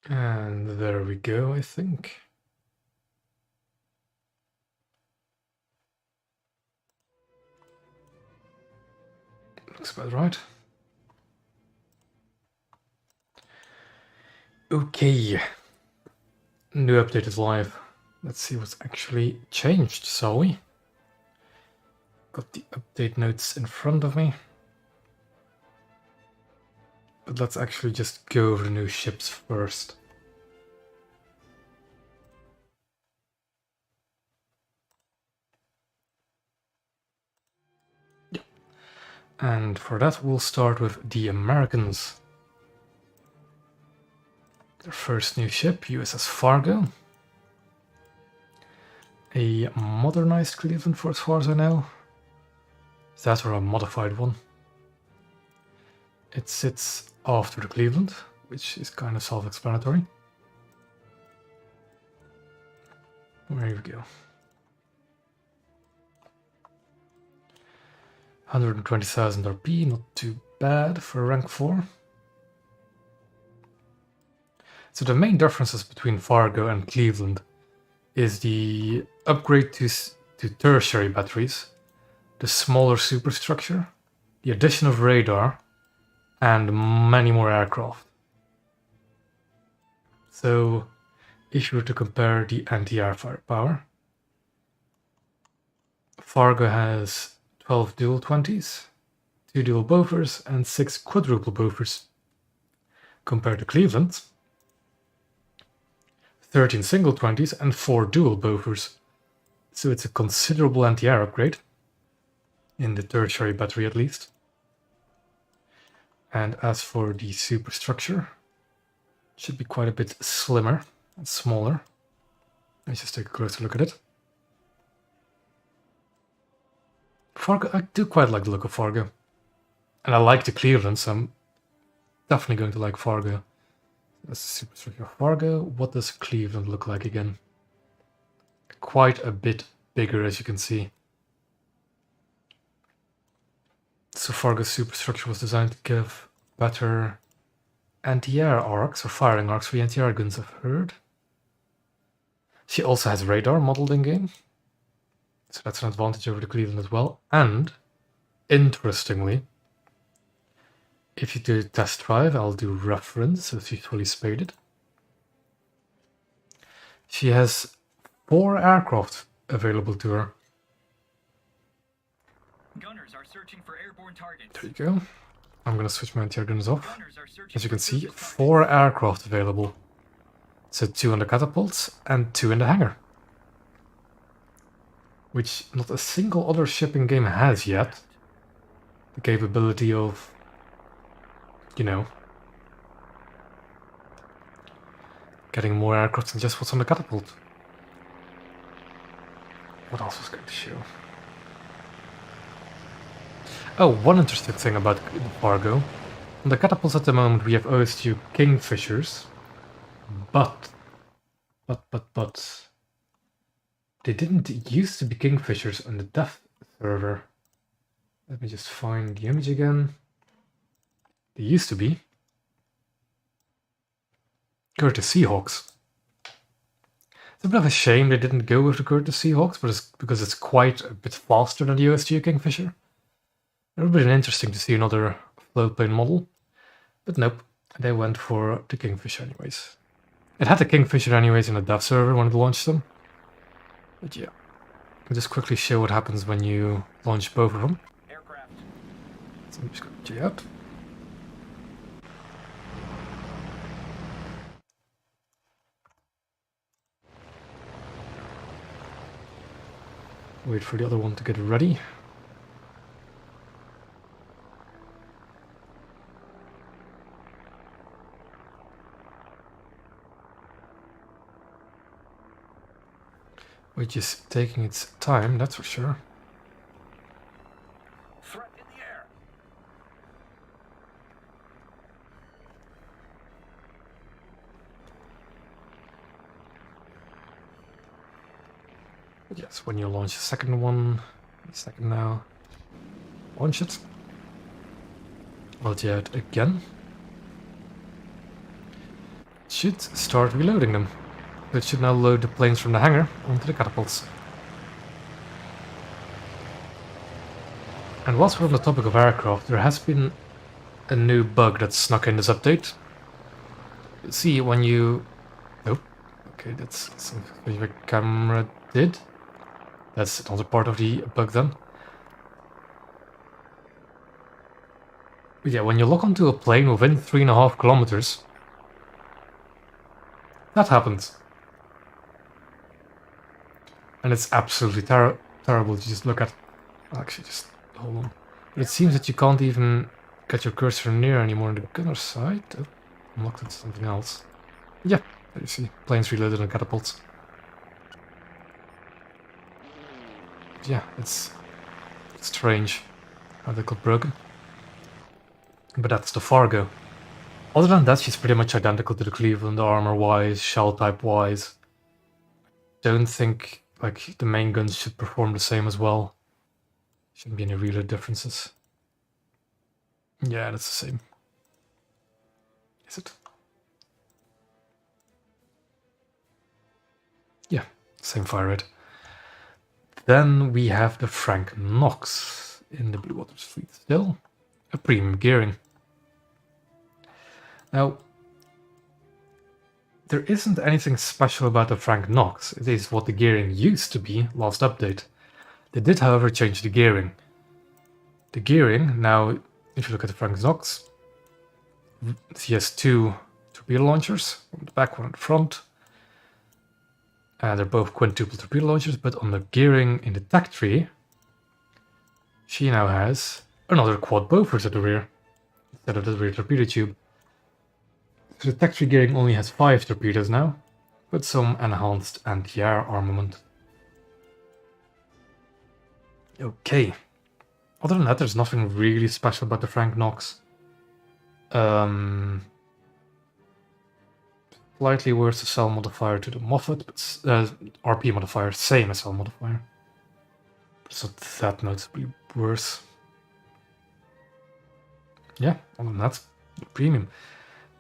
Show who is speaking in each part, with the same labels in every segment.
Speaker 1: And there we go, I think. Looks about right. Okay. New update is live. Let's see what's actually changed, shall we? Got the update notes in front of me. But let's actually just go over the new ships first. Yeah. And for that, we'll start with the Americans. Their first new ship, USS Fargo. A modernized Cleveland, for as far as I know. Is that or a modified one? It sits after the Cleveland, which is kind of self-explanatory. There we go. 120,000 RP, not too bad for rank 4. So the main differences between Fargo and Cleveland is the upgrade to tertiary batteries, the smaller superstructure, the addition of radar, and many more aircraft. So if you were to compare the anti-air firepower, Fargo has 12 dual 20s, 2 dual Bofors, and 6 quadruple Bofors. Compared to Cleveland, 13 single 20s and 4 dual Bofors. So it's a considerable anti-air upgrade, in the tertiary battery at least. And as for the superstructure, it should be quite a bit slimmer and smaller. Let's just take a closer look at it. Fargo, I do quite like the look of Fargo. And I like the Cleveland, so I'm definitely going to like Fargo. That's the superstructure of Fargo. What does Cleveland look like again? Quite a bit bigger, as you can see. So Fargo's superstructure was designed to give better anti-air arcs, or firing arcs for the anti-air guns, I've heard. She also has radar modeled in-game. So that's an advantage over the Cleveland as well. And, interestingly, if you do test drive, I'll do reference, so she's fully spaded. She has 4 aircraft available to her.
Speaker 2: Gunners are searching for airborne targets.
Speaker 1: There you go. I'm going to switch my anti-air guns off. As you can see, 4 aircraft available. So 2 on the catapults and 2 in the hangar. Which not a single other ship in game has yet. The capability of, you know, getting more aircraft than just what's on the catapult. What else was going to show? Oh, one interesting thing about the Fargo. On the catapults at the moment we have OS2 Kingfishers, but they didn't used to be Kingfishers on the dev server. Let me just find the image again. They used to be Curtis Seahawks. It's a bit of a shame they didn't go with the Curtis Seahawks, but it's because it's quite a bit faster than the OS2 Kingfisher. It would have been interesting to see another floatplane model, but nope, they went for the Kingfisher anyways. It had the Kingfisher anyways in the dev server when it launched them. But yeah, I'll just quickly show what happens when you launch both of them.
Speaker 2: Aircraft.
Speaker 1: So I'm just going to G out. Wait for the other one to get ready. Which is taking its time, that's for sure.
Speaker 2: Threat in the air.
Speaker 1: But yes, when you launch the second one, second now, launch it. LG out again. should start reloading them. It should now load the planes from the hangar onto the catapults. And whilst we're on the topic of aircraft, there has been a new bug that's snuck in this update. See, when you... Oh, okay, that's something the camera did. That's another part of the bug then. But yeah, when you lock onto a plane within 3.5 kilometers, that happens. And it's absolutely terrible to just look at. Actually, just hold on. But it seems that you can't even get your cursor near anymore on the gunner side. Oh, I'm locked into something else. Yeah, there you see. Planes reloaded and catapults. Yeah, it's strange how they got broken. But that's the Fargo. Other than that, she's pretty much identical to the Cleveland armor-wise, shell type-wise. Don't think like the main guns should perform the same as well. Shouldn't be any real differences. Yeah, that's the same. Is it? Yeah, same fire rate. Then we have the Frank Knox in the Blue Waters fleet still. A premium gearing. Now, there isn't anything special about the Frank Knox. It is what the gearing used to be last update. They did, however, change the gearing. The gearing, now, if you look at the Frank Knox, he has 2 torpedo launchers, one on the back, one on the front. They're both quintuple torpedo launchers, but on the gearing in the tech tree, she now has another quad Bofors at the rear, instead of the rear torpedo tube. So the tech tree gearing only has 5 torpedoes now, with some enhanced anti-air armament. Okay. Other than that, there's nothing really special about the Frank Knox. Slightly worse SL modifier to the Moffat, but RP modifier, same SL modifier. But it's not that noticeably worse. Yeah, other than that, premium.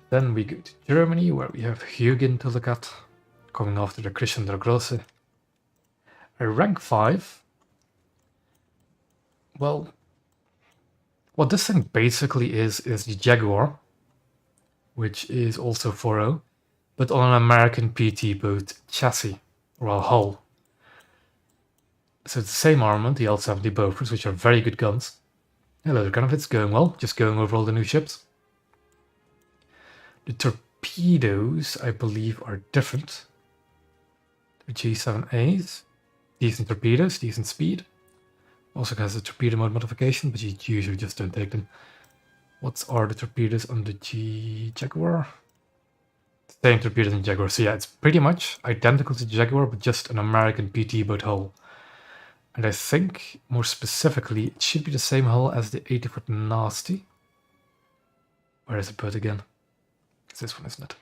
Speaker 1: Then we go to Germany, where we have Hugin to look at, coming after the Christian der Grosse. A rank 5. Well, what this thing basically is the Jaguar, which is also 4.0, but on an American PT boat chassis, or a hull. So it's the same armament, the L-70 Bofors, which are very good guns. Hello, the benefits going well, just going over all the new ships. The torpedoes, I believe, are different. The G7As, decent torpedoes, decent speed. Also has a torpedo mode modification, but you usually just don't take them. What are the torpedoes on the Jaguar? Same torpedoes in Jaguar. So yeah, it's pretty much identical to Jaguar, but just an American PT boat hull. And I think, more specifically, it should be the same hull as the 80-foot Nasty. Where is the boat again? It's this one, isn't it?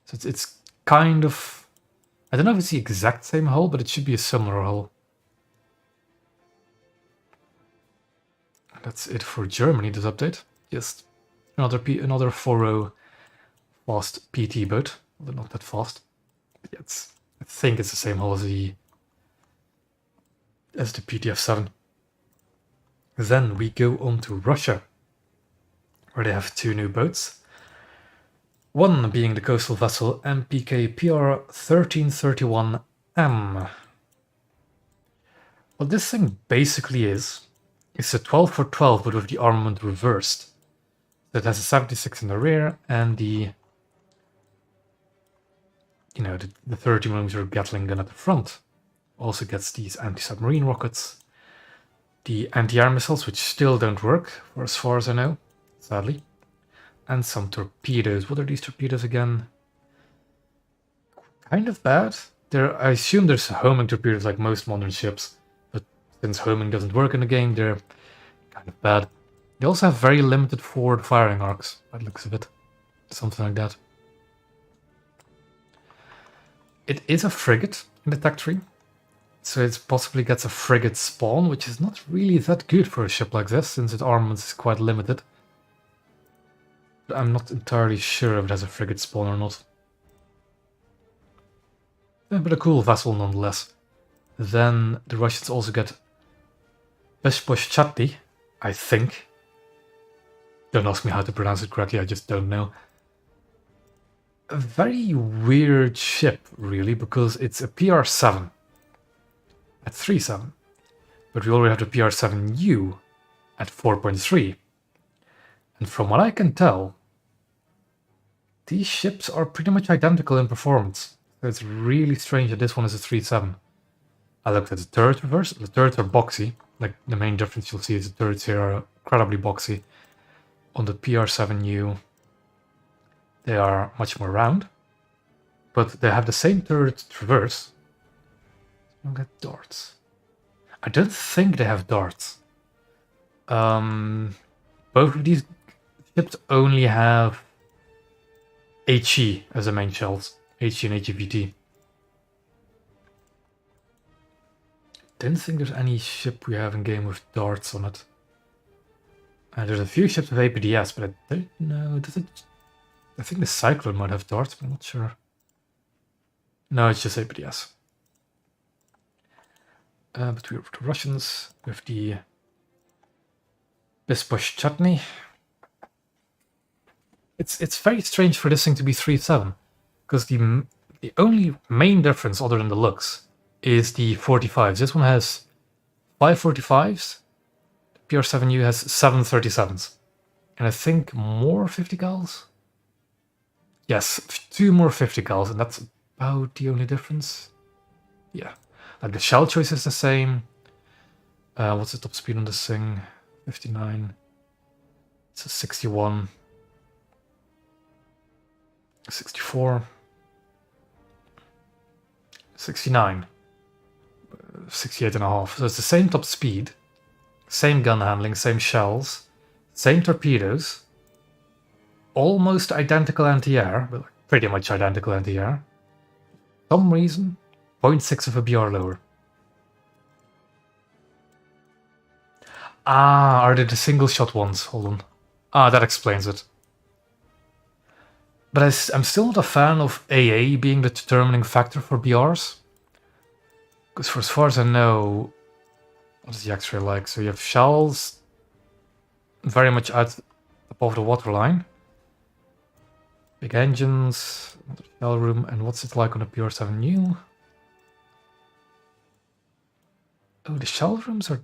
Speaker 1: So it's kind of... I don't know if it's the exact same hull, but it should be a similar hull. That's it for Germany, this update. Just another 4.0 fast PT boat. Although not that fast. But yeah, I think it's the same hull as the PTF-7. Then we go on to Russia, where they have 2 new boats. One being the coastal vessel MPK PR 1331M. What this thing basically is, it's a 12 for 12, but with the armament reversed. So it has a 76 in the rear and the 30mm Gatling gun at the front. Also gets these anti-submarine rockets, the anti-air missiles, which still don't work, for as far as I know, sadly, and some torpedoes. What are these torpedoes again? Kind of bad. I assume there's homing torpedoes like most modern ships, but since homing doesn't work in the game, they're kind of bad. They also have very limited forward firing arcs, by the looks of it. Something like that. It is a frigate in the tech tree, so it possibly gets a frigate spawn, which is not really that good for a ship like this, since its armament is quite limited. But I'm not entirely sure if it has a frigate spawn or not. Yeah, but a cool vessel nonetheless. Then the Russians also get Bezposhchatny, I think. Don't ask me how to pronounce it correctly, I just don't know. A very weird ship, really, because it's a PR7 at 3.7. But we already have the PR7U at 4.3. And from what I can tell, these ships are pretty much identical in performance. So it's really strange that this one is a 3.7. I looked at the turret reverse. The turrets are boxy. Like, the main difference you'll see is the turrets here are incredibly boxy. On the PR7U, they are much more round. But they have the same turret reverse. You don't get darts. I don't think they have darts. Both of these ships only have HE as the main shells. HE and HEVT. Don't think there's any ship we have in game with darts on it. There's a few ships with APDS, but I don't know. Does it? I think the Cyclone might have darts, but I'm not sure. No, it's just APDS. But we're the Russians with the Bezposhchatny. It's very strange for this thing to be 3.7, because the only main difference other than the looks is the 45s. This one has 5 45s. The PR7U has 7 37s. And I think more 50 cals? Yes, 2 more 50 cals, and that's about the only difference. Yeah. Like the shell choice is the same. What's the top speed on this thing? 59. It's a 61. 64. 69. 68.5. So it's the same top speed, same gun handling, same shells, same torpedoes, almost identical anti-air, but pretty much identical anti-air. Some reason, 0.6 of a BR lower. Ah, are they the single shot ones? Hold on. Ah, that explains it. But I'm still not a fan of AA being the determining factor for BRs. Because for as far as I know, what is the X-ray like? So you have shells very much out above the waterline. Big engines, shell room, and what's it like on a PR7U? Oh, the shell rooms are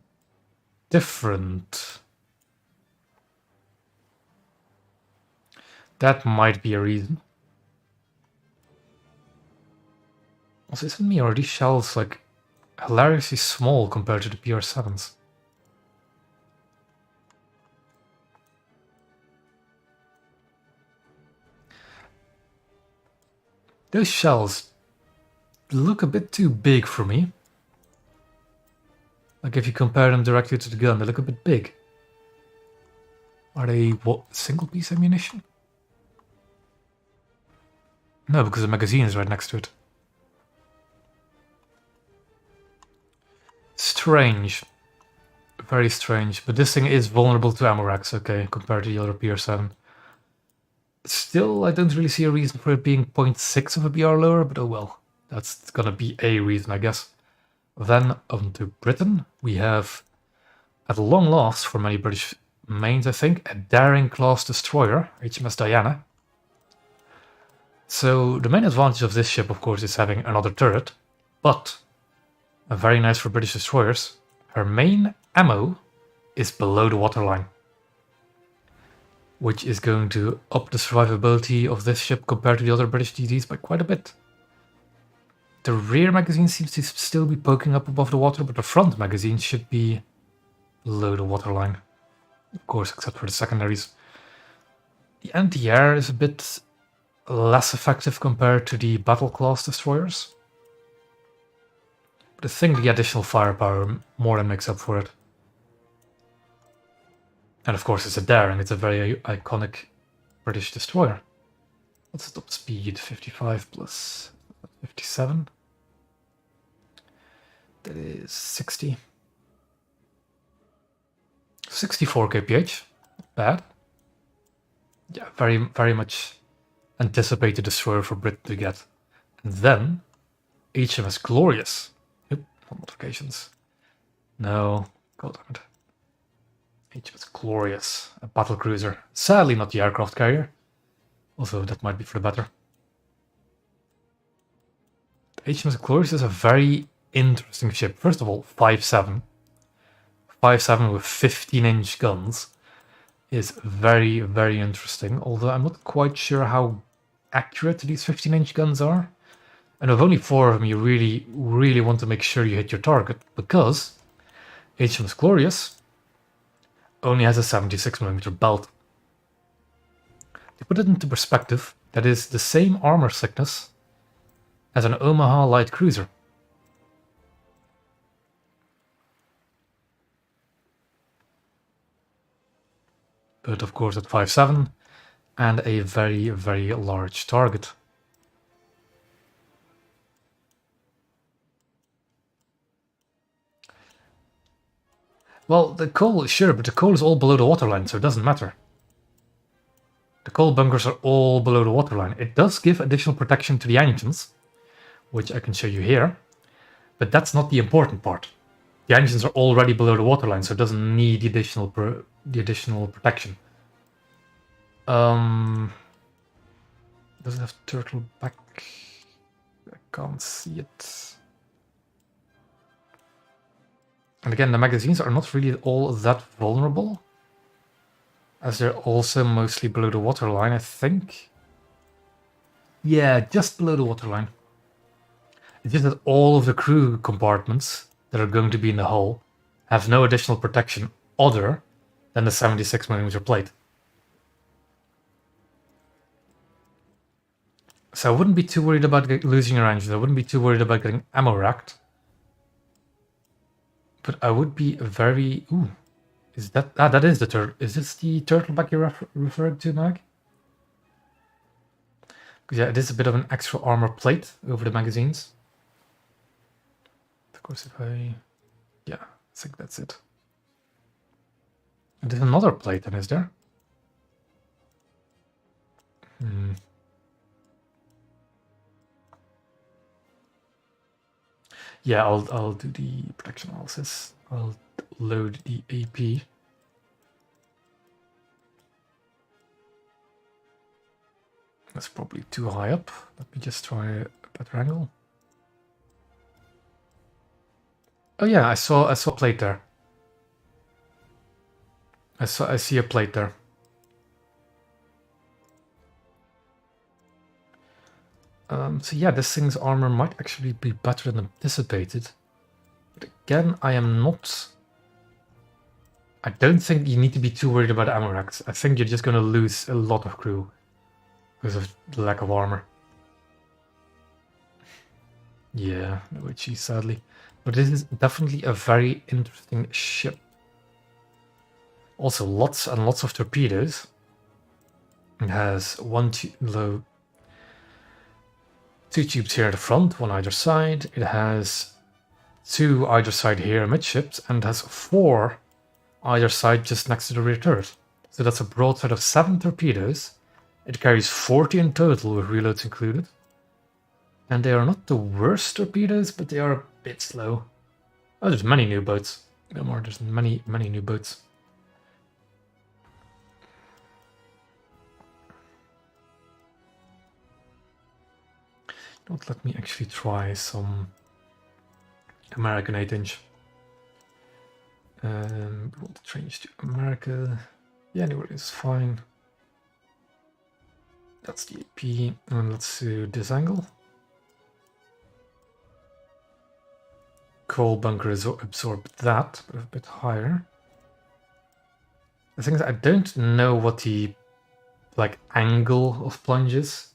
Speaker 1: different. That might be a reason. Also, isn't me, or are these shells like hilariously small compared to the PR7s? Those shells look a bit too big for me. Like if you compare them directly to the gun, they look a bit big. Are they what, single piece ammunition? No, because the magazine is right next to it. Strange. Very strange. But this thing is vulnerable to ammo racks, okay, compared to the other PR7. Still, I don't really see a reason for it being 0.6 of a BR lower, but oh well. That's gonna be a reason, I guess. Then on to Britain, we have, at long last for many British mains, I think, a daring class destroyer, HMS Diana. So the main advantage of this ship, of course, is having another turret, but very nice for British destroyers, her main ammo is below the waterline, which is going to up the survivability of this ship compared to the other British DDs by quite a bit. The rear magazine seems to still be poking up above the water, but the front magazine should be below the waterline. Of course, except for the secondaries. The anti-air is a bit less effective compared to the battle class destroyers. But I think the additional firepower more than makes up for it. And of course it's a daring, it's a very iconic British destroyer. What's the top speed? 55 plus 57? That is 60. 64 kph, not bad. Yeah, very, very much anticipated destroyer for Britain to get. And then HMS Glorious. Nope, not modifications. No, god damn it. HMS Glorious, a battle cruiser. Sadly not the aircraft carrier. Also, that might be for the better. HMS Glorious is a very interesting ship. First of all, 5.7. 5.7 with 15-inch guns is very, very interesting. Although I'm not quite sure how accurate these 15-inch guns are. And with only 4 of them, you really, really want to make sure you hit your target, because HMS Glorious only has a 76mm belt. To put it into perspective, that is the same armor thickness as an Omaha light cruiser. But of course at 5.7 and a very, very large target. Well, the coal, sure, but the coal is all below the waterline, so it doesn't matter. The coal bunkers are all below the waterline. It does give additional protection to the engines, which I can show you here, but that's not the important part. The engines are already below the waterline, so it doesn't need the additional protection. Does it have turtle back? I can't see it. And again, the magazines are not really all that vulnerable, as they're also mostly below the waterline, I think. Yeah, just below the waterline. It's just that all of the crew compartments that are going to be in the hull have no additional protection other than the 76mm plate. So I wouldn't be too worried about losing your engines. I wouldn't be too worried about getting ammo racked. But I would be very... Ooh. Is that... Ah, that is the turtle. Is this the turtleback you're referring to, Mag? Because yeah, it is a bit of an extra armor plate over the magazines. Of course, if I... Yeah, I think that's it. And there's another plate then, is there? Yeah, I'll do the protection analysis. I'll load the AP. That's probably too high up. Let me just try a better angle. Oh yeah, I saw a plate there. I see a plate there. So yeah, this thing's armor might actually be better than anticipated. But again, I don't think you need to be too worried about ammo racks. I think you're just going to lose a lot of crew because of the lack of armor. Yeah, no HE, sadly. But this is definitely a very interesting ship. Also, lots and lots of torpedoes. It has two tubes here at the front, one either side. It has 2 either side here midships, and has 4 either side just next to the rear turret. So that's a broadside of 7 torpedoes. It carries 40 in total with reloads included. And they are not the worst torpedoes, but they are a bit slow. Oh, there's many new boats. No more, there's many, many new boats. Don't let me actually try some American 8-inch. We want to change to America. Yeah, anyway, it's fine. That's the AP. And let's do this angle. Coal bunker absorbed that, but a bit higher. The thing is, I don't know what the angle of plunge is.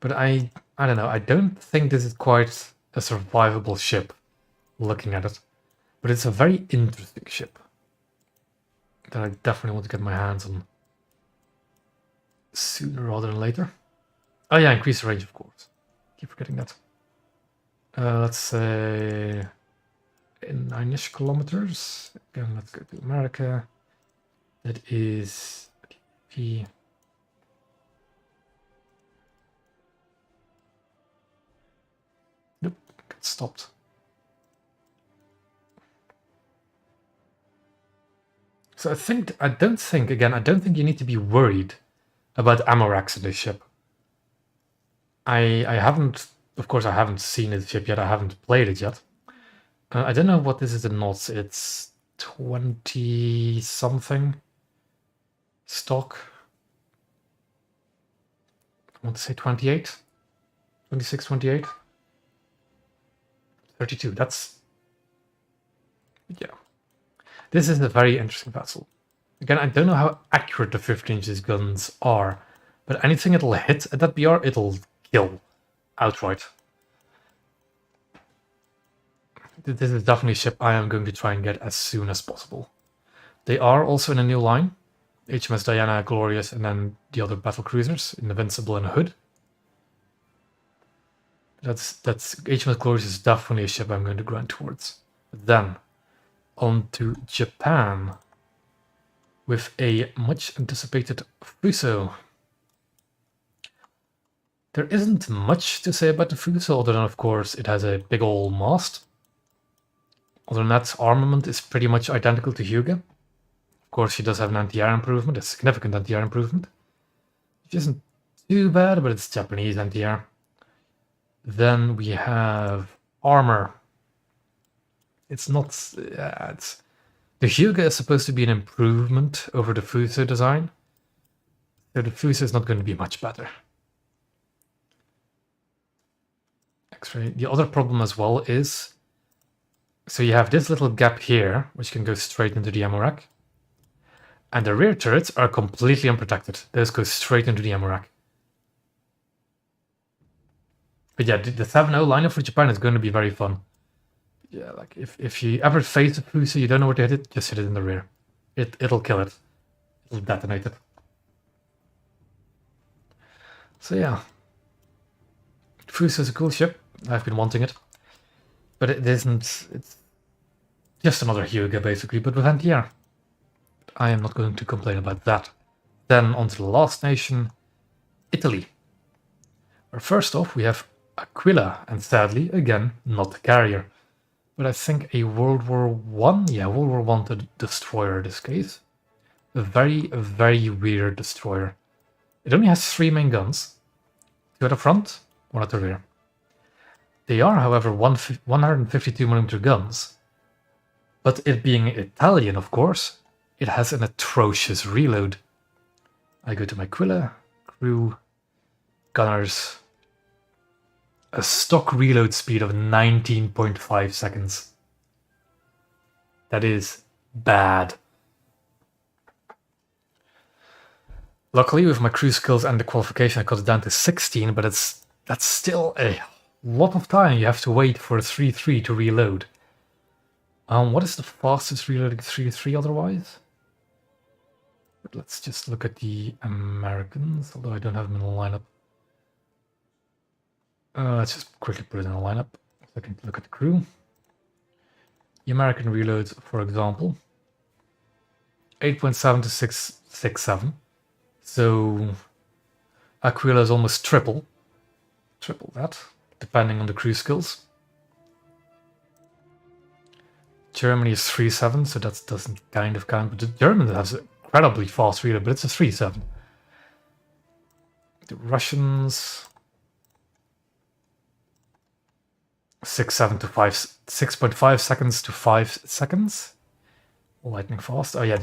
Speaker 1: But I don't know, I don't think this is quite a survivable ship, looking at it. But it's a very interesting ship that I definitely want to get my hands on sooner rather than later. Oh yeah, increase the range, of course. Keep forgetting that. Let's say 9-ish kilometers. Again, let's go to America. That is P. Nope, got stopped. So I don't think you need to be worried about ammo racks in this ship. I haven't, of course, I haven't seen this ship yet. I haven't played it yet. I don't know what this is in knots. It's 20 something stock. I want to say 28, 26, 28, 32. That's, yeah. This is a very interesting vessel. Again, I don't know how accurate the 15 inches guns are, but anything it'll hit at that BR, it'll kill outright. This is definitely a ship I am going to try and get as soon as possible. They are also in a new line. HMS Diana, Glorious, and then the other battle cruisers, Invincible and Hood. That's HMS Glorious is definitely a ship I'm going to grind towards. Then, on to Japan, with a much anticipated Fuso. There isn't much to say about the Fuso, other than, of course, it has a big old mast. Other than that, armament is pretty much identical to Hyuga. Of course, she does have an anti-air improvement, a significant anti-air improvement, which isn't too bad, but it's Japanese anti-air. Then we have armor. It's not... the Hyuga is supposed to be an improvement over the Fuso design, so the Fuso is not going to be much better. X-ray. The other problem as well is... So you have this little gap here, which can go straight into the ammo rack. And the rear turrets are completely unprotected. Those go straight into the ammo rack. But yeah, the 7-0 lineup for Japan is going to be very fun. Yeah, like if you ever face a Fuso, you don't know where to hit it, just hit it in the rear. It'll kill it. It'll detonate it. So yeah. Fuso is a cool ship. I've been wanting it. But it isn't... It's just another Hyuga, basically, but with anti-air. I am not going to complain about that. Then on to the last nation, Italy. Where first off, we have Aquila, and sadly, again, not a carrier. But I think a World War I? Yeah, World War I destroyer in this case. A very, very weird destroyer. It only has 3 main guns. 2 at the front, 1 at the rear. They are, however, 152mm guns. But it being Italian, of course, it has an atrocious reload. I go to my Aquila, crew, gunners. A stock reload speed of 19.5 seconds. That is bad. Luckily, with my crew skills and the qualification, I got it down to 16, but that's still a lot of time you have to wait for a 3-3 to reload. What is the fastest reloading 3-3 otherwise? But let's just look at the Americans, although I don't have them in the lineup. Let's just quickly put it in a lineup so I can look at the crew. The American reloads, for example, 8.7 to 6.67. So Aquila is almost triple that, depending on the crew skills. Germany is 3.7, so that doesn't kind of count, but the German has an incredibly fast reload, but it's a 3.7. The Russians 6.7 to 5, 6.5 seconds to 5 seconds. Lightning fast. Oh yeah,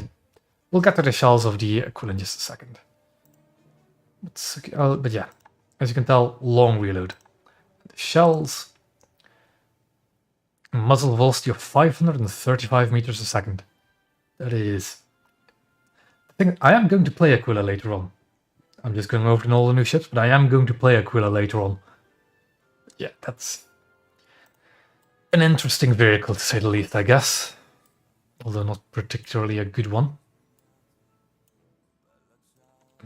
Speaker 1: we'll get to the shells of the Aquila in just a second. But yeah, as you can tell, long reload. The shells. Muzzle velocity of 535 meters a second. That is... I think I am going to play Aquila later on. I'm just going over all the new ships, but I am going to play Aquila later on. Yeah, that's an interesting vehicle to say the least, I guess. Although not particularly a good one.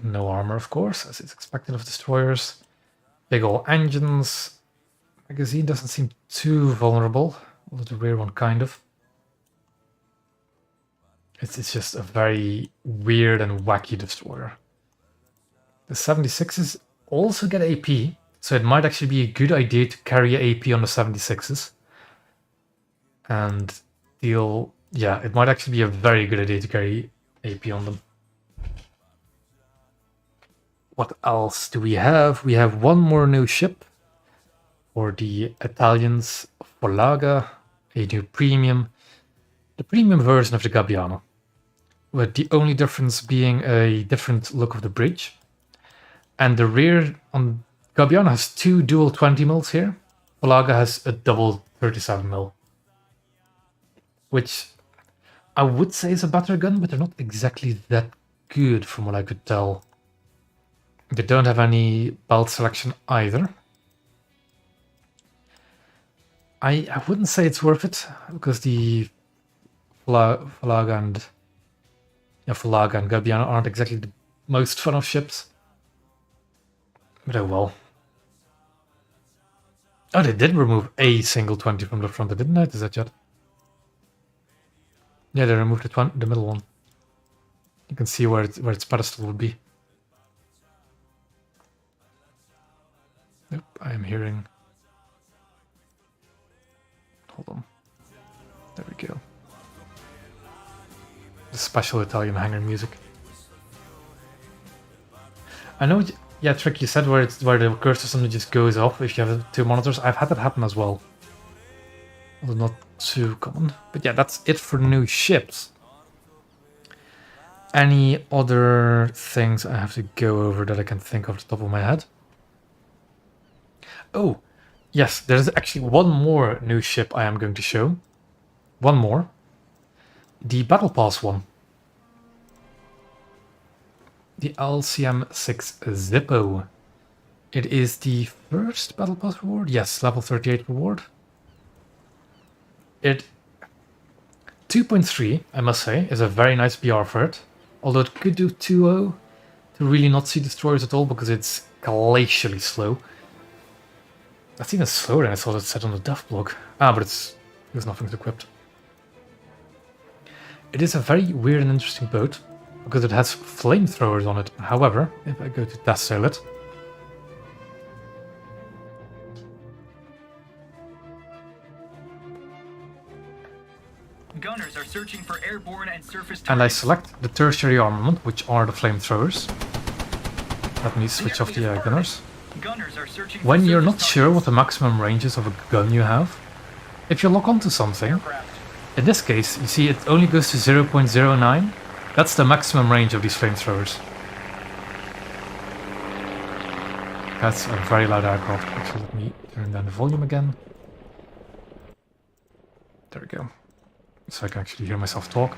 Speaker 1: No armor, of course, as is expected of destroyers. Big ol' engines. Magazine doesn't seem too vulnerable, although the rear one kind of. It's just a very weird and wacky destroyer. The 76s also get AP, so it might actually be a good idea to carry AP on the 76s. And deal... Yeah, it might actually be a very good idea to carry AP on them. What else do we have? We have one more new ship for the Italians, Folaga, a new premium. The premium version of the Gabbiano, with the only difference being a different look of the bridge. And the rear on Gabbiano has two dual 20 mils here. Folaga has a double 37 mil, which I would say is a better gun, but they're not exactly that good from what I could tell. They don't have any belt selection either. I wouldn't say it's worth it, because the Folaga and Gabbiano aren't exactly the most fun of ships. But oh well. Oh, they did remove a single 20 from the front. I didn't notice that yet. Yeah, they removed the middle one. You can see where its pedestal would be. Nope, I am hearing... Hold on. There we go. The special Italian hangar music. I know, yeah, Trick, you said where the cursor suddenly just goes off if you have two monitors. I've had that happen as well. Although not too common. But yeah, that's it for new ships. Any other things I have to go over that I can think off the top of my head? Oh, yes, there's actually one more new ship I am going to show. One more. The Battle Pass one. The LCM-6 Zippo. It is the first Battle Pass reward. Yes, level 38 reward. It 2.3, I must say, is a very nice BR for it. Although it could do 2.0 to really not see destroyers at all because it's glacially slow. That's even slower than I thought it said on the dev blog. Ah, but there's nothing equipped. It is a very weird and interesting boat because it has flamethrowers on it. However, if I go to test sail it,
Speaker 2: Gunners are searching for airborne and surface targets.
Speaker 1: and I select the tertiary armament, which are the flamethrowers. Let me switch off the gunners.
Speaker 2: Gunners are searching for
Speaker 1: When you're not
Speaker 2: surface
Speaker 1: sure what the maximum range is of a gun you have, if you lock onto something,
Speaker 2: aircraft.
Speaker 1: in this case, you see it only goes to 0.09. That's the maximum range of these flamethrowers. That's a very loud aircraft. Actually, let me turn down the volume again. There we go. So I can actually hear myself talk.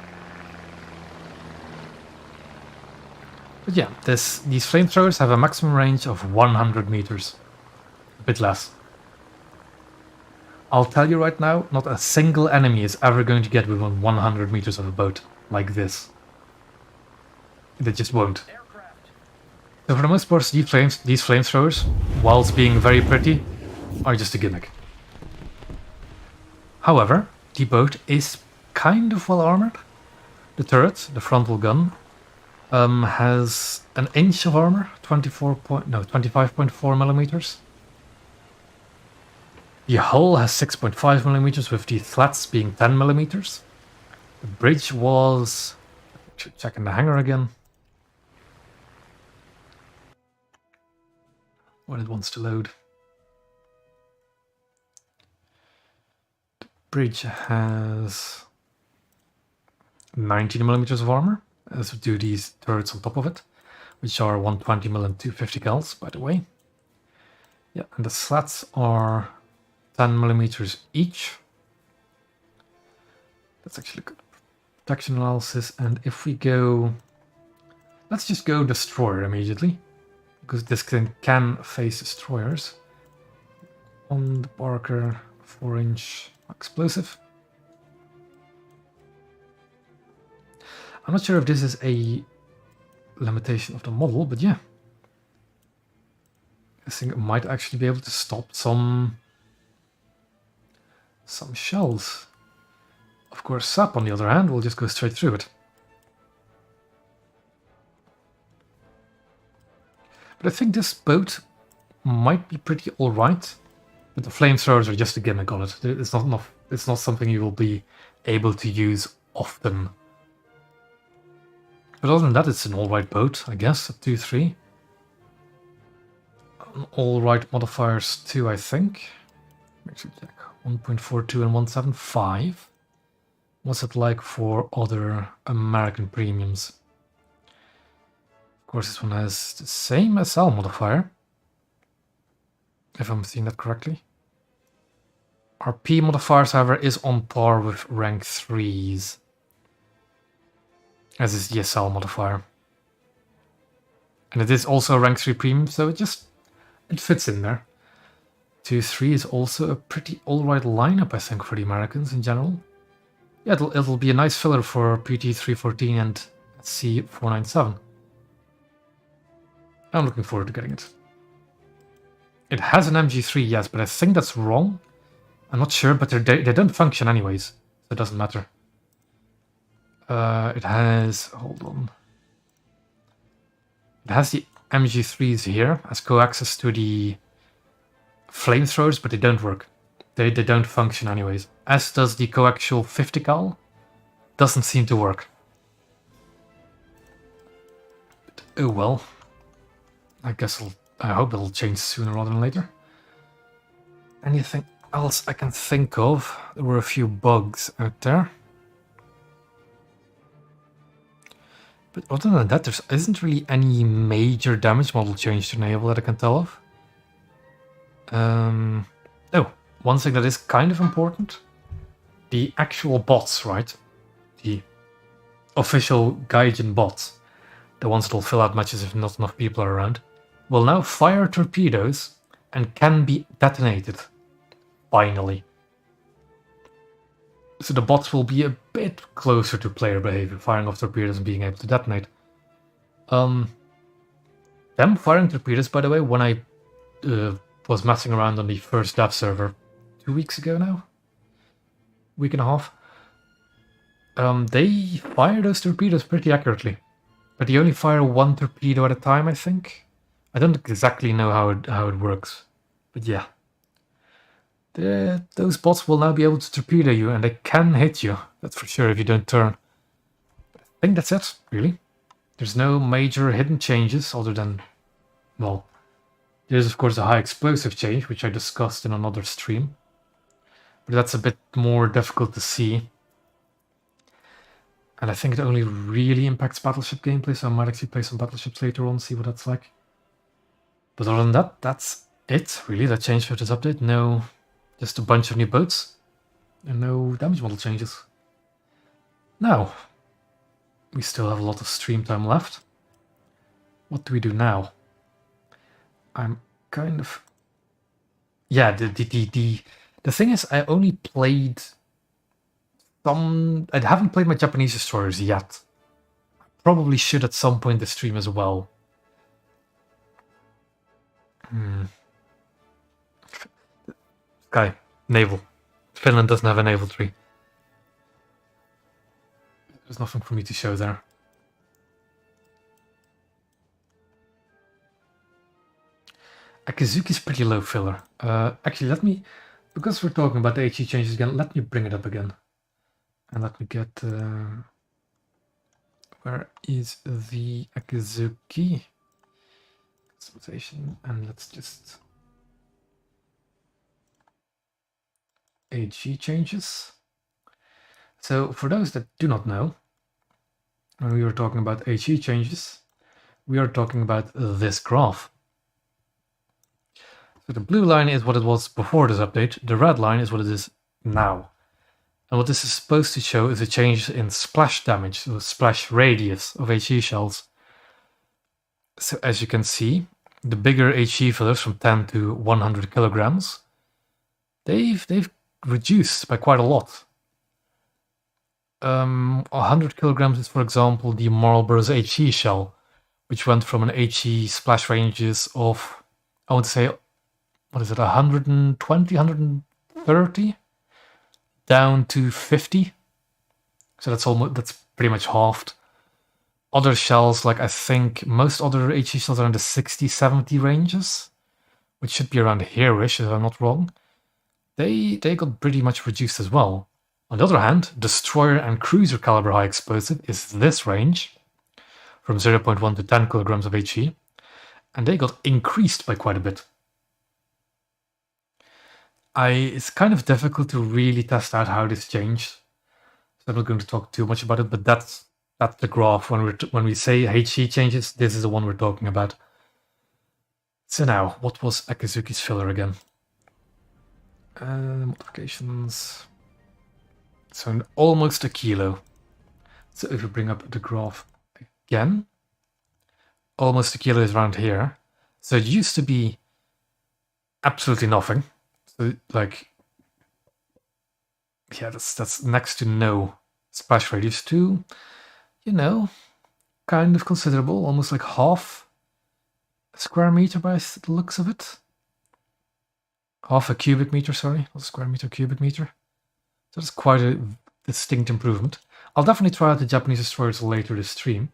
Speaker 1: But yeah, these flamethrowers have a maximum range of 100 meters. A bit less. I'll tell you right now, not a single enemy is ever going to get within 100 meters of a boat like this. They just won't. So for the most part, these flamethrowers, whilst being very pretty, are just a gimmick. However, the boat is kind of well armored. The turret, the frontal gun, has an inch of armor, 25.4 millimeters. The hull has 6.5 millimeters, with the slats being 10 millimeters. The bridge was... checking the hangar again. When it wants to load. The bridge has 19 millimeters of armor, as do these turrets on top of it, which are 120 mm and 250 cals, by the way. Yeah, and the slats are 10 millimeters each. That's actually good protection analysis. And if we go, let's just go destroyer immediately, because this can face destroyers. On the Barker 4-inch explosive. I'm not sure if this is a limitation of the model, but yeah. I think it might actually be able to stop some shells. Of course, SAP, on the other hand, will just go straight through it. But I think this boat might be pretty alright. But the flamethrowers are just a gimmick on it. It's not something you will be able to use often. But other than that, it's an alright boat, I guess, at 2-3. Alright modifiers too, I think. Actually check. 1.42 and 1.75. What's it like for other American premiums? Of course, this one has the same SL modifier, if I'm seeing that correctly. Our P modifiers, however, is on par with rank 3s, as is the SL modifier. And it is also rank 3 premium, so it fits in there. 2-3 is also a pretty alright lineup, I think, for the Americans in general. Yeah, it'll be a nice filler for PT314 and C497. I'm looking forward to getting it. It has an MG3, yes, but I think that's wrong. I'm not sure, but they don't function anyways, so it doesn't matter. It has... hold on. It has the MG3s here as coaxes to the flamethrowers, but they don't work. They don't function anyways. As does the coaxial 50 cal. Doesn't seem to work. But, oh well. I hope it'll change sooner rather than later. Anything else I can think of? There were a few bugs out there. But other than that, there isn't really any major damage model change to naval that I can tell of. Oh, one thing that is kind of important. The actual bots, right? The official Gaijin bots. The ones that will fill out matches if not enough people are around. Will now fire torpedoes and can be detonated. Finally. So the bots will be a bit closer to player behavior, firing off torpedoes and being able to detonate. Them firing torpedoes, by the way, when I was messing around on the first dev server 2 weeks ago now? Week and a half. They fire those torpedoes pretty accurately. But they only fire one torpedo at a time, I think. I don't exactly know how it works. But yeah. Those bots will now be able to torpedo you, and they can hit you. That's for sure if you don't turn. I think that's it, really. There's no major hidden changes other than, well, there's of course a high explosive change, which I discussed in another stream. But that's a bit more difficult to see. And I think it only really impacts battleship gameplay, so I might actually play some battleships later on, see what that's like. But other than that, that's it, really, that changed with this update. No, just a bunch of new boats, and no damage model changes. Now, we still have a lot of stream time left. What do we do now? I'm kind of... yeah, the thing is, I only played some... I haven't played my Japanese destroyers yet. I probably should at some point this stream as well. Sky, naval. Finland doesn't have a naval tree. There's nothing for me to show there. Akizuki's pretty low filler. Actually, let me, because we're talking about the HE changes again, let me bring it up again. And let me get, where is the Akizuki? Customization, and let's just... HE changes. So, for those that do not know, when we were talking about HE changes, we are talking about this graph. So the blue line is what it was before this update, the red line is what it is now. And what this is supposed to show is a change in splash damage, so splash radius of HE shells. So as you can see, the bigger HE fillers from 10 to 100 kilograms, they've reduced by quite a lot. 100 kilograms is, for example, the Marlborough's HE shell, which went from an HE splash ranges of, I want to say, what is it, 120, 130? Down to 50. So that's pretty much halved. other shells, like I think most other HE shells are in the 60-70 ranges, which should be around here-ish if I'm not wrong, they got pretty much reduced as well. On the other hand, destroyer and cruiser caliber high explosive is this range, from 0.1 to 10 kilograms of HE, and they got increased by quite a bit. It's kind of difficult to really test out how this changed, so I'm not going to talk too much about it, but that's the graph. When we say HE changes, this is the one we're talking about. So now, what was Akazuki's filler again? Modifications. So almost a kilo. So if we bring up the graph again, almost a kilo is around here. So it used to be absolutely nothing. So like, yeah, that's next to no splash radius to, you know, kind of considerable, almost like half a square meter by the looks of it. Half a cubic meter, sorry, not square meter, cubic meter. So that's quite a distinct improvement. I'll definitely try out the Japanese destroyers later this stream.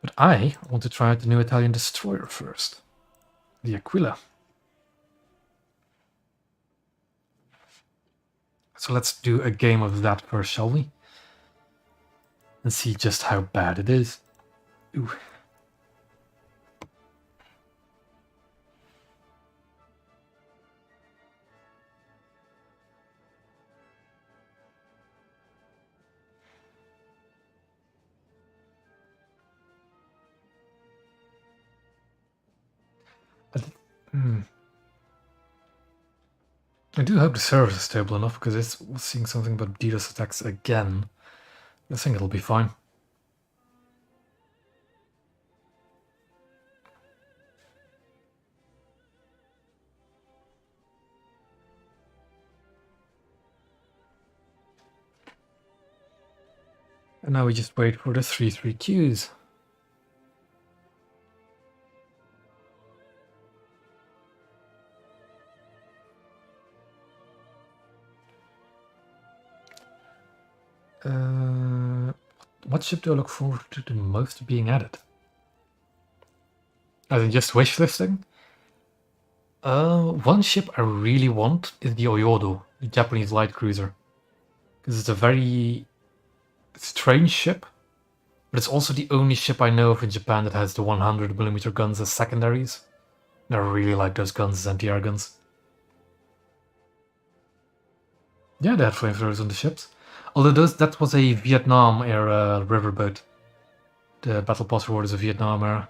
Speaker 1: But I want to try out the new Italian destroyer first. The Aquila. So let's do a game of that first, shall we? And see just how bad it is. Ooh. I do hope the server is stable enough, because it's seeing something about DDoS attacks again. I think it'll be fine. And now we just wait for the 3-3 queues. What ship do I look forward to the most being added? As in just wish listing? One ship I really want is the Oyodo, the Japanese light cruiser. Because it's a very strange ship, but it's also the only ship I know of in Japan that has the 100mm guns as secondaries. And I really like those guns as anti-air guns. Yeah, they had flamethrowers on the ships. Although that was a Vietnam era riverboat. The Battle Pass Reward is a Vietnam era.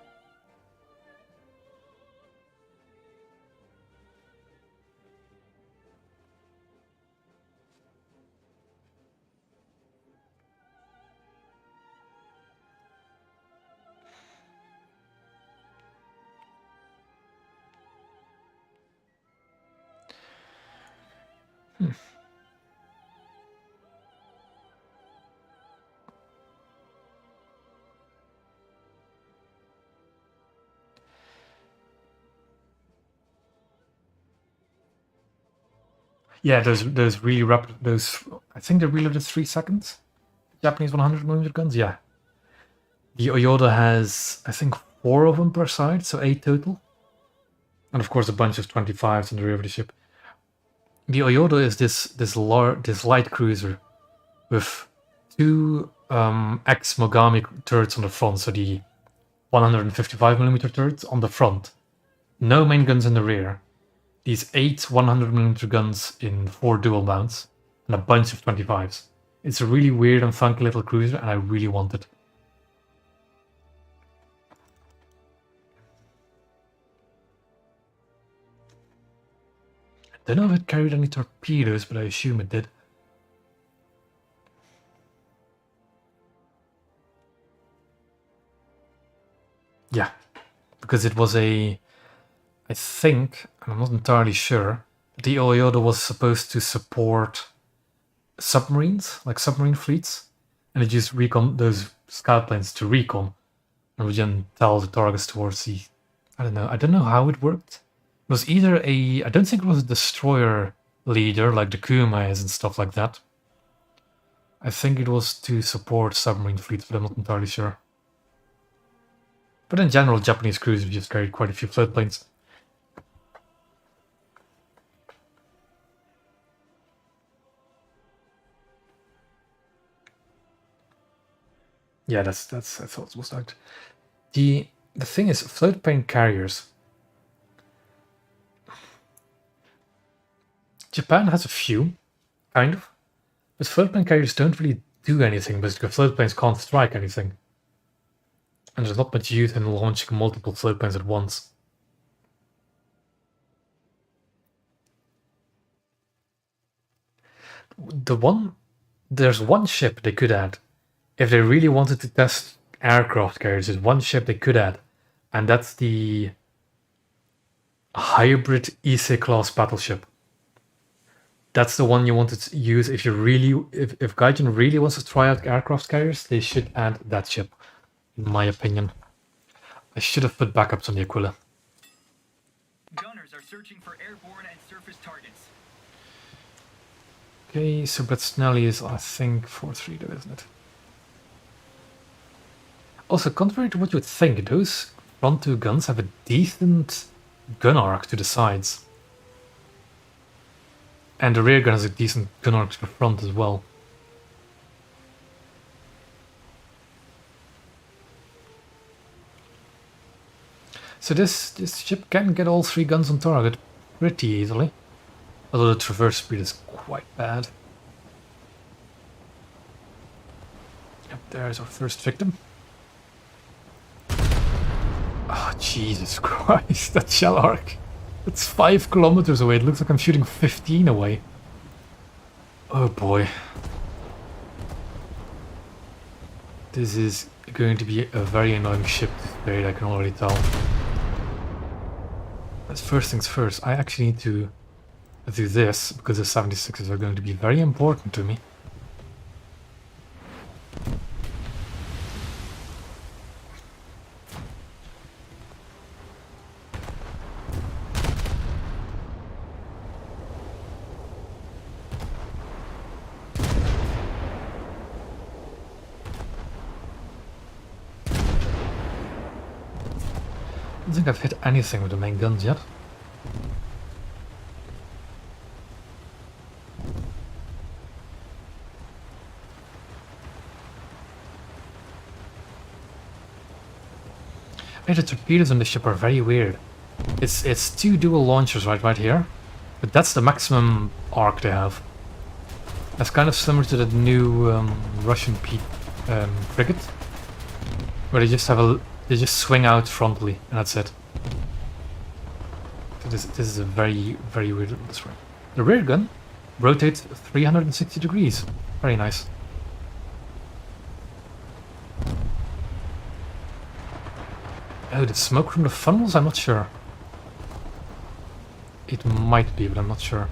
Speaker 1: Yeah, those really rapid, I think they reloaded 3 seconds. Japanese 100mm guns, yeah. The Oyoda has, I think, 4 of them per side, so 8 total. And of course a bunch of 25s in the rear of the ship. The Oyoda is this light cruiser with 2 ex-Mogami turrets on the front, so the 155mm turrets on the front. No main guns in the rear. These 8 100mm guns in 4 dual mounts, and a bunch of 25s. It's a really weird and funky little cruiser, and I really want it. I don't know if it carried any torpedoes, but I assume it did. Yeah, because it was I think, and I'm not entirely sure, the Oyoda was supposed to support submarines, like submarine fleets, and it used those scout planes to recon, and would then tell the targets towards the, I don't know how it worked. It was either I don't think it was a destroyer leader like the Kuma is and stuff like that. I think it was to support submarine fleets, but I'm not entirely sure. But in general, Japanese cruisers just carried quite a few floatplanes. Yeah, I thought it was that. The thing is, floatplane carriers. Japan has a few, kind of, but floatplane carriers don't really do anything because floatplanes can't strike anything. And there's not much use in launching multiple floatplanes at once. There's one ship they could add. If they really wanted to test aircraft carriers, there's one ship they could add, and that's the hybrid Ise-class battleship. That's the one you want to use if if Gaijin really wants to try out aircraft carriers, they should add that ship, in my opinion. I should have put backups on the Aquila.
Speaker 2: Gunners are searching for airborne and surface targets.
Speaker 1: Okay, so Bretznelli is, I think, 4-3 though, isn't it? Also, contrary to what you would think, those front two guns have a decent gun arc to the sides. And the rear gun has a decent gun arc to the front as well. So this ship can get all three guns on target pretty easily. Although the traverse speed is quite bad. Yep, there's our first victim. Oh, Jesus Christ, that shell arc. It's 5 kilometers away. It looks like I'm shooting 15 away. Oh boy. This is going to be a very annoying ship to trade, I can already tell. But first things first, I actually need to do this, because the 76s are going to be very important to me. I don't think I've hit anything with the main guns yet. Hey, the torpedoes on the ship are very weird. It's 2 dual launchers right here, but that's the maximum arc they have. That's kind of similar to the new Russian frigate, where they just swing out frontally and that's it. So this is a very weird this way. The rear gun rotates 360 degrees. Very nice. Oh, the smoke from the funnels? I'm not sure. It might be, but I'm not sure.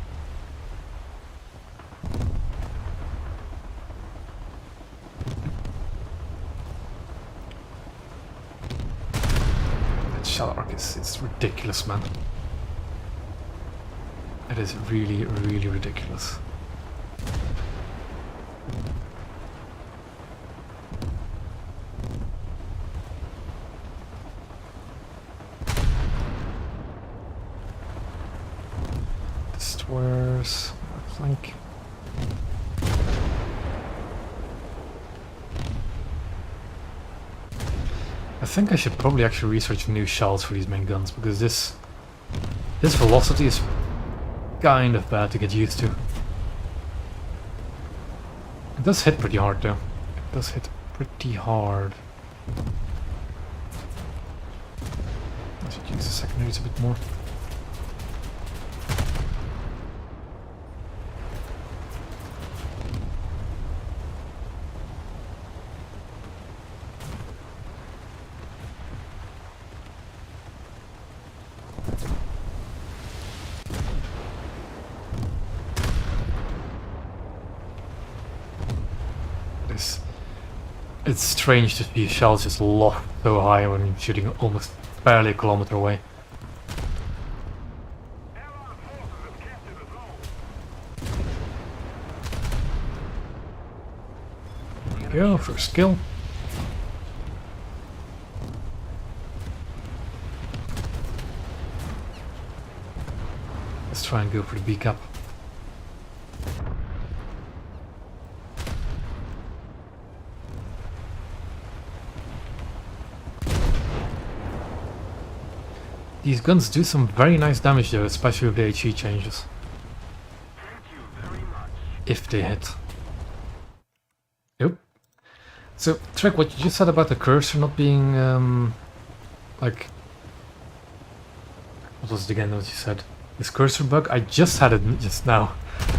Speaker 1: That shell arc it's ridiculous, man. It is really ridiculous. Destroyers, flank. I think I should probably actually research new shells for these main guns, because this velocity is kind of bad to get used to. It does hit pretty hard though. It does hit pretty hard. I should use the secondaries a bit more. It's strange to see shells just loft so high when you're shooting almost barely a kilometer away. we go, first kill. Let's try and go for the B cap. These guns do some very nice damage though, especially with the HE changes. If they hit. Yep. So, Trick, what you just said about the cursor not being, like... What was it again what you said? This cursor bug? I just had it just now.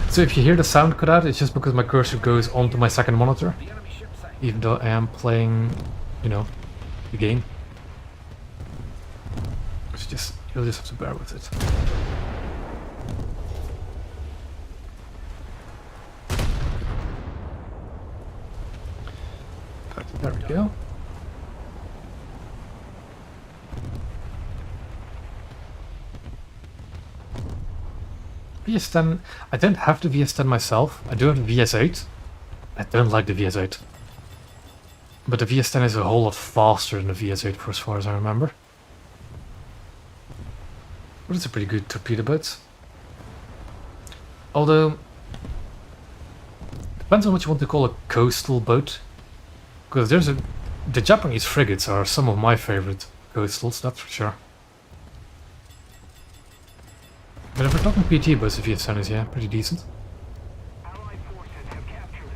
Speaker 1: So if you hear the sound cut out, it's just because my cursor goes onto my second monitor. Even though I am playing, you know, the game. You'll just have to bear with it. But there we go. VS10, I don't have the VS10 myself. I do have the VS8. I don't like the VS8. But the VS10 is a whole lot faster than the VS8 for as far as I remember. But it's a pretty good torpedo boat. Although, depends on what you want to call a coastal boat. Because the Japanese frigates are some of my favorite coastals, that's for sure. But if we're talking PT boats, the VS10 is, yeah, pretty decent.
Speaker 3: Allied forces have captured a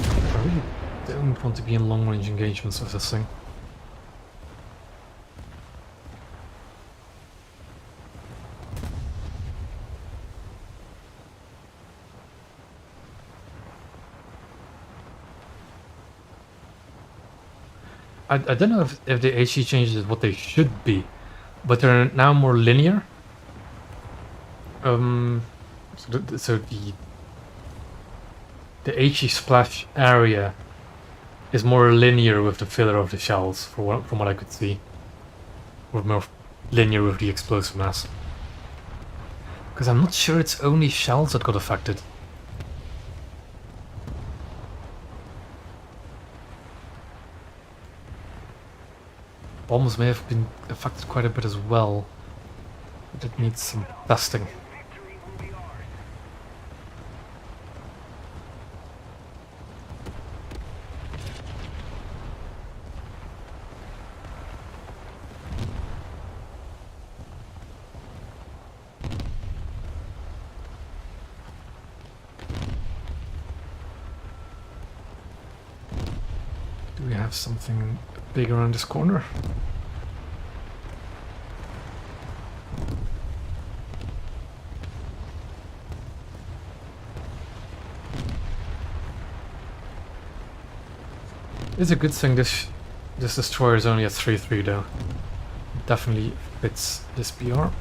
Speaker 3: zone.
Speaker 1: I really don't want to be in long-range engagements with this thing. I don't know if the HE changes is what they should be, but they're now more linear. So the HE splash area is more linear with the filler of the shells, from what I could see, or more linear with the explosive mass. Because I'm not sure it's only shells that got affected. Bombs may have been affected quite a bit as well, but it needs some testing.
Speaker 3: Victory will be ours.
Speaker 1: Do we have something big around this corner? It's a good thing this destroyer is only at 3-3 though. It definitely fits this BR. Oh,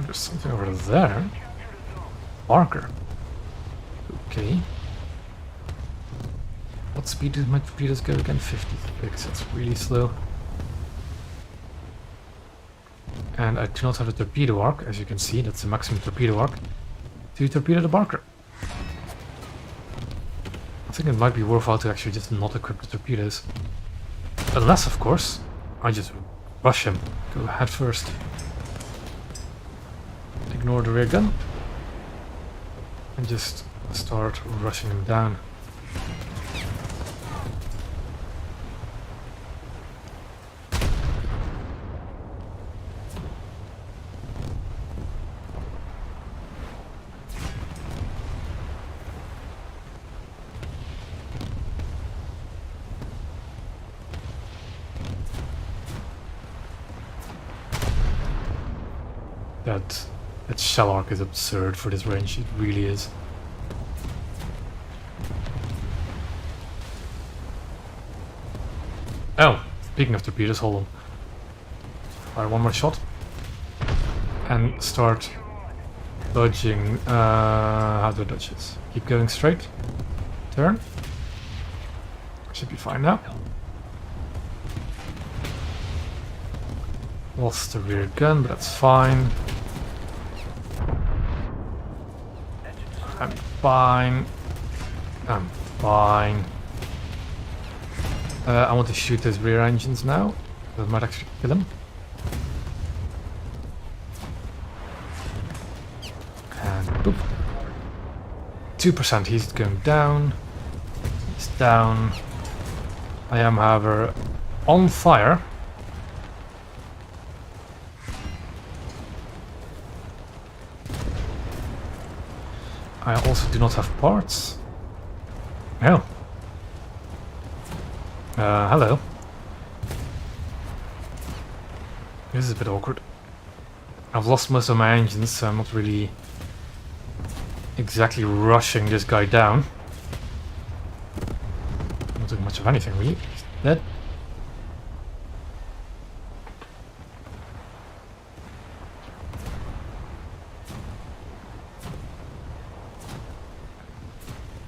Speaker 1: there's something over there. Barker. Okay. What speed did my torpedoes go again? 56. That's really slow. And I do not have a torpedo arc, as you can see. That's the maximum torpedo arc to torpedo the Barker. I think it might be worthwhile to actually just not equip the torpedoes. Unless, of course, I just rush him. Go head first. Ignore the rear gun. And just start rushing him down. That shell arc is absurd for this range, it really is. Oh, speaking of torpedoes, hold on. Fire one more shot. And start dodging, how do I dodge this? Keep going straight. Turn. Should be fine now. Lost the rear gun, but that's fine. I'm fine. I'm fine. I want to shoot his rear engines now. That might actually kill him. And boop. 2%, he's going down. He's down. I am, however, on fire. I also do not have parts. Oh. Hello. This is a bit awkward. I've lost most of my engines, so I'm not really exactly rushing this guy down. Not doing much of anything, really. He's dead.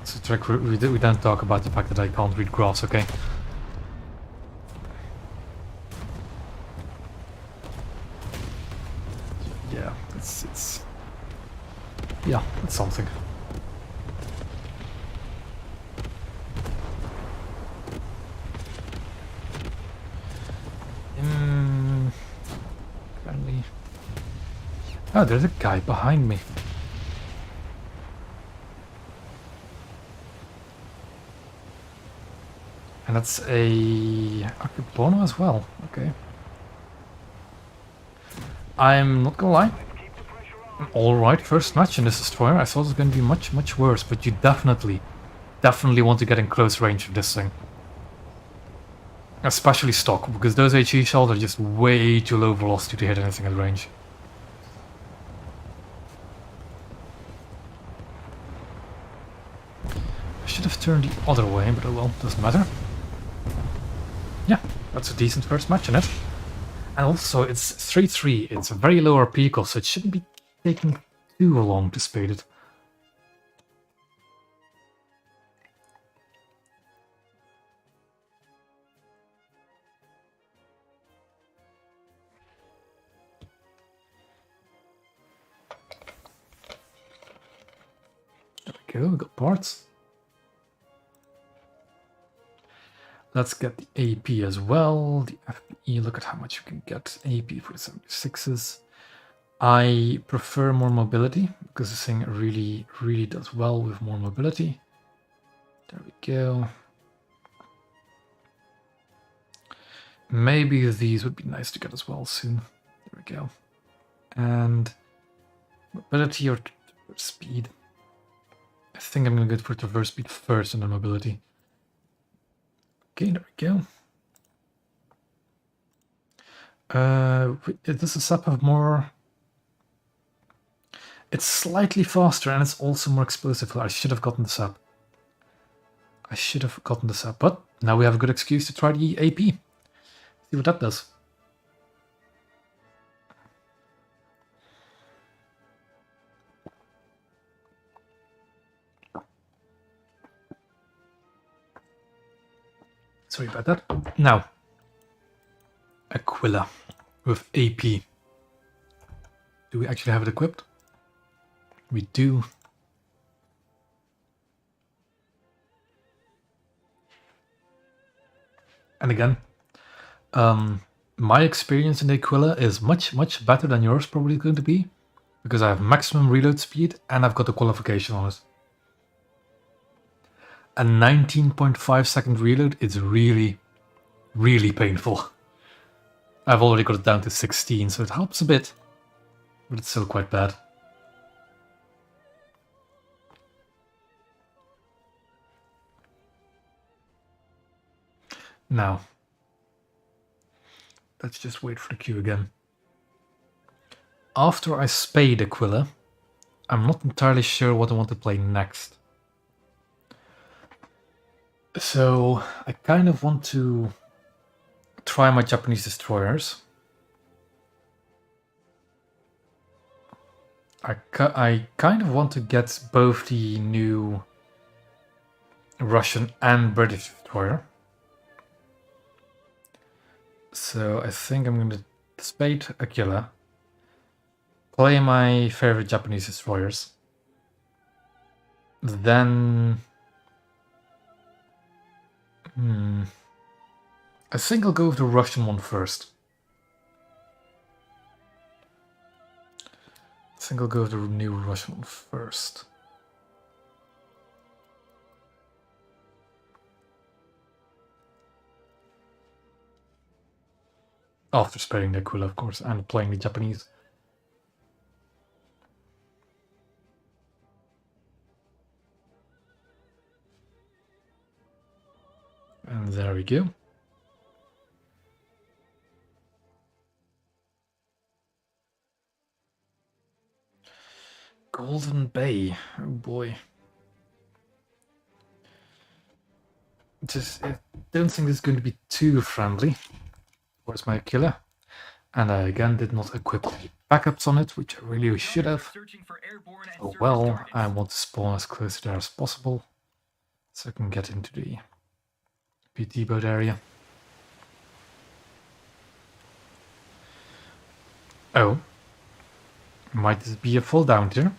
Speaker 1: It's a trick. We don't talk about the fact that I can't read graphs, okay? Yeah, it's yeah, it's something. Friendly. Oh, there's a guy behind me. And that's a Akebono as well. Okay. I'm not gonna lie. Alright, first match in this destroyer. I thought it was going to be much, much worse, but you definitely want to get in close range of this thing. Especially stock, because those HE shells are just way too low velocity to hit anything at range. I should have turned the other way, but oh well, doesn't matter. Yeah, that's a decent first match in it. And also, it's 3-3, it's a very low RP cost, so it shouldn't be taking too long to speed it. There we go, we got parts. Let's get the AP as well. The FPE, look at how much you can get AP for the 76s. I prefer more mobility, because this thing really does well with more mobility. There we go. Maybe these would be nice to get as well soon. There we go. And mobility or speed. I think I'm going to go for traverse speed first and then mobility. Okay, there we go. Does the SAP have more? It's slightly faster and it's also more explosive. I should have gotten the SAP. But now we have a good excuse to try the AP. See what that does. Sorry about that. Now, Aquila with AP. Do we actually have it equipped? We do. And again, my experience in the Aquila is much better than yours probably going to be, because I have maximum reload speed and I've got the qualification on it. A 19.5 second reload is really painful. I've already got it down to 16, so it helps a bit, but it's still quite bad. Now, let's just wait for the queue again. After I spade Aquila, I'm not entirely sure what I want to play next. So, I kind of want to try my Japanese destroyers. I kind of want to get both the new Russian and British destroyer. So I think I'm going to spade Aquila, play my favorite Japanese destroyers, Then... I think I'll go with the Russian one first. I think I'll go with the new Russian one first. After sparing the Aquila, of course, and playing the Japanese. And there we go. Golden Bay. Oh boy. I don't think this is going to be too friendly towards my Aquila. And I again did not equip backups on it, which I really should have. Oh well, I want to spawn as close to there as possible, so I can get into the PT boat area. Oh. Might this be a fall down here?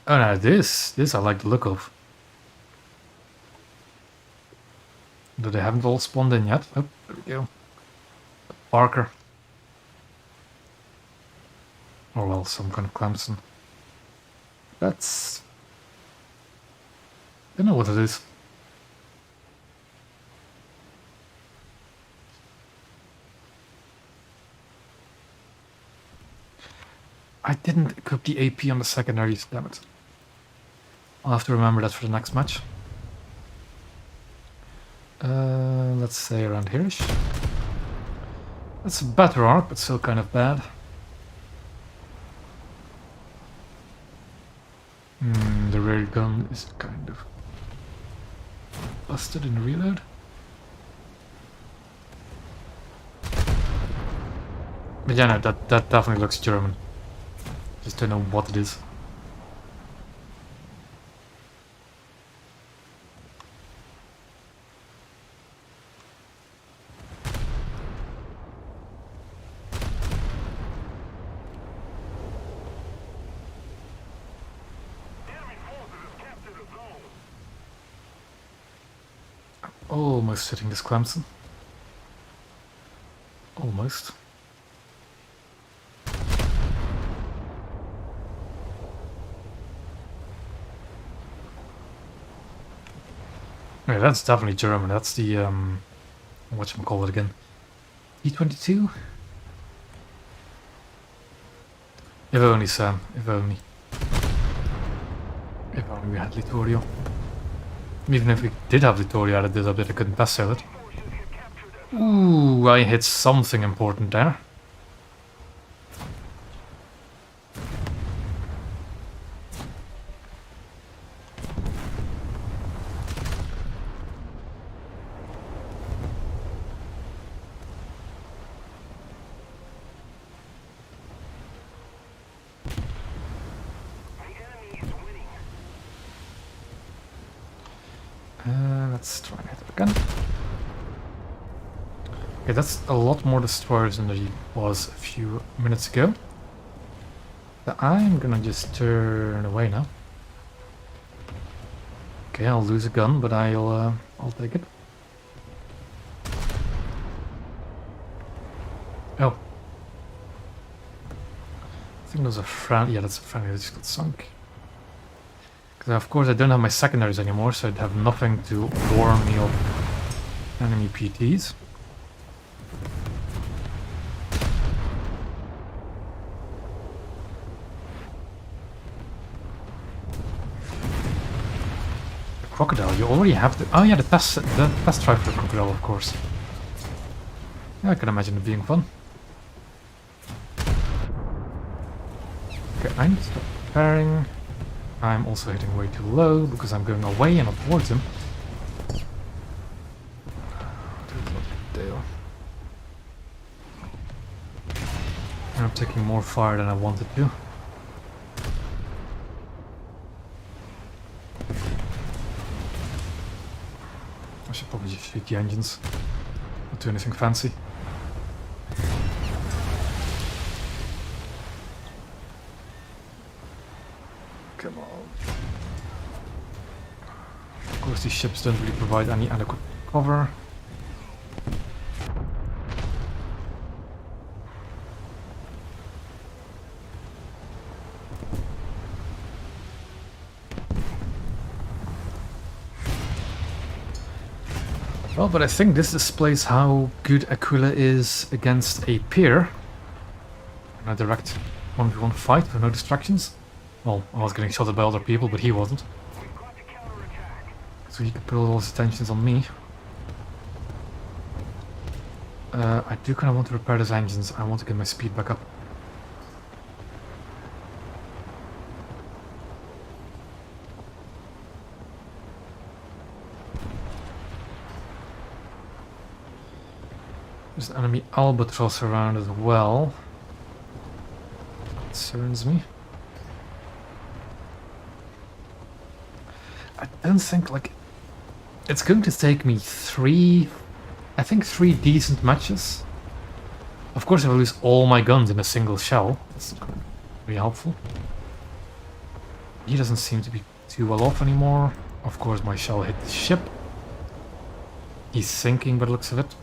Speaker 1: Oh no, this I like the look of. Though they haven't all spawned in yet. Oh, there we go. Parker. Or well, some kind of Clemson. That's... I don't know what it is. I didn't equip the AP on the secondaries, damn it. I'll have to remember that for the next match. Let's say around here-ish. That's a better arc, but still kind of bad. The rear gun is kind of busted in reload. But yeah, no, that definitely looks German. Just don't know what it is. Almost hitting this Clemson. Almost. Yeah, that's definitely German. That's the whatchamacallit again? E-22? If only, Sam. If only. If only we had Littorio. Even if we did have Littorio added this up, that I couldn't pass sell it. Ooh, I hit something important there. Let's try and hit it again. Okay, that's a lot more destroyers than there was a few minutes ago. So I'm gonna just turn away now. Okay, I'll lose a gun, but I'll take it. Oh. I think there's a friend. Yeah, that's a friend that just got sunk. Because of course I don't have my secondaries anymore, so I'd have nothing to warn me of enemy PTs. The crocodile, you already have to. Oh yeah, the test drive for the crocodile, of course. Yeah, I can imagine it being fun. Okay, I need to stop preparing. I'm also hitting way too low because I'm going away and not towards him. And I'm taking more fire than I wanted to. I should probably just shoot the engines. Not do anything fancy. Come on. Of course, these ships don't really provide any adequate cover. Well, but I think this displays how good Aquila is against a peer. In a direct 1v1 fight with no distractions. Well, I was getting shot at by other people, but he wasn't. So he could put all his attentions on me. I do kind of want to repair those engines. I want to get my speed back up. There's an enemy albatross around as well. Concerns me. I don't think, like, it's going to take me three decent matches. Of course, if I lose all my guns in a single shell, that's not really helpful. He doesn't seem to be too well off anymore. Of course, my shell hit the ship. He's sinking by the looks of it.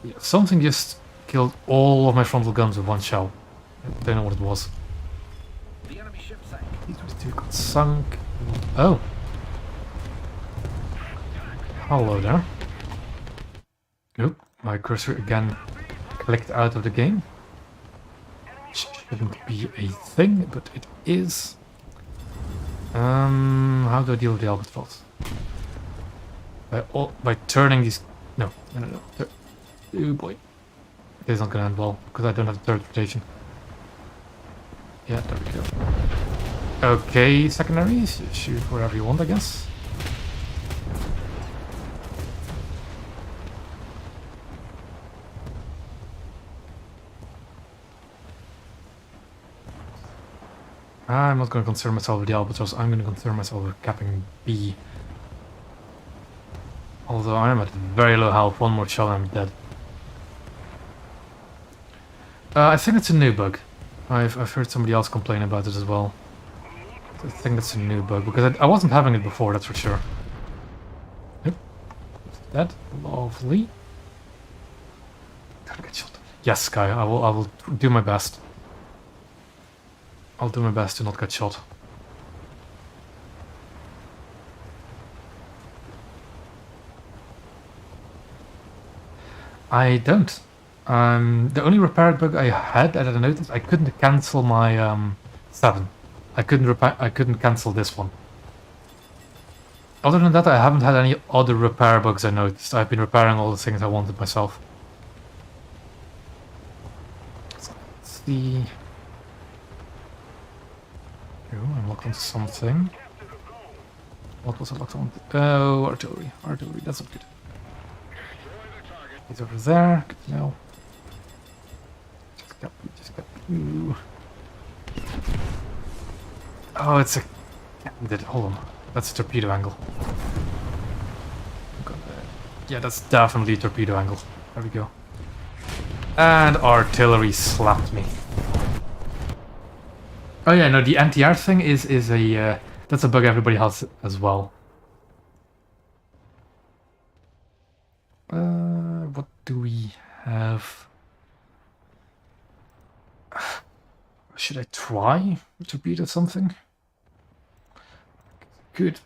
Speaker 1: Yeah, something just killed all of my frontal guns with one shell. I don't know what it was.
Speaker 2: The enemy ship sank.
Speaker 1: T-22 got sunk. Oh. Hello there. Oop, my cursor again clicked out of the game. Shouldn't be a thing, but it is. How do I deal with the albatross? By turning these... No. Oh boy. This is not gonna end well, because I don't have the third rotation. Yeah, there we go. Okay, secondaries. Shoot wherever you want, I guess. I'm not going to concern myself with the albatross, I'm going to concern myself with capping B. Although I am at very low health, one more shot and I'm dead. I think it's a new bug. I've heard somebody else complain about it as well. I think that's a new bug, because I wasn't having it before, that's for sure. Yep. That lovely. Gotta get shot. Yes, Sky, I will do my best. I'll do my best to not get shot. I don't. The only repair bug I had that I noticed, I couldn't cancel my 7. I couldn't cancel this one. Other than that, I haven't had any other repair bugs I noticed. I've been repairing all the things I wanted myself. Let's see. Oh, I'm locked onto something. What was I locked on? Oh, artillery. Artillery, that's not good. He's over there. Good to know. Just got you. Oh, it's a... Hold on. That's a torpedo angle. Yeah, that's definitely a torpedo angle. There we go. And artillery slapped me. Oh yeah, no, the anti-air thing is a... that's a bug everybody has as well. What do we have? Should I try a torpedo something? Good.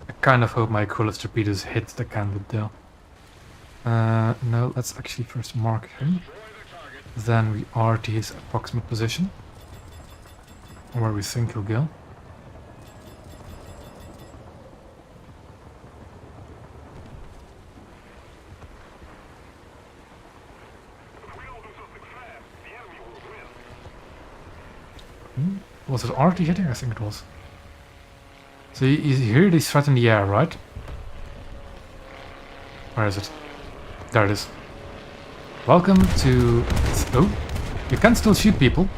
Speaker 1: I kind of hope my Aquila torpedoes hit the cannon though. No, let's actually first mark him. Then we are to his approximate position. Where we think he'll go. Was it already hitting? I think it was. So you hear these threat in the air, right? Where is it? There it is. Welcome to... Oh, you can still shoot people.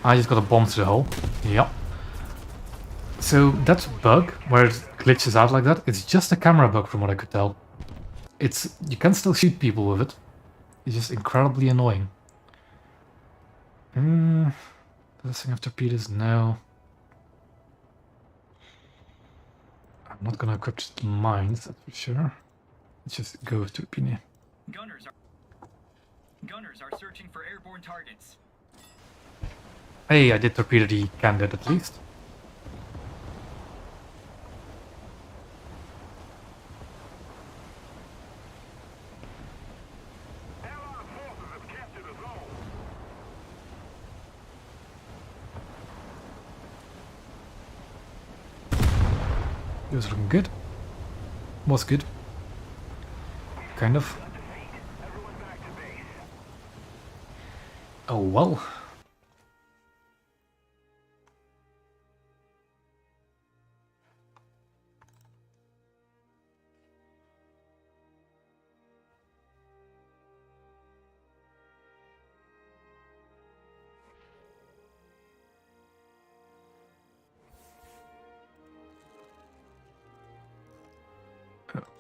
Speaker 1: I just got a bomb to the hull. Yeah. So that bug, where it glitches out like that, it's just a camera bug from what I could tell. You can still shoot people with it. is just incredibly annoying. Does this thing have torpedoes? No. I'm not gonna equip just mines, that's for sure. Let's just go with torpedo.
Speaker 2: Gunners are searching for airborne targets.
Speaker 1: Hey, I did torpedo the candidate at least.
Speaker 3: Allied forces have captured a zone.
Speaker 1: It was looking good. Was good. Kind of.
Speaker 3: Everyone back to base.
Speaker 1: Oh well.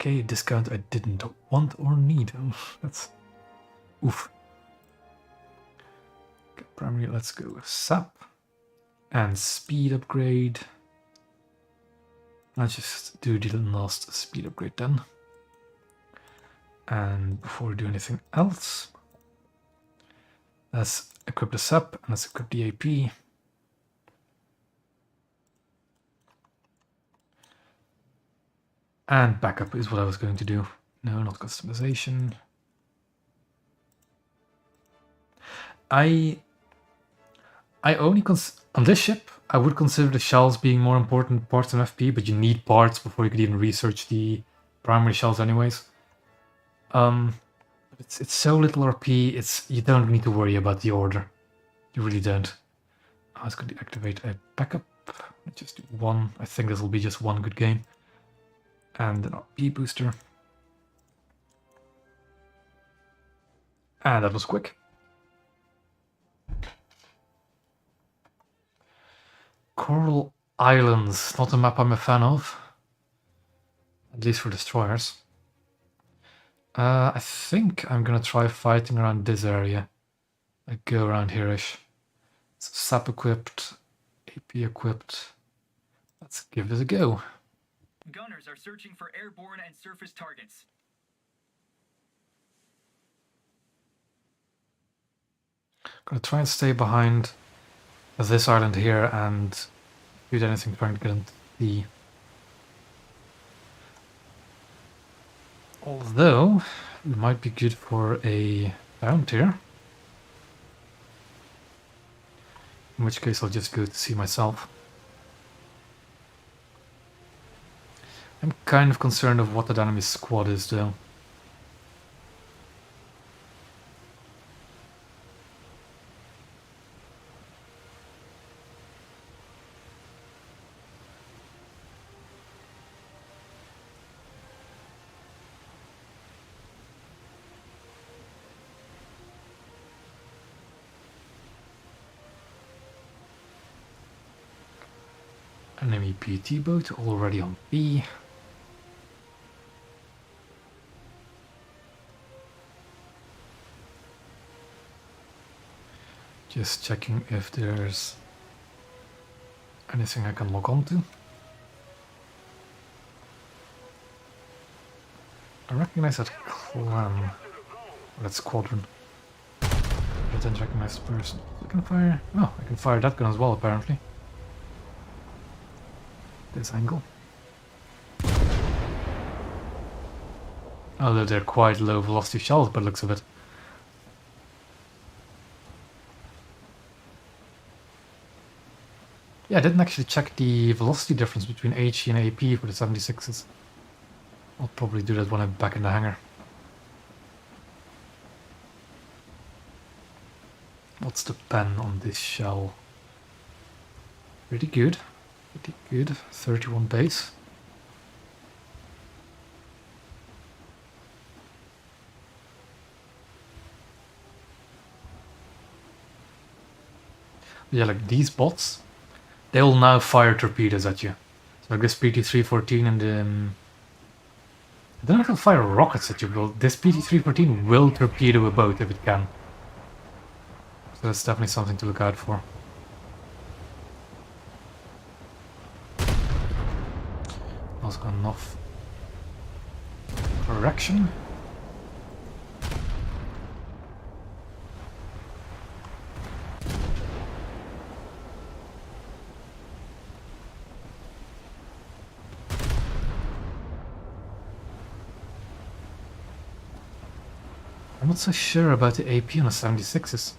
Speaker 1: Okay, discount I didn't want or need. Oof, that's... Oof. Okay, primary, let's go with SAP. And speed upgrade. Let's just do the last speed upgrade then. And before we do anything else, let's equip the SAP and let's equip the AP. And backup is what I was going to do. No, not customization. I only on this ship, I would consider the shells being more important parts than FP, but you need parts before you could even research the primary shells anyways. It's so little RP, you don't need to worry about the order. You really don't. I was going to activate a backup. Let's just do one. I think this will be just one good game. And an RP booster. And that was quick. Coral Islands, not a map I'm a fan of. At least for destroyers. I think I'm gonna try fighting around this area. Like go around here-ish. It's SAP equipped, AP equipped. Let's give this a go.
Speaker 2: Gunners are searching for airborne and surface targets.
Speaker 1: Gonna try and stay behind this island here and shoot anything trying to get into the... Although, it might be good for a down tier. In which case I'll just go to see myself. I'm kind of concerned of what that enemy squad is though. Enemy PT boat already on B. Just checking if there's anything I can log on to. I recognize that clan, or that squadron. I don't recognize the person. I can fire... Oh, I can fire that gun as well apparently. This angle. Although they're quite low velocity shells by the looks of it. Yeah, I didn't actually check the velocity difference between HE and AP for the 76s. I'll probably do that when I'm back in the hangar. What's the pen on this shell? Pretty good. Pretty good. 31 base. Yeah, like these bots, they will now fire torpedoes at you. So like this PT-314 and the I don't have to fire rockets at you, but this PT-314 will torpedo a boat if it can. So that's definitely something to look out for. Also enough correction. I'm not so sure about the AP on the 76s.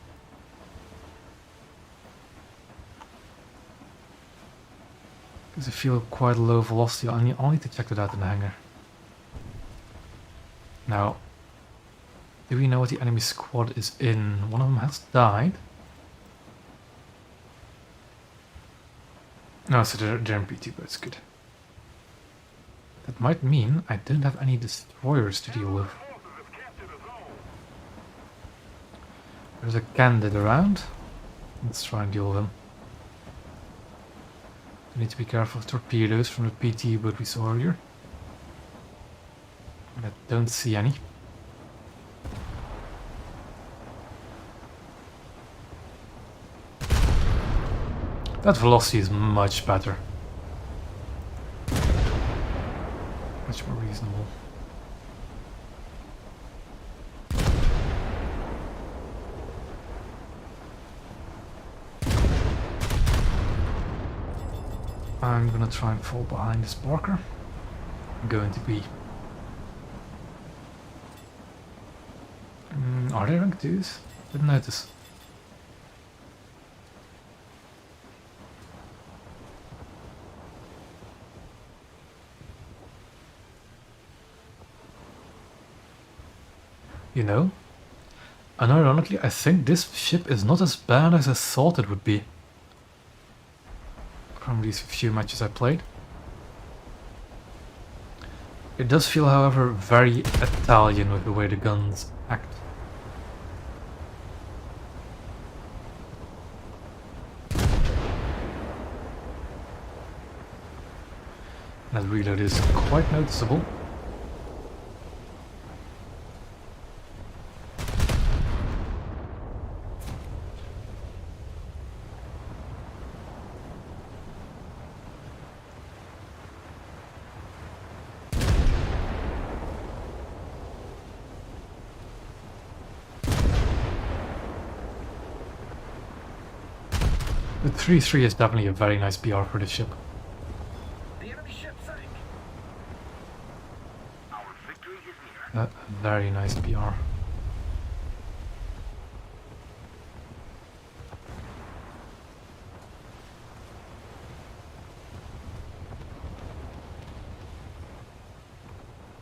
Speaker 1: Because I feel quite low velocity. I'll need to check that out in the hangar. Now, do we know what the enemy squad is in? One of them has died. No, so they're in PT, but it's good. That might mean I don't have any destroyers to deal with. There's a candidate around. Let's try and deal with him. We need to be careful of torpedoes from the PT boat we saw earlier. I don't see any. That velocity is much better. Much more reasonable. I'm gonna try and fall behind this Barker. I'm going to be. Are they rank 2s? Didn't notice. You know, unironically, I think this ship is not as bad as I thought it would be. From these few matches I played. It does feel, however, very Italian with the way the guns act. That reload is quite noticeable. The 3-3 is definitely a very nice PR for this ship.
Speaker 2: The enemy ship sank.
Speaker 3: Our victory is near.
Speaker 1: A very nice PR.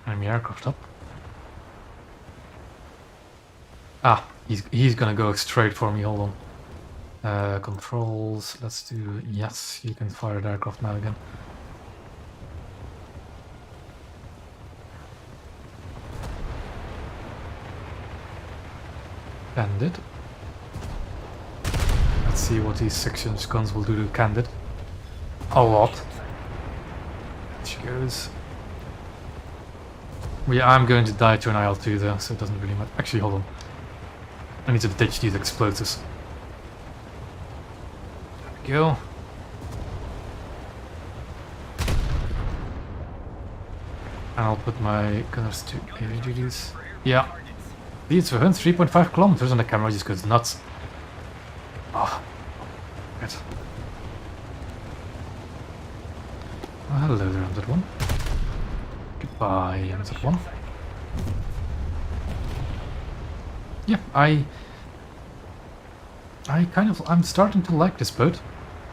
Speaker 1: Enemy aircraft up. Ah, he's gonna go straight for me, hold on. Controls, let's do, yes, you can fire the aircraft now again. Candid. Let's see what these 6-inch guns will do to Candid. A lot. There she goes. Yeah, I'm going to die to an IL-2 though, so it doesn't really matter. Actually, hold on. I need to ditch these explosives. Go. And I'll put my gunners to heavy duties. Yeah. Leads for 3.5 kilometers, and the camera just goes nuts. Oh. Good. Oh, hello there, MZ1. Goodbye, MZ1. Yeah, I'm starting to like this boat.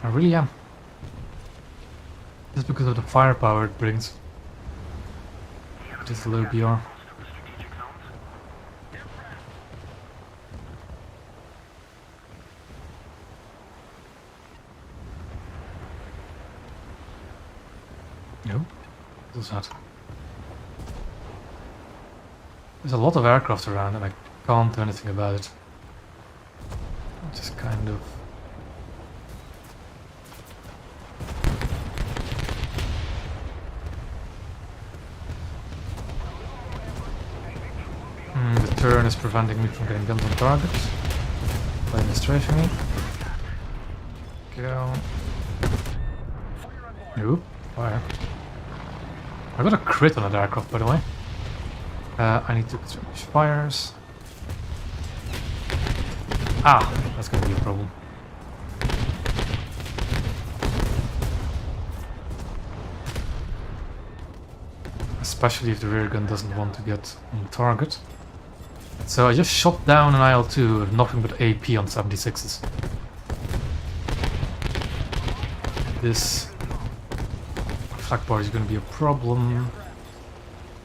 Speaker 1: I really am. Just because of the firepower it brings. Just low BR. No? What's that? There's a lot of aircraft around and I can't do anything about it. Just kind of... The turn is preventing me from getting guns on target. By administration me. Go. Nope. Fire. I got a crit on that aircraft, by the way. I need to extinguish fires. Ah, that's gonna be a problem. Especially if the rear gun doesn't want to get on target. So I just shot down an IL-2 with nothing but AP on 76s. This flak bar is going to be a problem.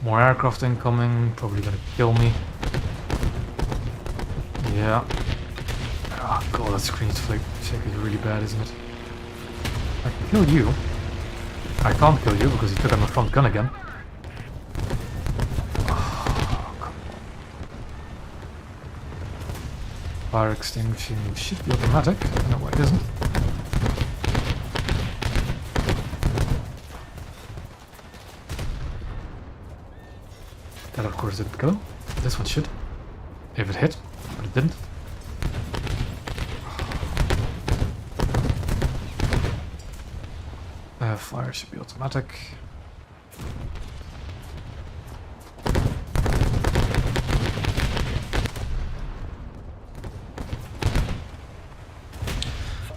Speaker 1: More aircraft incoming, probably going to kill me. Yeah. Oh god, that screen's shaking really bad, isn't it? I can kill you. I can't kill you because he took out my front gun again. Fire extinguishing should be automatic. I don't know why it isn't. That of course didn't go. This one should. If it hit, but it didn't. Fire should be automatic.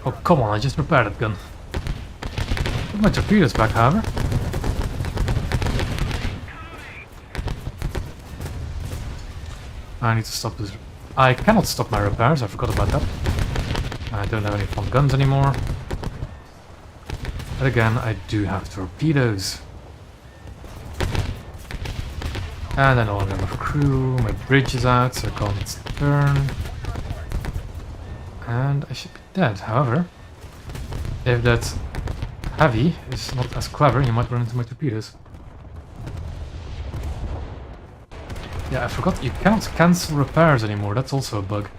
Speaker 1: Oh, come on, I just repaired that gun. Put my torpedoes back, however. I need to stop this. I cannot stop my repairs, I forgot about that. I don't have any front guns anymore. But again, I do have torpedoes. And I no longer have enough crew, my bridge is out, so I can't turn. And I should be dead. However, if that heavy is not as clever, you might run into my torpedoes. Yeah, I forgot you can't cancel repairs anymore, that's also a bug.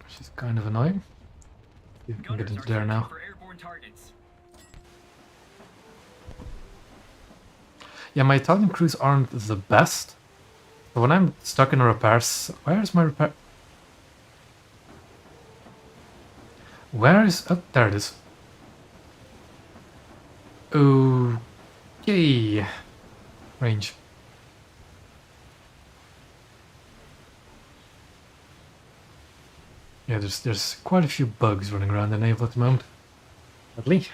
Speaker 1: Which is kind of annoying. You can get into there now. Yeah, my Italian crews aren't the best. But when I'm stuck in a repairs... Where's my repair... Where is... Oh, there it is. Okay. Range. Yeah, there's quite a few bugs running around the naval at the moment. Sadly.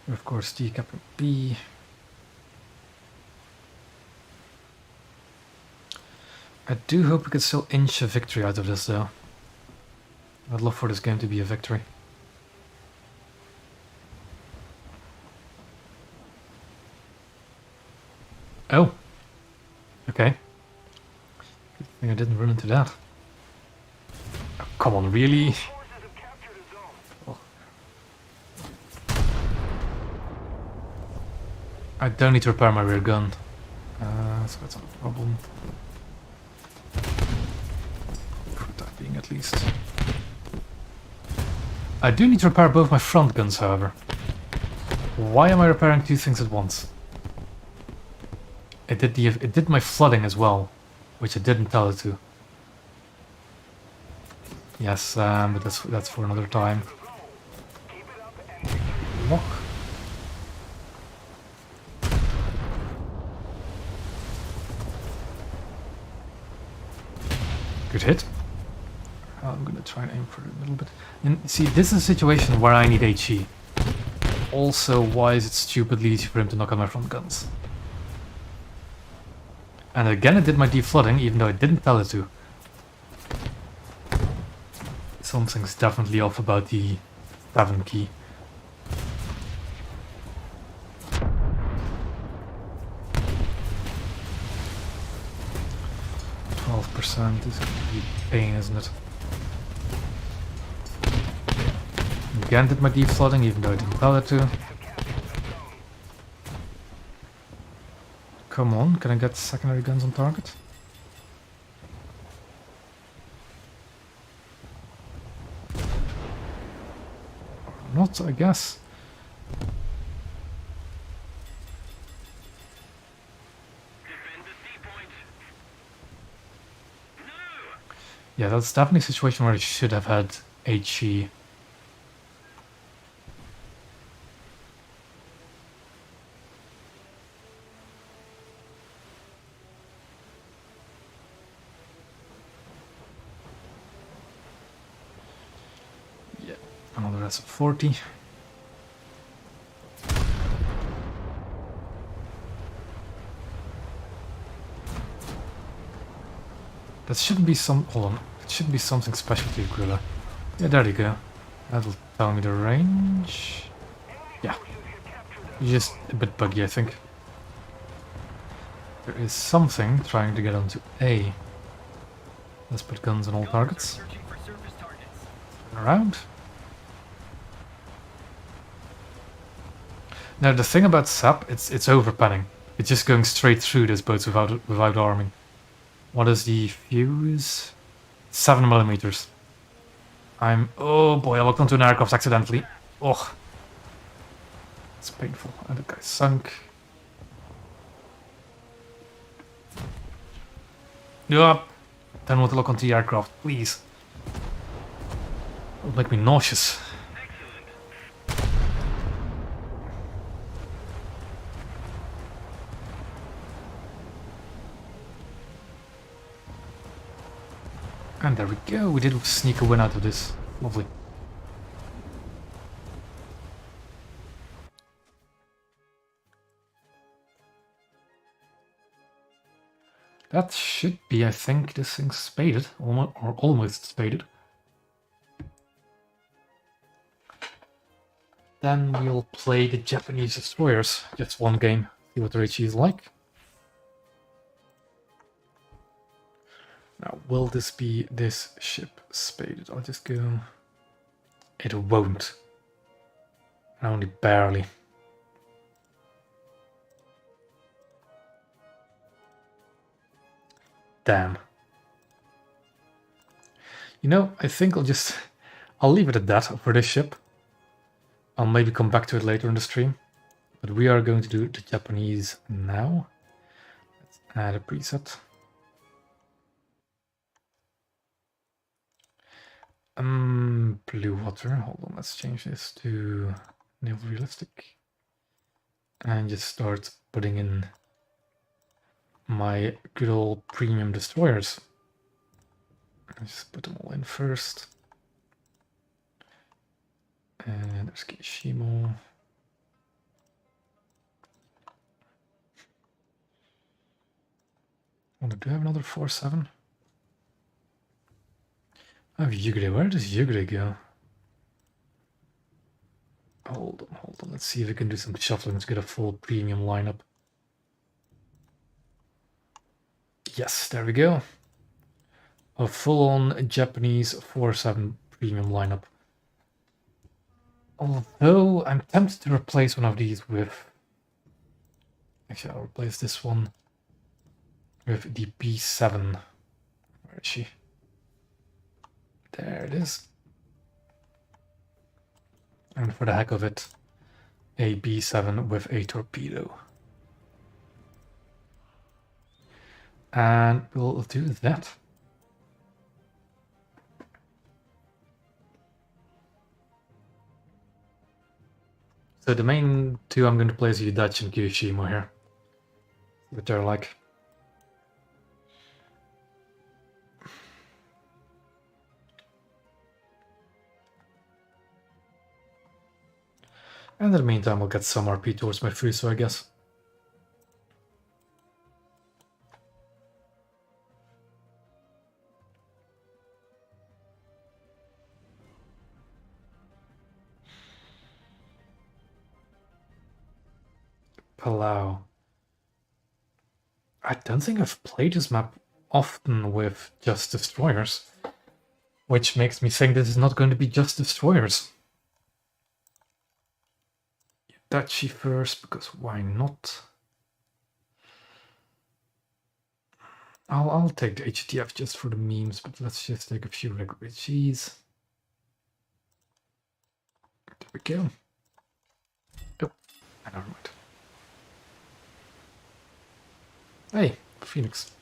Speaker 1: Of course, the Captain B. I do hope we can still inch a victory out of this, though. I'd love for this game to be a victory. Oh. Okay. Good thing I didn't run into that. Oh, come on, really? Oh. I don't need to repair my rear gun. So that's not a problem. For the time being, at least. I do need to repair both my front guns, however. Why am I repairing two things at once? It did my flooding as well, which I didn't tell it to. Yes, but that's for another time. Lock. Good hit. I'm gonna try and aim for it a little bit. And see, this is a situation where I need HE. Also, why is it stupidly easy for him to knock out my front guns? And again, it did my deflooding, even though I didn't tell it to. Something's definitely off about the 7 key. % is going to be pain, isn't it? Again, did my deflooding, even though I didn't tell it to. Come on, can I get secondary guns on target? Or not, I guess.
Speaker 3: Defend the sea point. No!
Speaker 1: Yeah, that's definitely a situation where I should have had HE. Yeah, another S40. That shouldn't be some. Hold on. It shouldn't be something special to you, Gorilla. Yeah, there you go. That'll tell me the range. Yeah. You're just a bit buggy, I think. There is something trying to get onto A. Let's put guns on all
Speaker 2: Gunners are
Speaker 1: targets.
Speaker 2: searching for surface targets.
Speaker 1: Turn around. Now the thing about SAP, it's overpanning. It's just going straight through those boats without arming. What is the fuse? 7mm. Oh boy, I locked onto an aircraft accidentally. Oh, it's painful. And the guy sunk. Yup. Don't want to lock onto the aircraft, please. It'll make me nauseous. And there we go. We did sneak a win out of this. Lovely. That should be, I think, this thing's spaded, or almost spaded. Then we'll play the Japanese destroyers, just one game, see what their HE is like. Now, will this be this ship spaded? I'll just go... It won't. Only barely. Damn. You know, I think I'll leave it at that for this ship. I'll maybe come back to it later in the stream. But we are going to do the Japanese now. Let's add a preset. Blue water. Hold on, let's change this to naval realistic. And just start putting in my good old premium destroyers. I'll just put them all in first. And there's Kishimo. Oh, do I have another 4-7? I have Yugure. Where does Yugure go? Hold on. Let's see if we can do some shuffling to get a full premium lineup. Yes, there we go. A full-on Japanese 4-7 premium lineup. Although I'm tempted to replace one of these with... Actually, I'll replace this one with the B7. Where is she? There it is. And for the heck of it, a B7 with a torpedo. And we'll do that. So the main two I'm going to play is Dutch and Kyoshima here. What they're like. And in the meantime, I'll get some RP towards my Fuso, I guess. Palau. I don't think I've played this map often with just destroyers, which makes me think this is not going to be just destroyers. Itachi first, because why not? I'll take the HTF just for the memes, but let's just take a few regular Gs. we go. Oh, never mind. Hey, Phoenix.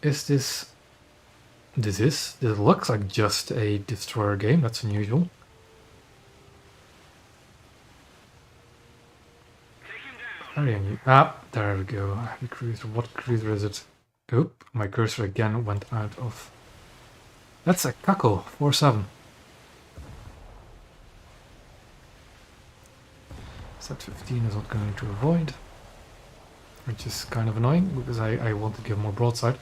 Speaker 1: Is this... This looks like just a destroyer game, that's unusual. Very unusual. Ah, there we go. Heavy cruiser. What cruiser is it? Oop, my cursor again went out of... That's a Kako 4-7. Set 15 is not going to avoid, which is kind of annoying because I want to give more broadside.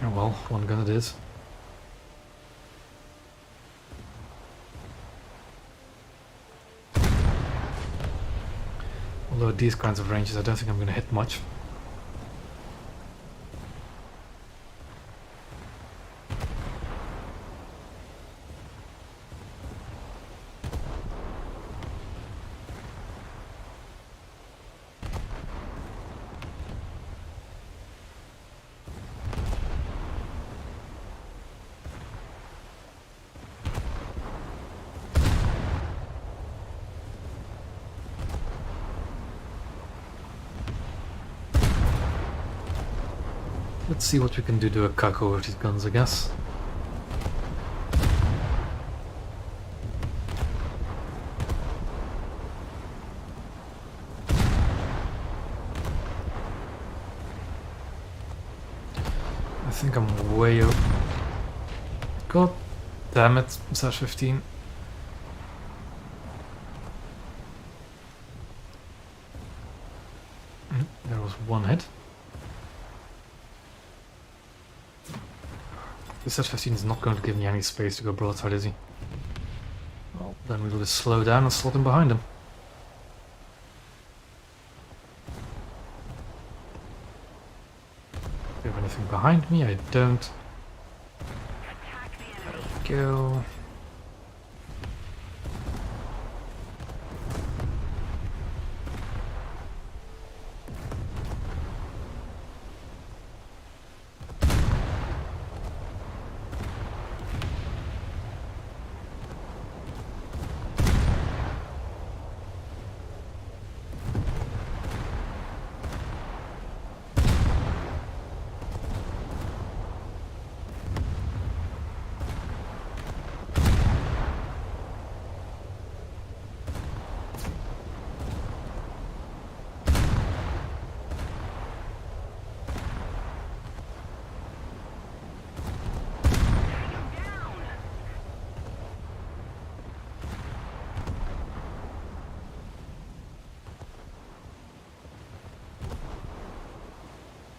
Speaker 1: Oh well, one gun it is. Although at these kinds of ranges I don't think I'm going to hit much. Let's see what we can do to a Kako with these guns, I guess. I think I'm way up. God damn it, Sash 15. There was one hit. This F-15 is not going to give me any space to go broadside, is he? Well, then we'll just slow down and slot him behind him. Do you have anything behind me? I don't. There we go.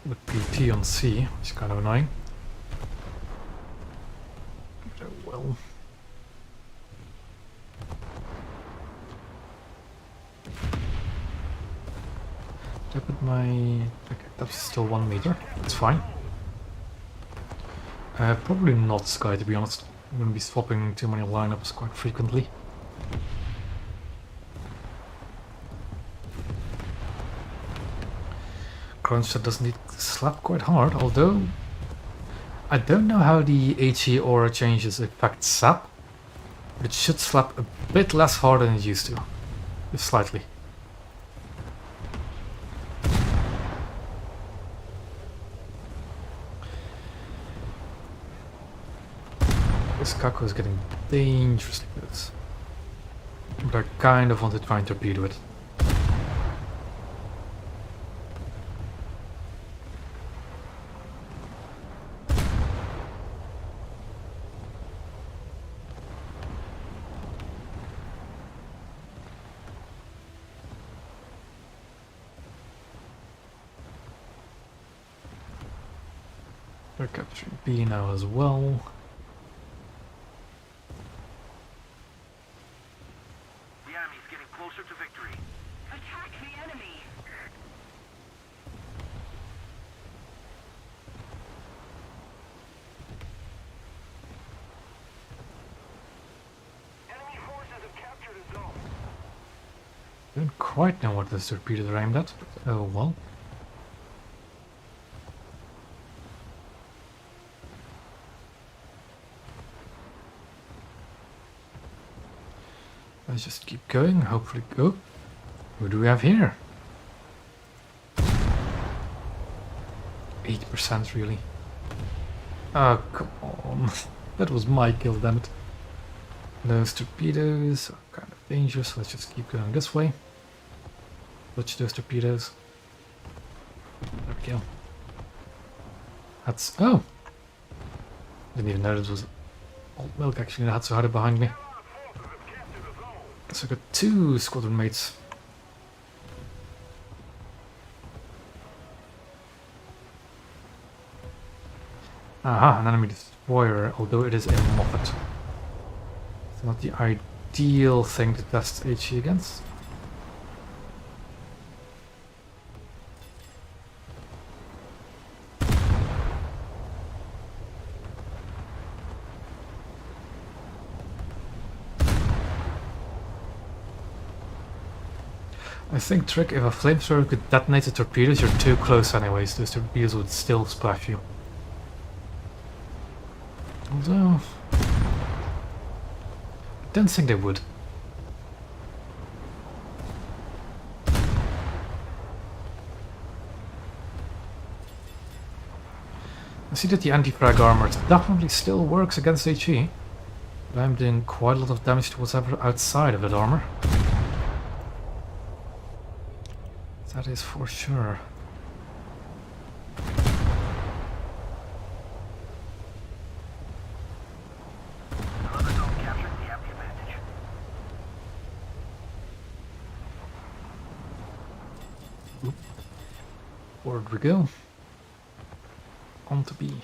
Speaker 1: The PT on C, which is kind of annoying. But oh well. Did I put my... Okay, that's still 1 meter. That's fine. Probably not Sky, to be honest. I'm going to be swapping too many lineups quite frequently. Crunch that does need to slap quite hard, although I don't know how the HE aura changes affect SAP, but it should slap a bit less hard than it used to. Just slightly. This Kako is getting dangerously close. But I kind of want to try and torpedo it. They're capturing B now as well.
Speaker 3: The enemy's getting closer to victory.
Speaker 4: Attack the enemy!
Speaker 3: Enemy forces have captured a zone.
Speaker 1: Don't quite know what this torpedoes are aimed at, but oh well. Let's just keep going, hopefully go. Who do we have here? 8% really. Oh, come on. That was my kill, damn it. Those torpedoes are kind of dangerous, let's just keep going this way. Watch those torpedoes. There we go. That's... oh! Didn't even know this was old milk actually, that had so hard behind me. So I got 2 squadron mates. Aha, an enemy destroyer, although it is a Moffat. It's not the ideal thing to test HE against. I think trick, if a flamethrower could detonate the torpedoes, you're too close anyways. Those torpedoes would still splash you. Although... I don't think they would. I see that the anti-frag armor definitely still works against HE. But I'm doing quite a lot of damage to whatever outside of that armor. That is for sure.
Speaker 3: Another zone captured. We have the advantage.
Speaker 1: Forward we go. On to B.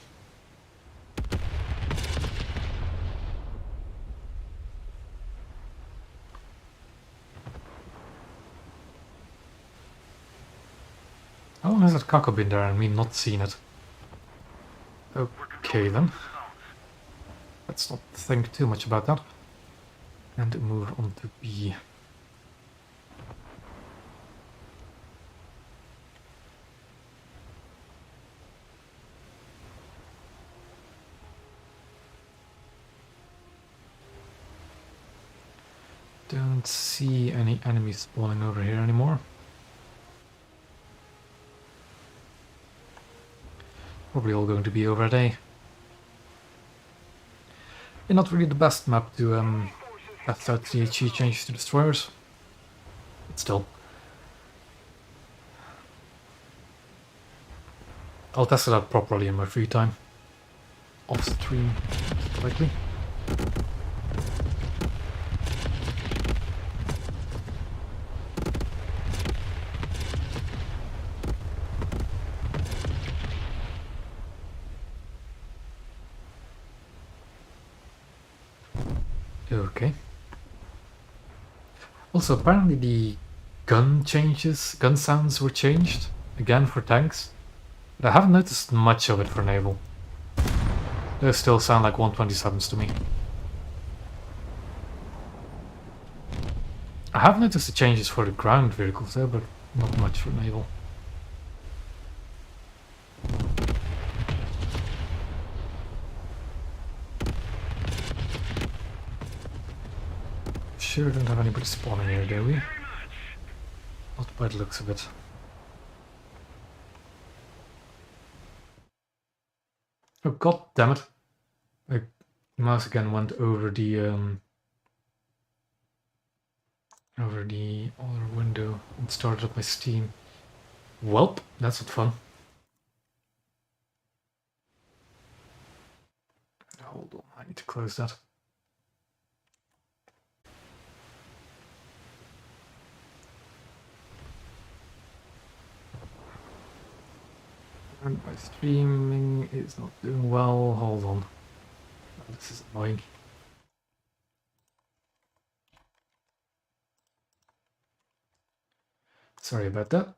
Speaker 1: How long has that Kako been there and me not seen it? Okay then. Let's not think too much about that. And move on to B. Don't see any enemies spawning over here anymore. Probably all going to be over at A. And not really the best map to test out the HE changes to destroyers. But still. I'll test it out properly in my free time. Off stream, likely. Okay. Also, apparently the gun sounds were changed again for tanks. But I haven't noticed much of it for naval. They still sound like 127s to me. I have noticed the changes for the ground vehicles there, but not much for naval. Sure don't have anybody spawning here, do we? Not by the looks of it. Oh god damn it. My mouse again went over the other window and started up my Steam. Welp, that's not fun. Hold on, I need to close that. And my streaming is not doing well. Hold on. Oh, this is annoying. Sorry about that.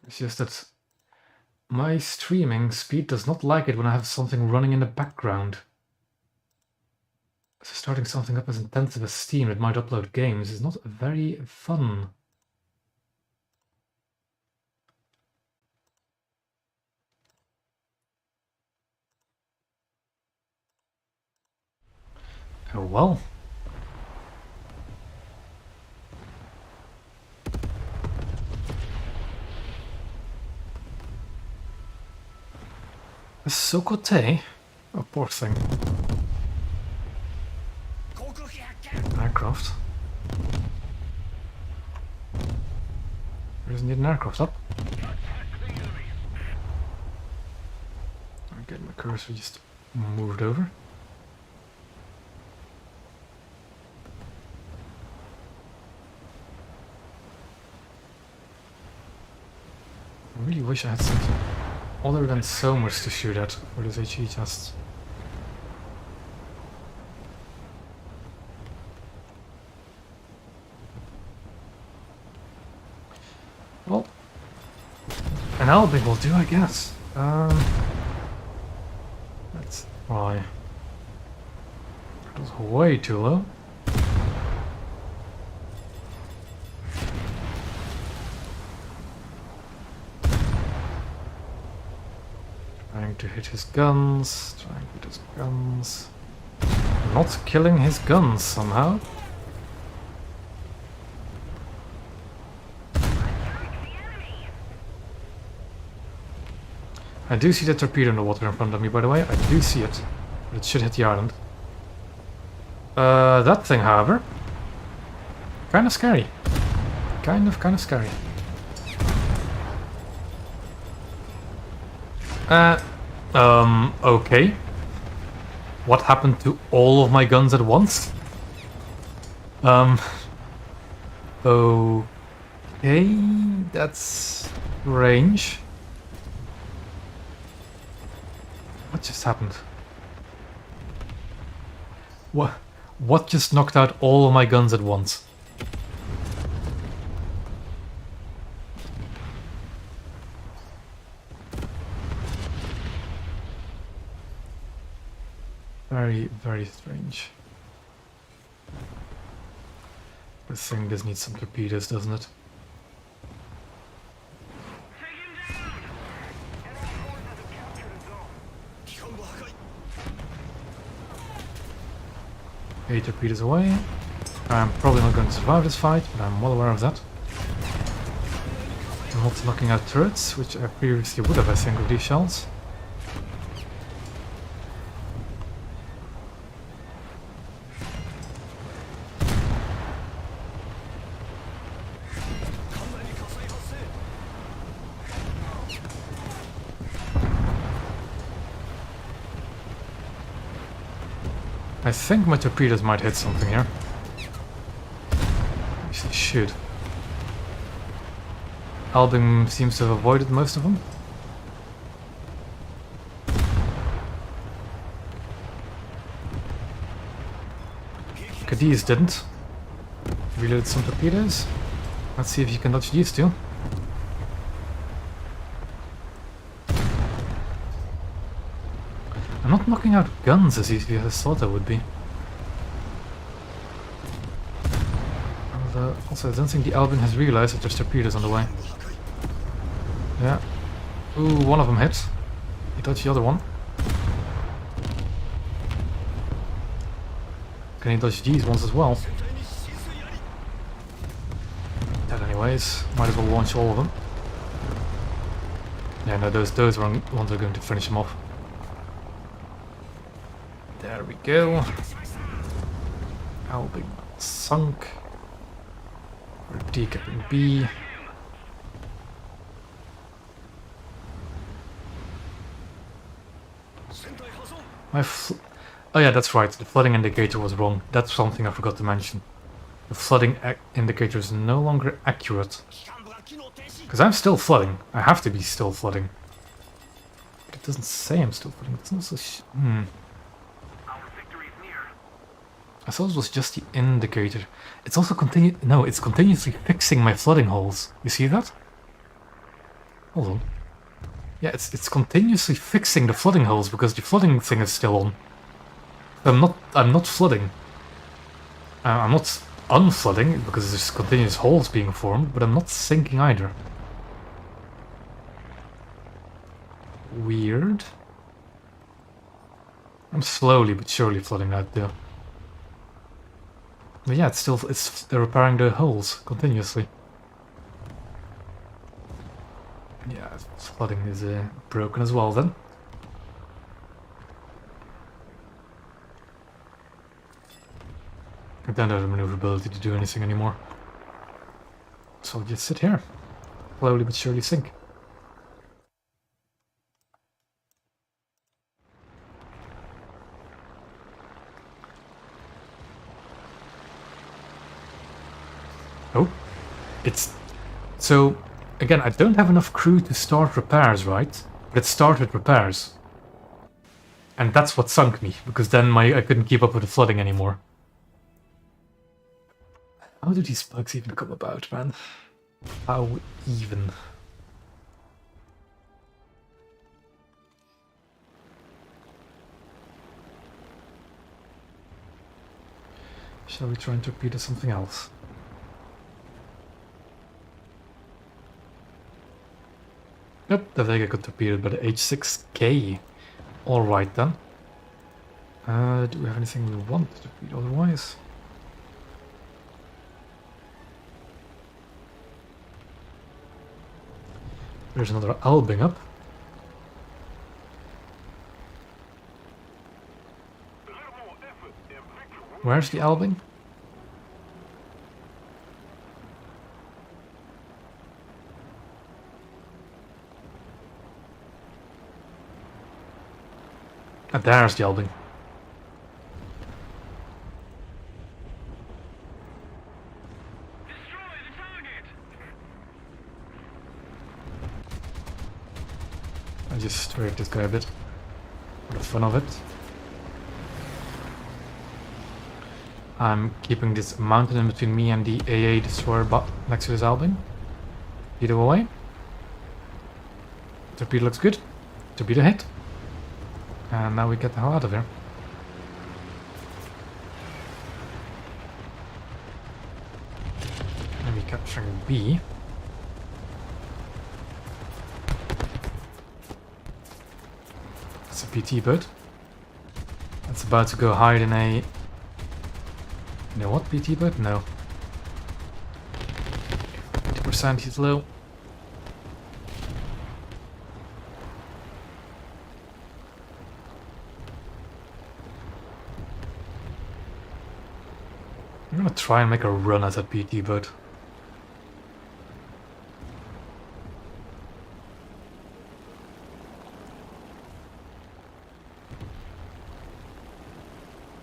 Speaker 1: It's just that my streaming speed does not like it when I have something running in the background. So starting something up as intensive as Steam that might upload games is not very fun. Oh well. A Sokote? Oh, poor thing. Aircraft. There doesn't need an aircraft up. I'm getting my cursor just moved over. I really wish I had something other than so much to shoot at for this HE just. Well, an Albing will do, I guess. That's why. That was way too low. Trying to hit his guns, trying to hit his guns. Not killing his guns somehow. I do see the torpedo in the water in front of me, by the way. I do see it. But it should hit the island. That thing, however, kind of scary. Kind of scary. Okay. What happened to all of my guns at once? Okay, that's range. What just happened? What just knocked out all of my guns at once? Very, very strange. This thing does need some torpedoes, doesn't it? Okay, torpedoes away. I'm probably not going to survive this fight, but I'm well aware of that. I'm not knocking out turrets, which I previously would have, I think, with these shells. I think my torpedoes might hit something here. Actually, should. Albing seems to have avoided most of them. Cadiz didn't. Reloaded some torpedoes. Let's see if you can dodge these two. I'm not knocking out guns as easily as I thought I would be. And, also, I don't think the Albin has realized that there's torpedoes on the way. Yeah. Ooh, one of them hit. He dodged the other one. Can he dodge these ones as well? Dead anyways. Might as well launch all of them. Yeah, no, those ones are going to finish him off. There we go. Albing sunk. We're decapping B. Oh yeah, that's right. The flooding indicator was wrong. That's something I forgot to mention. The flooding indicator is no longer accurate. Because I'm still flooding. I have to be still flooding. But it doesn't say I'm still flooding. It's also I thought it was just the indicator. It's also it's continuously fixing my flooding holes. You see that? Hold on. Yeah, it's continuously fixing the flooding holes because the flooding thing is still on. I'm not flooding. I'm not unflooding because there's continuous holes being formed, but I'm not sinking either. Weird. I'm slowly but surely flooding out though. But yeah, they're repairing the holes continuously. Yeah, flooding is broken as well then. I don't have the maneuverability to do anything anymore. So I'll just sit here. Slowly but surely sink. Oh, it's... So, again, I don't have enough crew to start repairs, right? But it started repairs. And that's what sunk me, because then I couldn't keep up with the flooding anymore. How do these bugs even come about, man? How even? Shall we try and torpedo something else? Yep, the Vega got torpedoed by the H6K. Alright then. Do we have anything we want to torpedo otherwise? There's another Albing up. Where's the Albing? And there's the Albing.
Speaker 3: Destroy the target!
Speaker 1: I just straight this guy a bit. For the fun of it. I'm keeping this mountain in between me and the AA destroyer next to this Albing. Torpedo away. Torpedo looks good. Torpedo hit. And now we get the hell out of here. Maybe capturing B. It's a PT boat. That's about to go hide in a... You know what, PT boat? No. 20% he's low. I'm gonna try and make a run at that PT boat.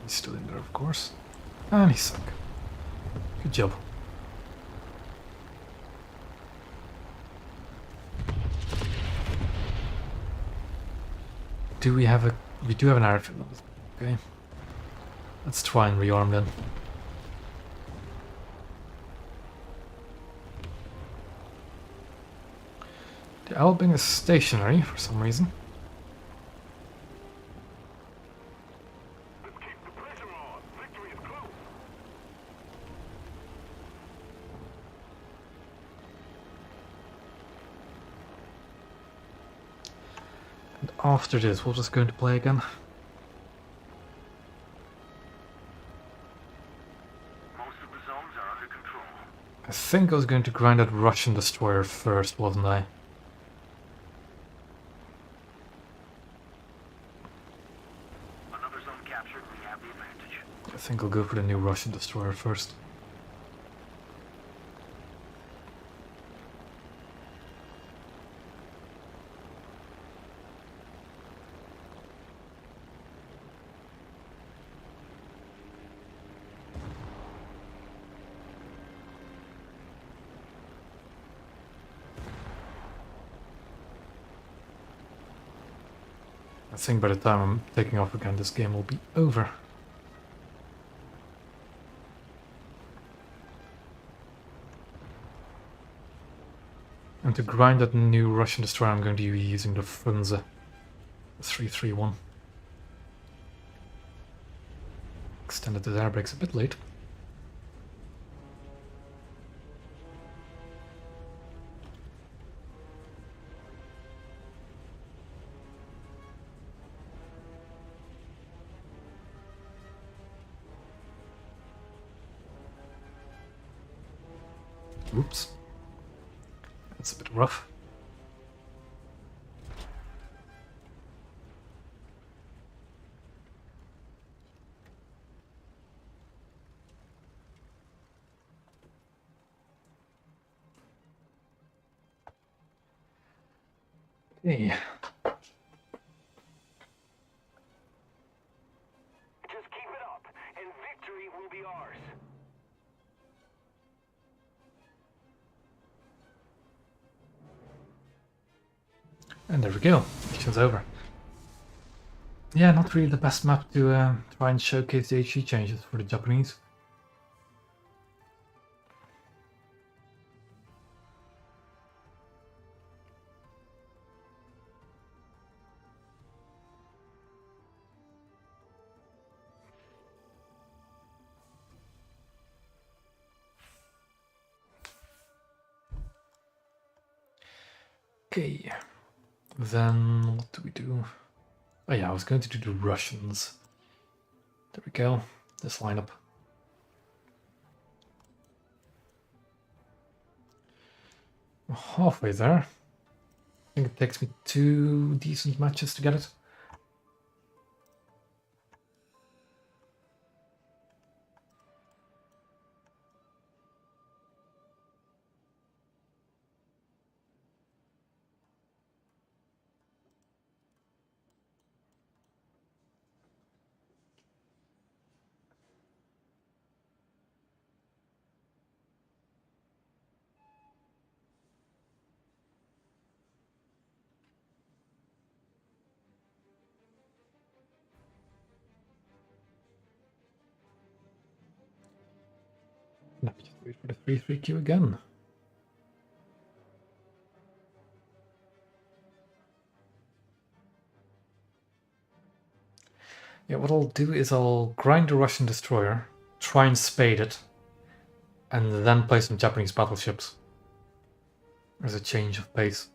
Speaker 1: He's still in there, of course. And he sunk. Good job. Do we have a... We do have an airfield. Okay. Let's try and rearm then. The Albing is stationary for some reason.
Speaker 3: Let's keep the pressure on. Victory is close.
Speaker 1: And after this, what was going to play again?
Speaker 3: Most of the zones are under control.
Speaker 1: I think I was going to grind that Russian destroyer first, wasn't I?
Speaker 3: Another zone captured, we have the advantage.
Speaker 1: I think I'll go for the new Russian destroyer first. I think by the time I'm taking off again, this game will be over. And to grind that new Russian destroyer, I'm going to be using the Frunze 331. Extended the air brakes a bit late. Oops. That's a bit rough. Okay.
Speaker 3: Just keep it up, and victory will be ours.
Speaker 1: And there we go. Mission's over. Yeah, not really the best map to try and showcase the HE changes for the Japanese. Okay, then what do we do? Oh yeah, I was going to do the Russians. There we go, this lineup. I'm halfway there. I think it takes me 2 decent matches to get it. Let me just wait for the 3-3 queue again. Yeah, what I'll do is I'll grind the Russian destroyer, try and spade it, and then play some Japanese battleships as a change of pace.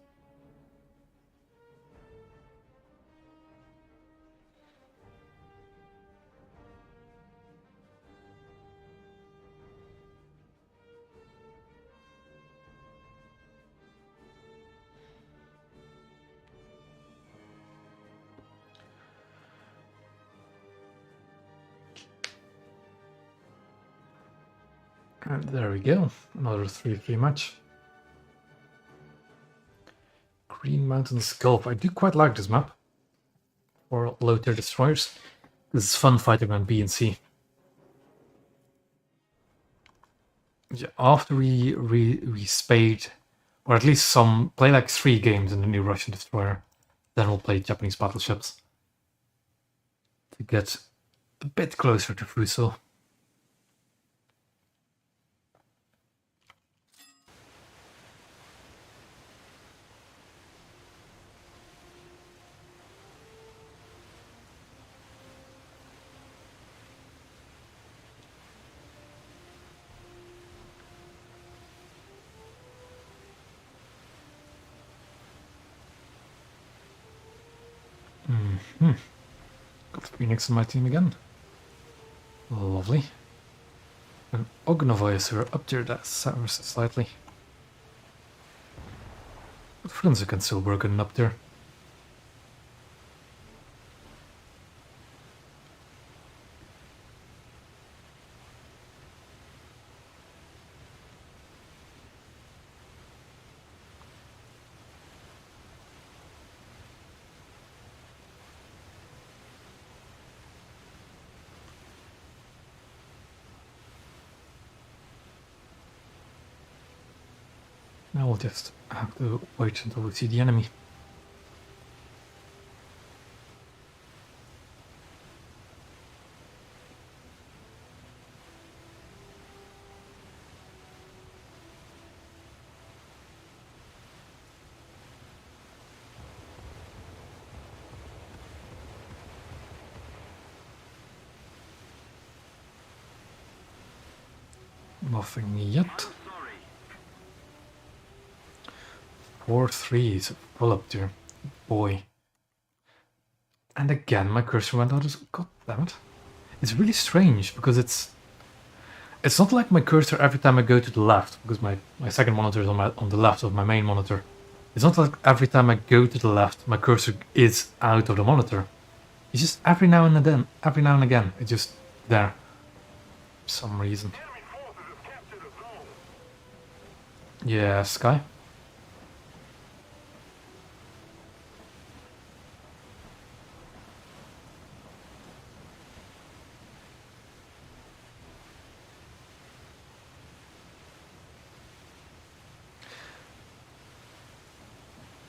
Speaker 1: And there we go, another 3-3 match. Green Mountains Gulf. I do quite like this map for low tier destroyers. This is fun fighting on B and C. Yeah, after we spade, or at least play like 3 games in the new Russian destroyer, then we'll play Japanese battleships to get a bit closer to Fuso. Got Phoenix in my team again. Lovely. And Ognovoy are up there, that slightly. But Frunze and Silbergen up there. Now we'll just have to wait until we see the enemy. Nothing yet. 4-3 is full up there. Boy. And again my cursor went out. God damn it. It's really strange because it's It's not like my cursor every time I go to the left, because my second monitor is on the left of my main monitor. It's not like every time I go to the left, my cursor is out of the monitor. It's just every now and again, it's just there. For some reason.
Speaker 3: Enemy forces have captured a zone.
Speaker 1: Yeah, Sky.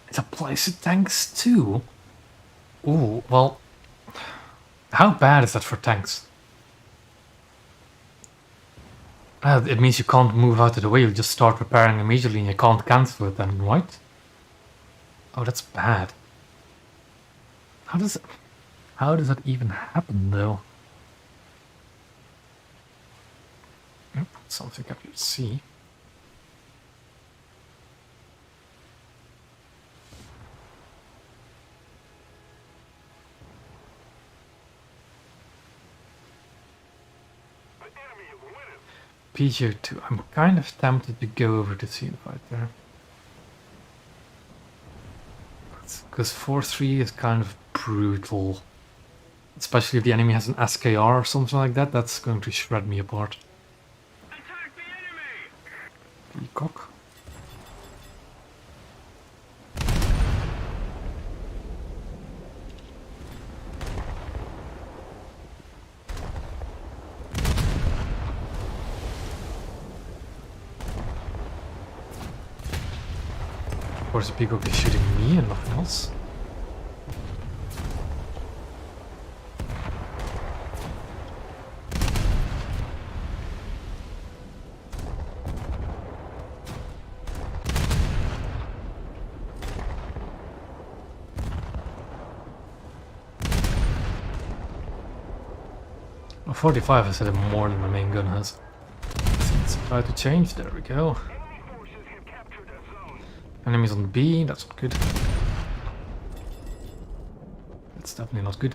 Speaker 1: It applies to tanks too? Ooh, well, how bad is that for tanks? It means you can't move out of the way, you'll just start repairing immediately and you can't cancel it then, right? Oh, that's bad. How does that even happen though? Something up here, see.
Speaker 3: The enemy is winning.
Speaker 1: PGO2. I'm kind of tempted to go over to see if right there. Because 4-3 is kind of brutal. Especially if the enemy has an SKR or something like that, that's going to shred me apart.
Speaker 3: Attack the enemy!
Speaker 1: Peacock. Of course, the Peacock is shooting me and nothing else. Oh, 45 has hit him more than my main gun has. Let's try to change. There we go.
Speaker 3: Enemy forces have captured a zone.
Speaker 1: Enemies on B, that's not good. That's definitely not good.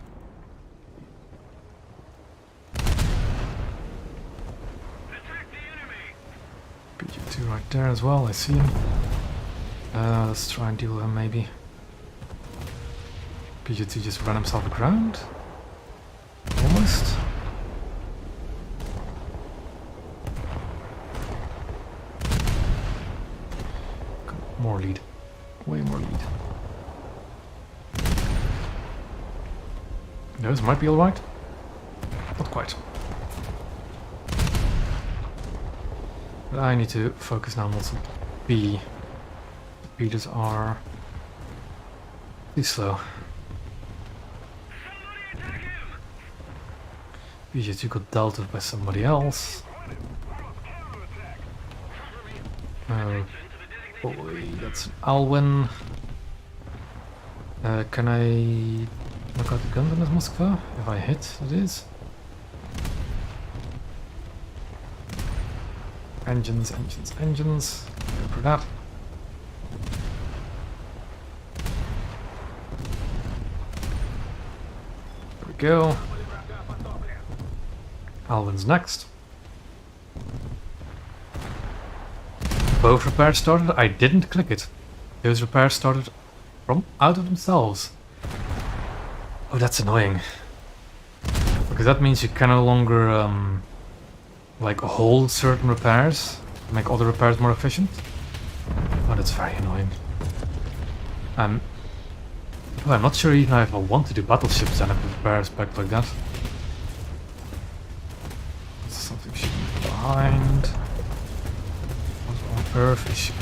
Speaker 3: Attack the enemy!
Speaker 1: PG2 right there as well, I see him. Let's try and deal with him maybe. PG2 just ran himself aground. Almost. More lead. Way more lead. Those might be alright. Not quite. But I need to focus now on what's B. The beaters are too slow.
Speaker 3: Somebody attack him!
Speaker 1: PG2 got dealt with by somebody else.
Speaker 3: Counterattack!
Speaker 1: Oh boy, that's an Alwyn. Can I knock out the gun on this Moskva? If I hit, it is. Engines, engines, engines. Go for that. There we go. Alwyn's next. Both repairs started. I didn't click it. Those repairs started from out of themselves. Oh, that's annoying. Because that means you can no longer like hold certain repairs, make other repairs more efficient. Oh, that's very annoying. Well, I'm not sure even if I want to do battleships and have repairs back like that. Something shooting behind. What on earth is she?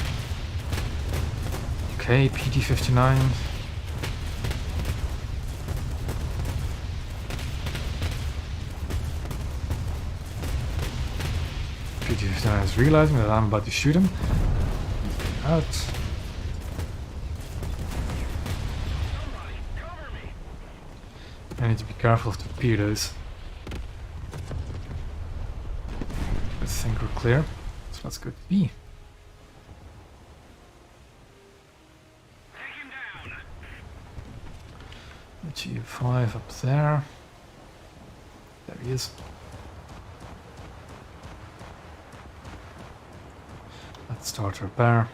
Speaker 1: Okay, PT-59. PT-59 is realizing that I'm about to shoot him. Out.
Speaker 3: Somebody cover me!
Speaker 1: I need to be careful of the torpedoes. I think we're clear. So let's go to B.
Speaker 3: Take him down!
Speaker 1: G5 up there. There he is. Start repair.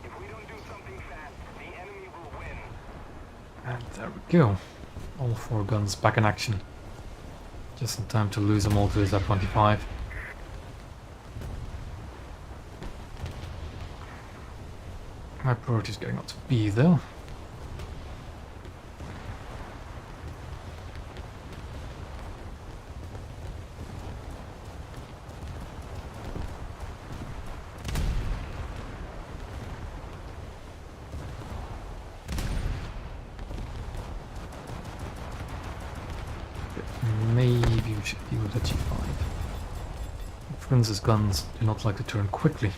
Speaker 3: If we don't do something fast, the enemy will win.
Speaker 1: And there we go. All 4 guns back in action. Just in time to lose them all to his F-25. My priority is getting on to B though. Maybe we should deal with the G5. Prince's guns do not like to turn quickly.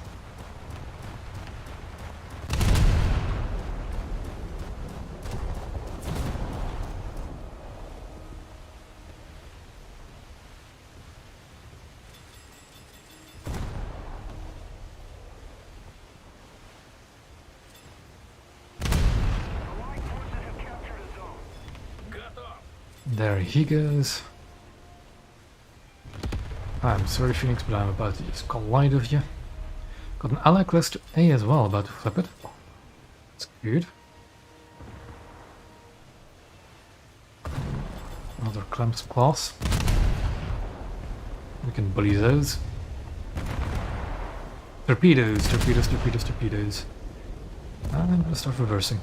Speaker 3: Allied forces have captured a zone.
Speaker 1: There he goes. I'm sorry, Phoenix, but I'm about to just collide with you. Got an ally close to A as well, about to flip it. That's good. Another clamps class. We can bully those. Torpedoes, torpedoes, torpedoes, torpedoes. And I'm gonna start reversing.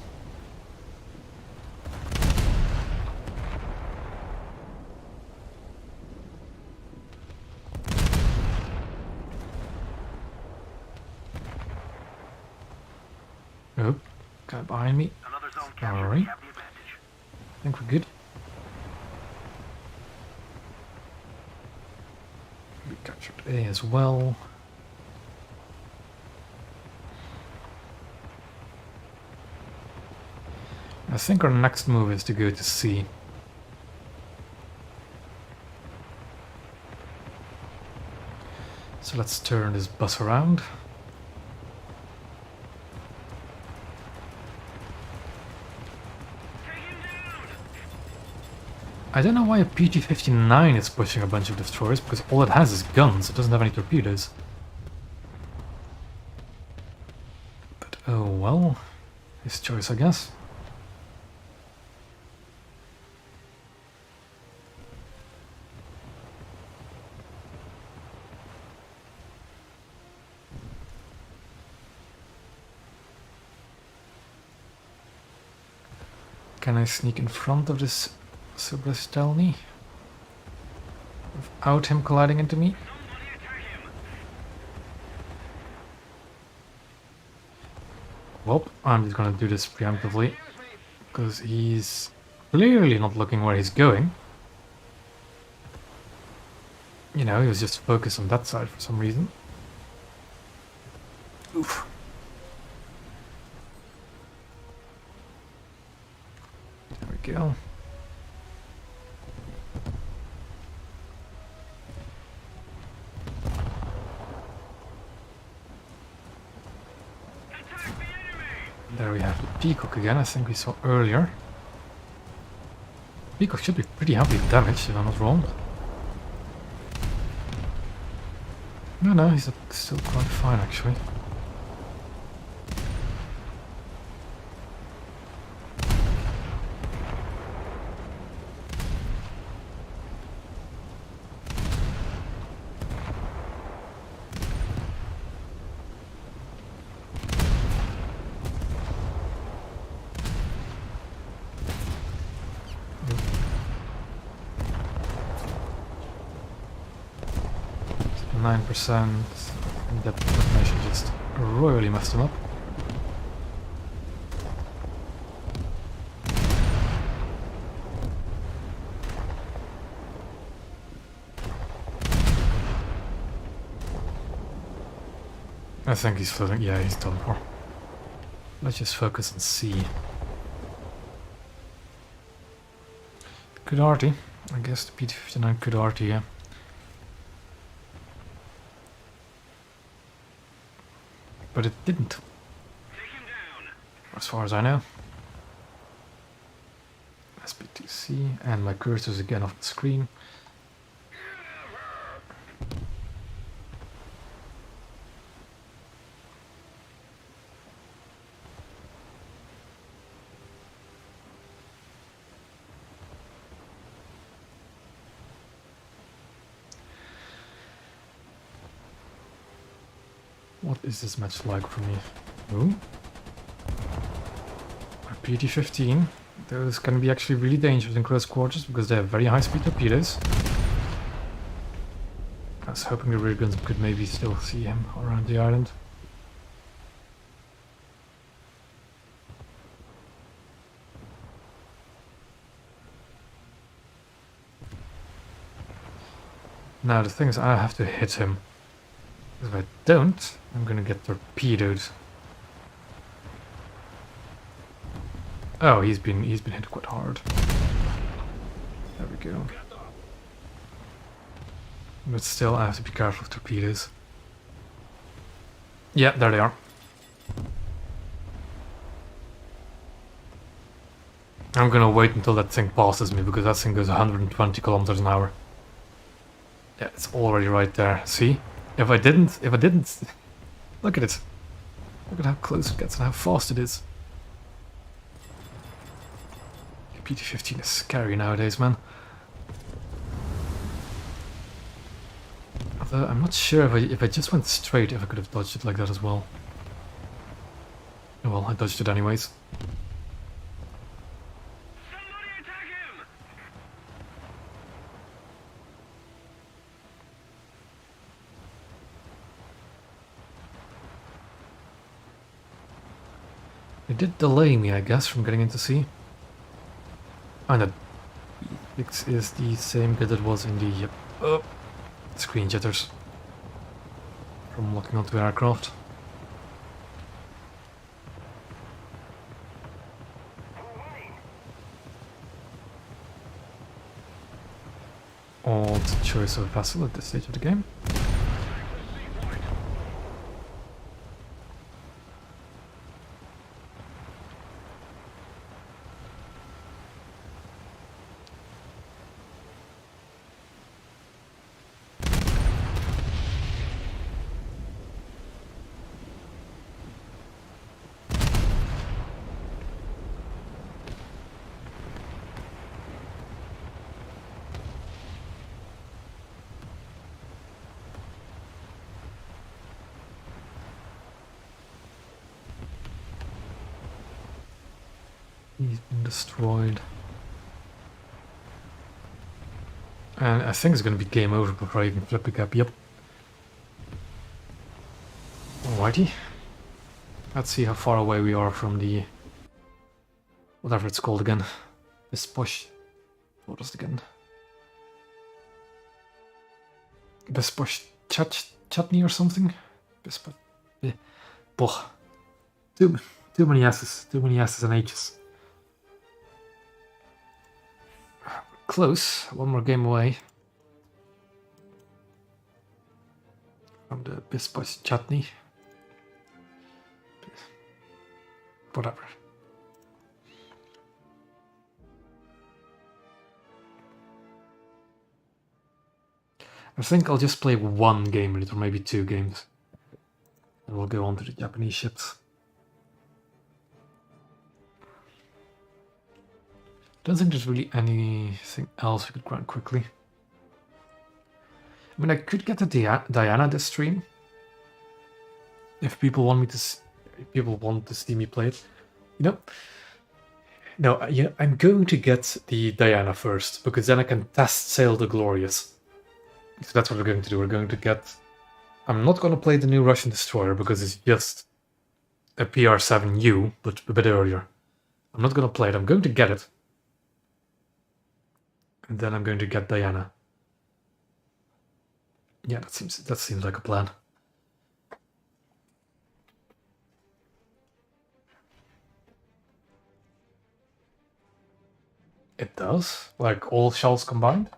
Speaker 1: Oh, guy behind me.
Speaker 3: Another zone
Speaker 1: Alright.
Speaker 3: We have the advantage.
Speaker 1: I think we're good. We captured A as well. I think our next move is to go to C. So let's turn this bus around. I don't know why a PG-59 is pushing a bunch of destroyers, because all it has is guns, it doesn't have any torpedoes. But oh well, his choice I guess. Can I sneak in front of this Subrastelny without him colliding into me? Well, I'm just gonna do this preemptively because he's clearly not looking where he's going. You know, he was just focused on that side for some reason. Oof. There we go. There we have the Peacock again, I think we saw earlier. Peacock should be pretty heavily damaged, if I'm not wrong. No, he's still quite fine actually. Yep. 9% depth detonation just royally messed him up. I think he's floating. Yeah, he's done for. Let's just focus on C. Could arty. I guess the PT-59 could arty, yeah. But it didn't. As far as I know. SPTC, and my cursor's again off the screen. What is this match like for me? Ooh. PT-15. Those can be actually really dangerous in close quarters because they have very high speed torpedoes. I was hoping the rear guns could maybe still see him around the island. Now the thing is, I have to hit him. If I don't, I'm gonna get torpedoed. Oh, he's been hit quite hard. There we go. But still, I have to be careful of torpedoes. Yeah, there they are. I'm gonna wait until that thing passes me because that thing goes 120 kilometers an hour. Yeah, it's already right there. See? If I didn't, look at it. Look at how close it gets and how fast it is. PT-15 is scary nowadays, man. Although I'm not sure if I just went straight, if I could have dodged it like that as well. Oh well, I dodged it anyways.
Speaker 3: Somebody attack him!
Speaker 1: It did delay me, I guess, from getting into sea. And that is the same that it was in the screen jitters from locking onto aircraft. Odd choice of vessel at this stage of the game. He's been destroyed. And I think it's going to be game over before I even flip the cap. Yep. Alrighty. Let's see how far away we are from the... whatever it's called again. This push. What was it again? Bispush chutney or something? Bispush. Boh. Too many S's. Too many S's and H's. Close. One more game away from the Bispush chutney. Whatever. I think I'll just play one game with it, or maybe 2 games. And we'll go on to the Japanese ships. I don't think there's really anything else we could grind quickly. I mean, I could get the Diana this stream. If people want me to, if people want to see me play it, you know. No, yeah, I'm going to get the Diana first because then I can test sail the Glorious. So that's what we're going to do. We're going to get. I'm not going to play the new Russian destroyer because it's just a PR-7U, but a bit earlier. I'm not going to play it. I'm going to get it. And then I'm going to get Diana. Yeah, that seems like a plan. It does? Like all shells combined?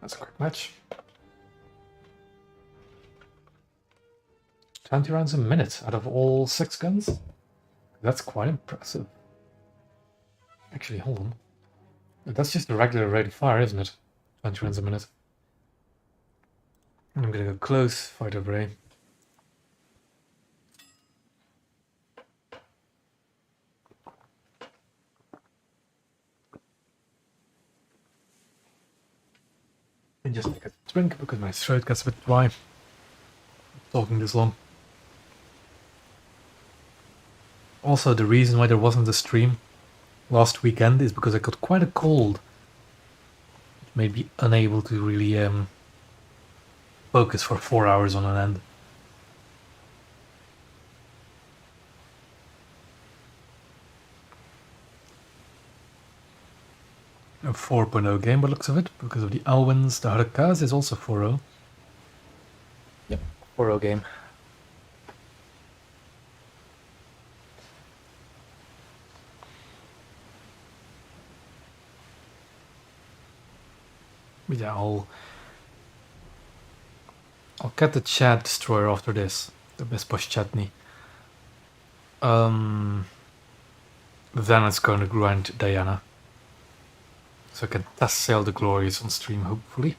Speaker 1: That's a quick match. 20 rounds a minute out of all 6 guns? That's quite impressive. Actually, hold on. That's just the regular rate of fire, isn't it? 20 rounds a minute. I'm gonna go close, fight over A. And just take a drink because my throat gets a bit dry. Talking this long. Also, the reason why there wasn't a stream last weekend is because I got quite a cold. It made me unable to really focus for 4 hours on an end. A 4.0 game by the looks of it, because of the Alwins. The Harakaz is also 4.0. Yep, 4.0 game. But yeah, I'll get the Chad Destroyer after this. The Besposh Chutney. Then it's going to grind Diana. So I can test sail the Glorious on stream, hopefully.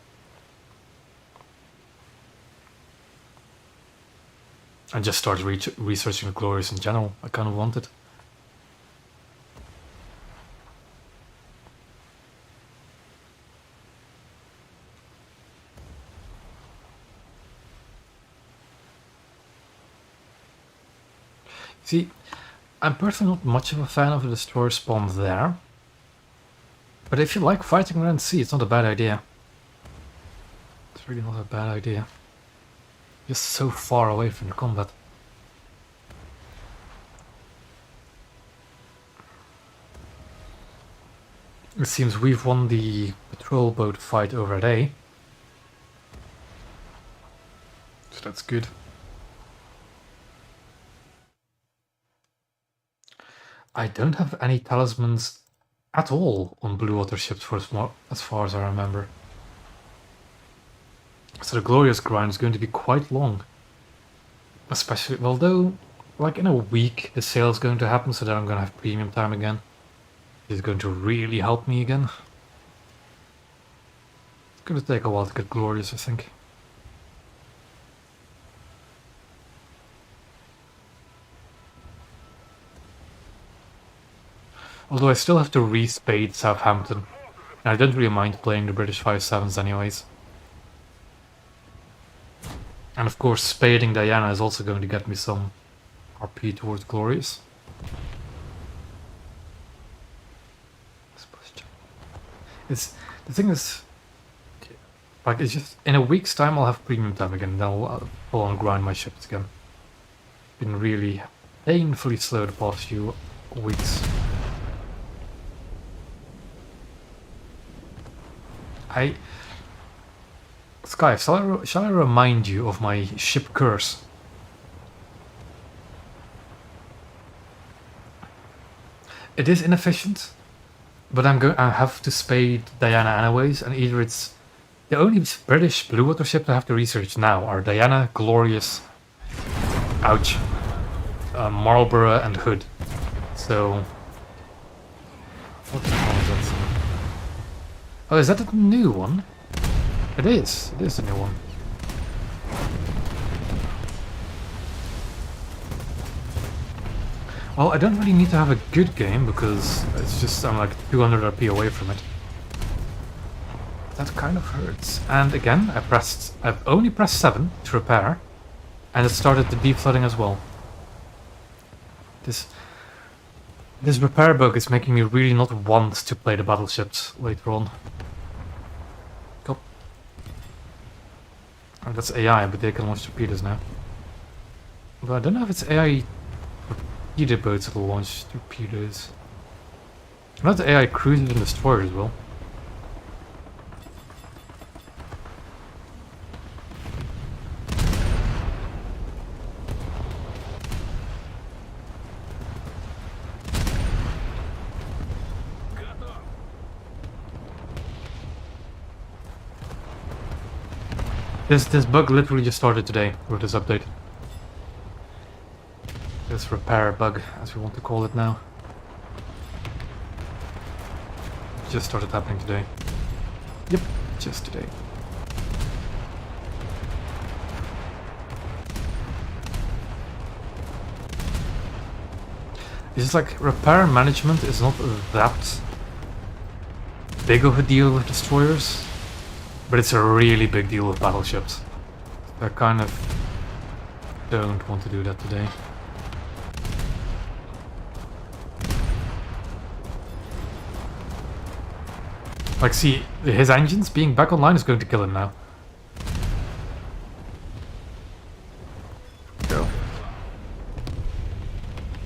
Speaker 1: And just start researching the Glorious in general. I kind of want it. See, I'm personally not much of a fan of the Destroyer spawn there. But if you like fighting around sea, it's not a bad idea. It's really not a bad idea. Just so far away from the combat. It seems we've won the patrol boat fight over at A. So that's good. I don't have any talismans at all on blue water ships for as far as I remember. So the Glorious grind is going to be quite long. Especially, although, like in a week the sale is going to happen, so then I'm going to have premium time again. It's going to really help me again. It's going to take a while to get Glorious, I think. Although I still have to re-spade Southampton. And I don't really mind playing the British 5.7s anyways. And of course, spading Diana is also going to get me some RP towards Glorious. The thing is, like, it's just in a week's time I'll have premium time again, then I'll full on grind my ships again. Been really painfully slow the past few weeks. Sky, shall I remind you of my ship curse? It is inefficient, but I have to spade Diana anyways, and either it's the only British blue water ship I have to research now are Diana, Glorious, ouch, Marlborough, and Hood. So, what the hell is that? Oh, is that a new one? It is a new one. Well, I don't really need to have a good game because it's just I'm like 200 RP away from it. That kind of hurts. And again, I've only pressed 7 to repair, and it started the deep flooding as well. This repair bug is making me really not want to play the battleships later on. Go. Oh, that's AI, but they can launch torpedoes now. But I don't know if it's AI torpedo boats that will launch torpedoes. Not the AI cruisers and destroyers as well. This bug literally just started today with this update. This repair bug, as we want to call it now. Just started happening today. Yep, just today. It's just like repair management is not that big of a deal with destroyers, but it's a really big deal with battleships. I kind of don't want to do that today. Like, see, his engines being back online is going to kill him now. Go.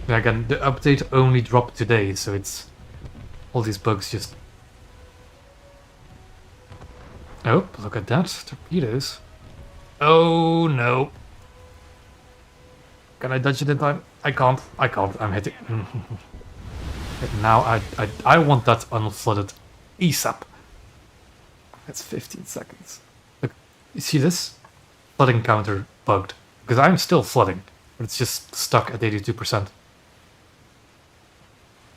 Speaker 1: Yeah, again, the update only dropped today, so it's... all these bugs just... Oh, look at that. Torpedoes. Oh, no. Can I dodge it in time? I can't. I can't. I'm hitting... Now I want that unflooded ASAP. That's 15 seconds. Look, you see this? Flooding counter bugged. Because I'm still flooding, but it's just stuck at 82%.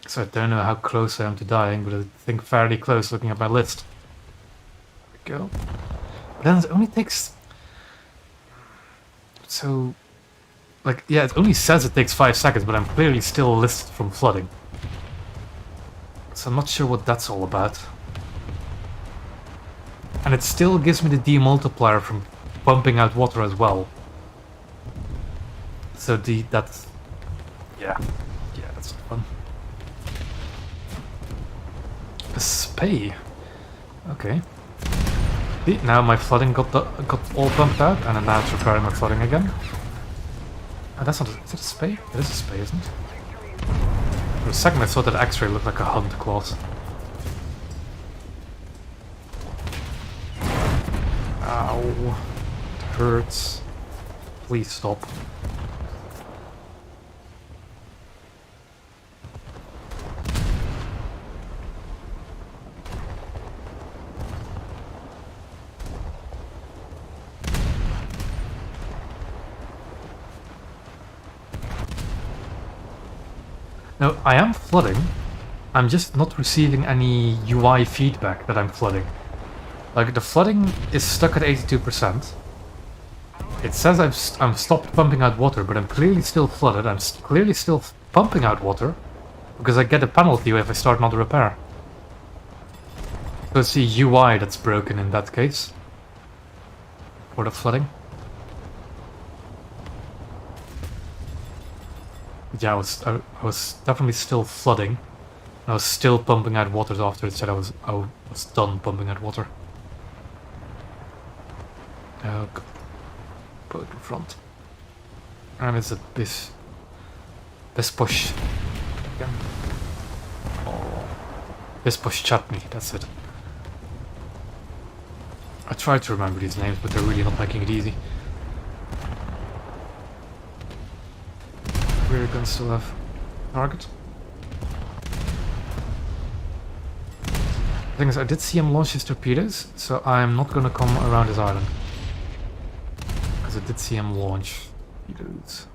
Speaker 1: So I don't know how close I am to dying, but I think fairly close looking at my list. There we go. But then it only takes... So... Like, yeah, it only says it takes 5 seconds, but I'm clearly still listed from flooding. So I'm not sure what that's all about. And it still gives me the demultiplier from pumping out water as well. So that's... Yeah, that's not fun. A spay. Okay. See, now my flooding got all pumped out, and then now it's repairing my flooding again. Oh, that's not... Is it a spay? It is a spay, isn't it? For a second I thought that X-ray looked like a hunt class. Ow. It hurts. Please stop. No, I am flooding. I'm just not receiving any UI feedback that I'm flooding. Like, the flooding is stuck at 82%. It says I'm stopped pumping out water, but I'm clearly still flooded. I'm clearly still pumping out water, because I get a penalty if I start another repair. So it's the UI that's broken in that case. For the flooding. Yeah, I was definitely still flooding. I was still pumping out water after it said I was done pumping out water. Boat in front. And it's a bis push. Again. Oh, push chutney. That's it. I try to remember these names, but they're really not making it easy. Rear guns still have target. The thing is, I did see him launch his torpedoes, so I'm not gonna come around his island. Because I did see him launch torpedoes.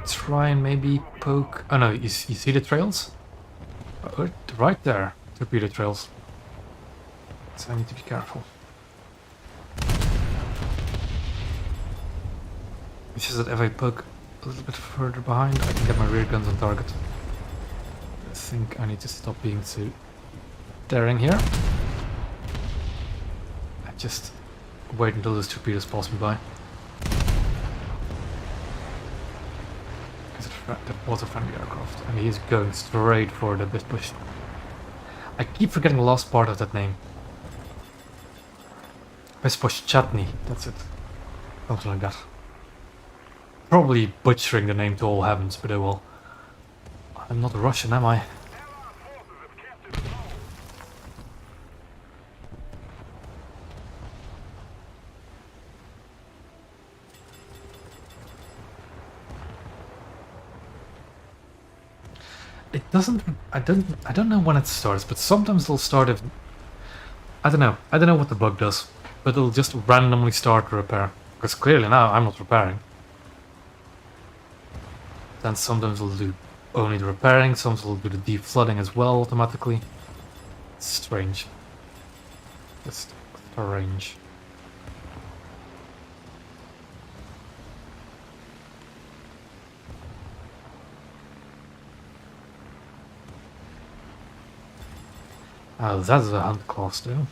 Speaker 1: Try and maybe poke... Oh no, you see the trails? Right there, torpedo trails. So I need to be careful. It's just that if I poke a little bit further behind, I can get my rear guns on target. I think I need to stop being too daring here. And just wait until those torpedoes pass me by. That was a friendly aircraft, and he's going straight for the bit push. I keep forgetting the last part of that name. Bispush Chutney, that's it. Something like that. Probably butchering the name to all heavens, but oh well. I'm not a Russian, am I? It doesn't. I don't know when it starts, but sometimes it'll start if. I don't know. I don't know what the bug does, but it'll just randomly start to repair. Because clearly now I'm not repairing. Then sometimes it'll do only the repairing, sometimes it'll do the deep flooding as well automatically. It's strange. Just strange. Oh, that's a hunt class too.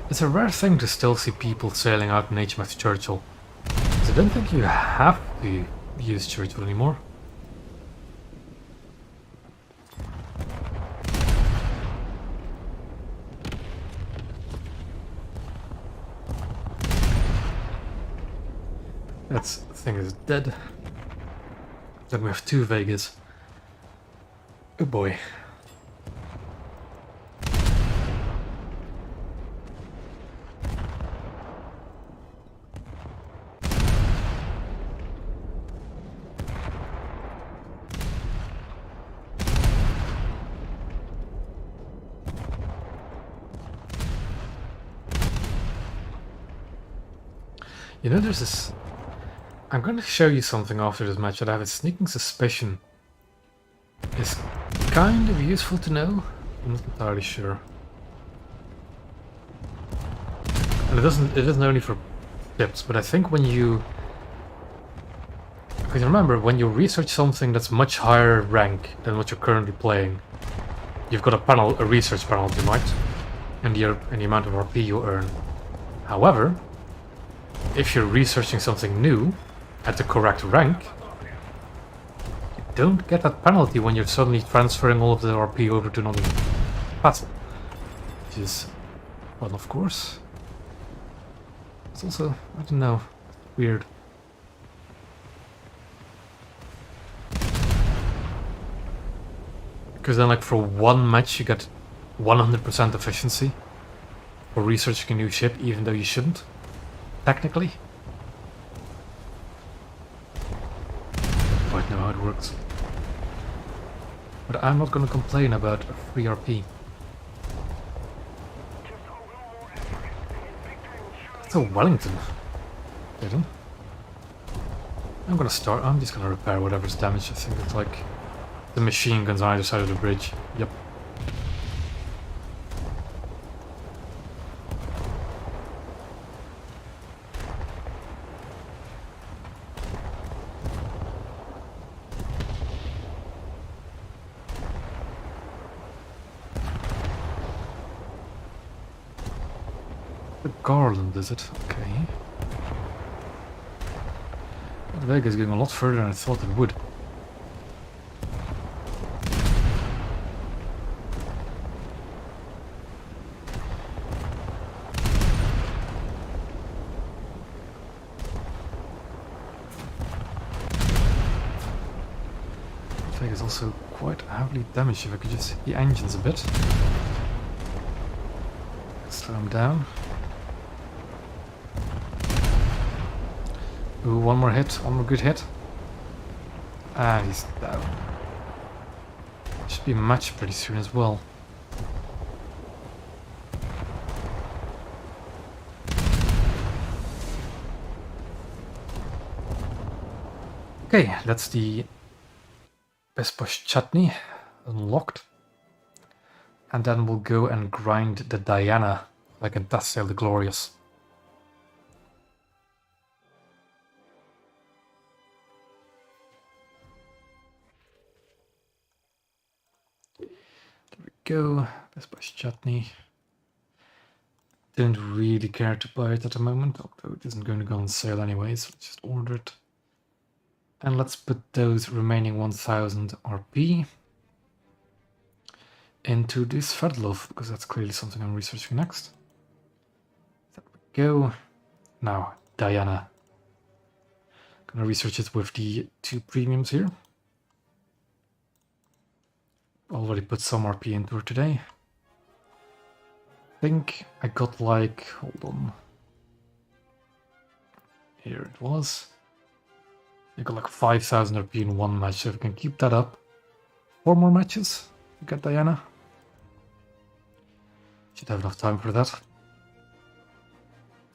Speaker 1: It's a rare thing to still see people sailing out in HMS Churchill. I don't think you have to use Churchill anymore. That thing is dead. Then we have 2 Vegas. Oh boy. You know, there's this. I'm going to show you something after this match that I have a sneaking suspicion is kind of useful to know. I'm not entirely sure. And it isn't only for tips, but I think when you. Because remember, when you research something that's much higher rank than what you're currently playing, you've got a research penalty, right? And the amount of RP you earn. However, if you're researching something new at the correct rank, you don't get that penalty when you're suddenly transferring all of the RP over to another battle. Which is fun, of course. It's also, I don't know, weird. Because then, like, for one match you get 100% efficiency for researching a new ship, even though you shouldn't. Technically. I don't know how it works. But I'm not gonna complain about a free RP. That's a Wellington. Didn't. I'm just gonna repair whatever's damaged. I think it's like the machine guns on either side of the bridge. Yep. The Garland, is it? Okay. The Vega is going a lot further than I thought it would. The Vega is also quite heavily damaged. If I could just hit the engines a bit. Slow them down. Ooh, one more good hit. Ah, he's down. Should be a match pretty soon as well. Okay, that's the Besposh chutney unlocked. And then we'll go and grind the Diana like in Tassail the Glorious. Go, Besposh chutney. Don't really care to buy it at the moment, although it isn't going to go on sale anyway, so let's just order it. And let's put those remaining 1000 RP into this Sverdlov, because that's clearly something I'm researching next. There we go. Now, Diana. Gonna research it with the 2 premiums here. Already put some RP into her today. I think I got like, hold on. Here it was. I got like 5,000 RP in 1 match, so if we can keep that up. 4 more matches, we got Diana. Should have enough time for that.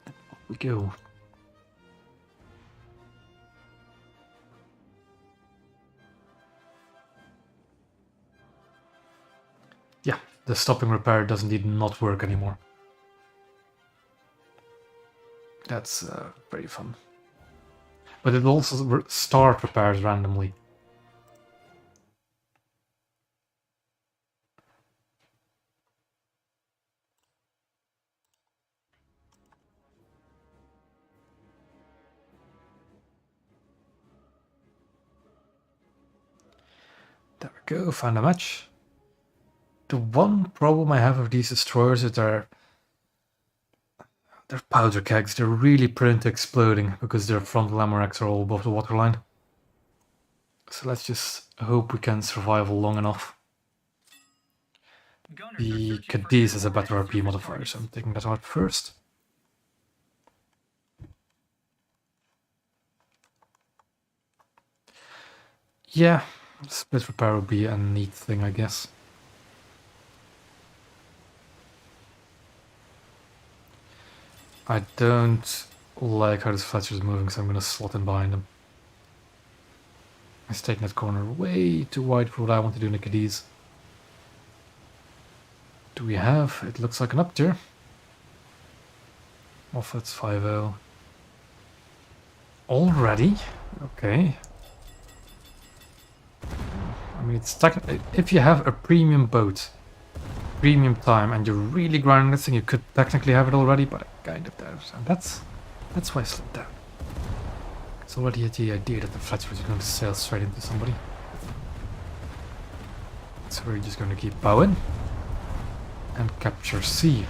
Speaker 1: Off we go. Yeah, the stopping repair does indeed not work anymore. That's very fun. But it also start repairs randomly. There we go, found a match. The one problem I have with these destroyers is they're powder kegs. They're really prone to exploding because their frontal ammo racks are all above the waterline. So let's just hope we can survive long enough.
Speaker 2: Gunners are
Speaker 1: The
Speaker 2: searching for
Speaker 1: Cadiz has a
Speaker 2: airborne
Speaker 1: better
Speaker 2: and
Speaker 1: RP
Speaker 2: surface
Speaker 1: modifier,
Speaker 2: targets.
Speaker 1: so I'm taking that out first. Yeah, split repair would be a neat thing, I guess. I don't like how this Fletcher is moving, so I'm going to slot in behind him. He's taking that corner way too wide for what I want to do in the Cadiz. Do we have? It looks like an up tier. Offset's 5-0. Already? Okay. I mean, it's if you have a premium boat, premium time, and you're really grinding this thing, you could technically have it already, but I kind of doubt it. And that's why I slipped down. It's already the idea that the Fletcher is going to sail straight into somebody. So we're just going to keep bowing and capture C.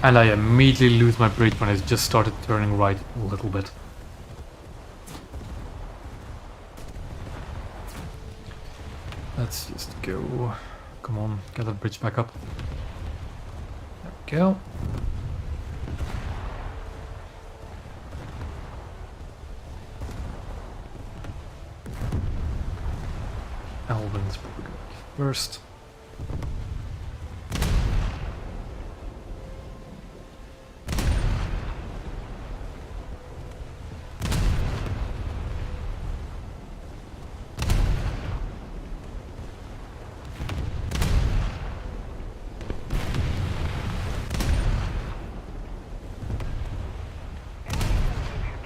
Speaker 1: And I immediately lose my bridge when I just started turning right a little bit. Let's just go. Come on, get that bridge back up. There we go. Alvin's probably going to be first.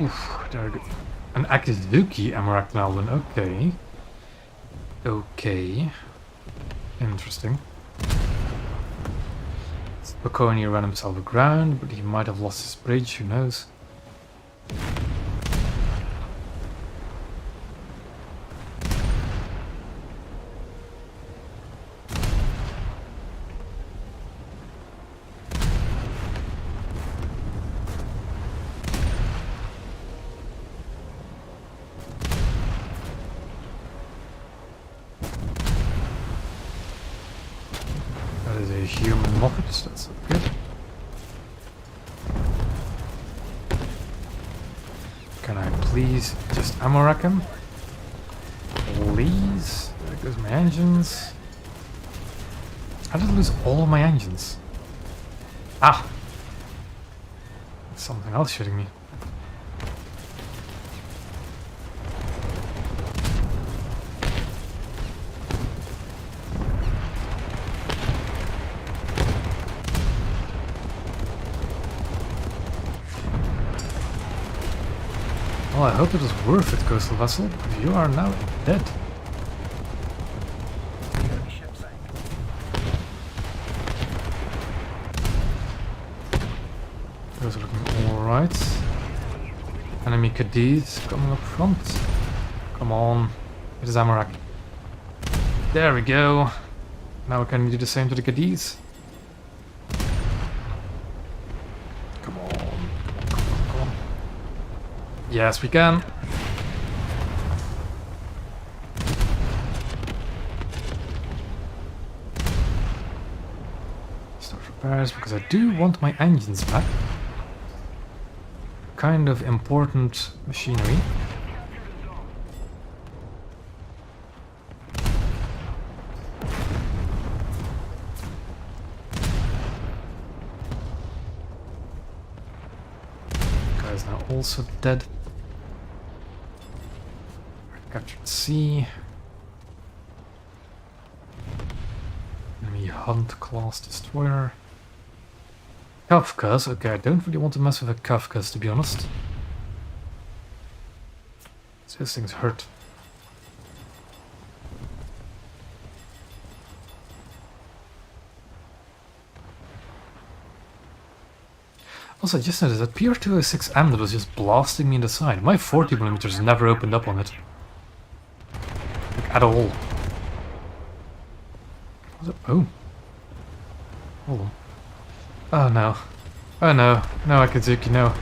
Speaker 1: Oof, there we go. An Akizuki Amarak Alvin, okay. Okay. Interesting. Spokoni ran himself aground, but he might have lost his bridge, who knows. That is a human moffat, that's good. Can I please just ammo rack him? Please? There goes my engines. I did lose all my engines. Ah! There's something else shooting me. Well, I hope it was worth it, Coastal Vessel, because you are now dead.
Speaker 2: Enemy ship sank.
Speaker 1: Those are looking alright. Enemy Cadiz coming up front. Come on. It is Amarak. There we go. Now can we do the same to the Cadiz? Come Yes, we can. Start repairs because I do want my engines back. Kind of important machinery. Guy's now also dead. Captured C. Enemy Hunt class destroyer. Kafkas. Okay, I don't really want to mess with a Kafkas, to be honest. These things hurt. Also, I just noticed that PR206M that was just blasting me in the side. My 40mm never opened up on it. Like, at all. Oh. Hold on. Oh no. Oh no. No, Akazuki, no.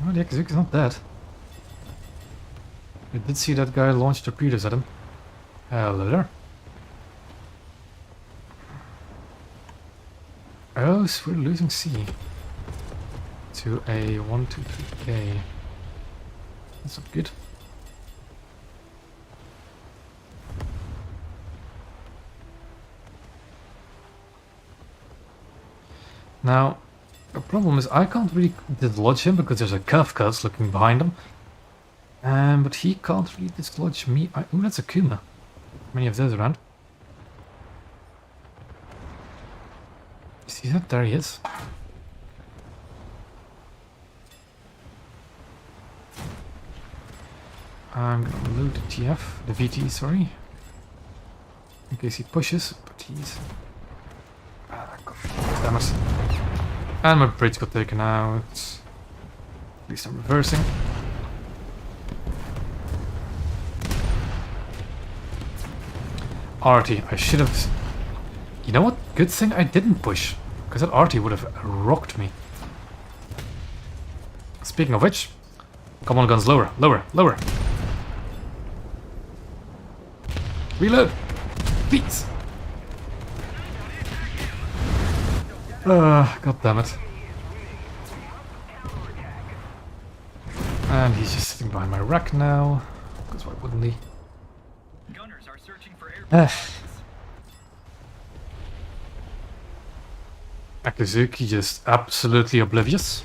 Speaker 1: Oh, the Akazuki's not dead. I did see that guy launch torpedoes at him. Hello there. Oh, so we're losing C. To a 123K. That's not good. Now, the problem is I can't really dislodge him because there's a Kafkas looking behind him. But he can't really dislodge me. Ooh, that's a Kuma. Many of those around. You see that? There he is. I'm gonna load the TF, the VT, sorry. In case he pushes, but he's... God damn it. And my bridge got taken out. At least I'm reversing. Arty, I should have... You know what? Good thing I didn't push. Because that Arty would have rocked me. Speaking of which... Come on, guns, lower, lower, lower. Reload! Please! God damn it. And he's just sitting behind my rack now. Because why wouldn't he?
Speaker 2: Gunners are searching for airborne.
Speaker 1: Akazuki just absolutely oblivious.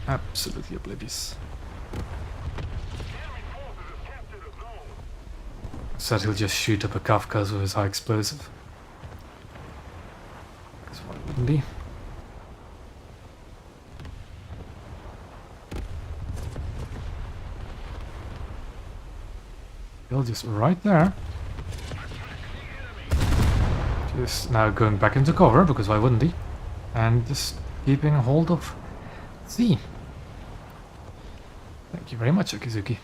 Speaker 1: Absolutely oblivious. Said he'll just shoot up a Kafkas with his high explosive. Because why wouldn't he? He'll just right there. Just now going back into cover, because why wouldn't he? And just keeping hold of C. Thank you very much, Akizuki.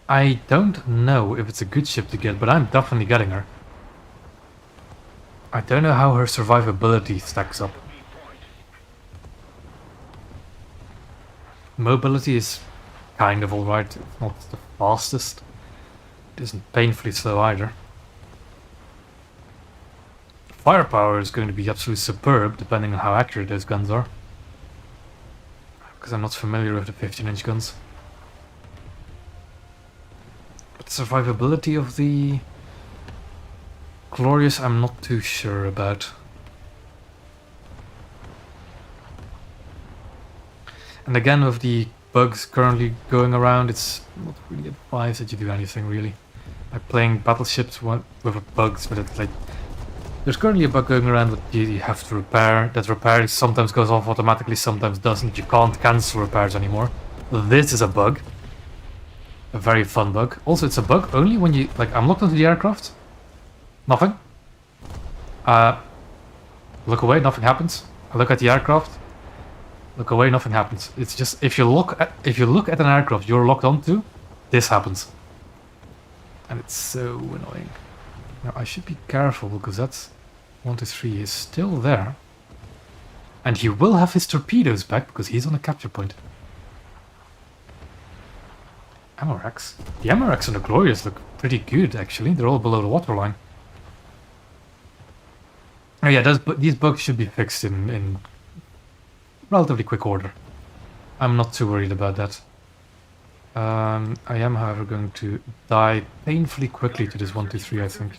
Speaker 1: I don't know if it's a good ship to get, but I'm definitely getting her. I don't know how her survivability stacks up. Mobility is kind of alright, it's not the fastest. It isn't painfully slow either. Firepower is going to be absolutely superb, depending on how accurate those guns are. Because I'm not familiar with the 15-inch guns. But the survivability of the Glorious, I'm not too sure about. And again, with the bugs currently going around, it's not really advised that you do anything really. Like playing battleships with bugs, but it's like there's currently a bug going around that you have to repair. That repair sometimes goes off automatically, sometimes doesn't. You can't cancel repairs anymore. This is a bug. A very fun bug. Also, it's a bug only when you, like, I'm locked onto the aircraft. Nothing. Look away, nothing happens. I look at the aircraft. Look away, nothing happens. It's just if you look at an aircraft you're locked onto, this happens. And it's so annoying. Now I should be careful because that's 123 is still there. And he will have his torpedoes back because he's on a capture point. Ammo racks. The ammo racks on the Glorious look pretty good actually. They're all below the waterline. Oh yeah, these bugs should be fixed in relatively quick order. I'm not too worried about that. I am, however, going to die painfully quickly to this 123, I think.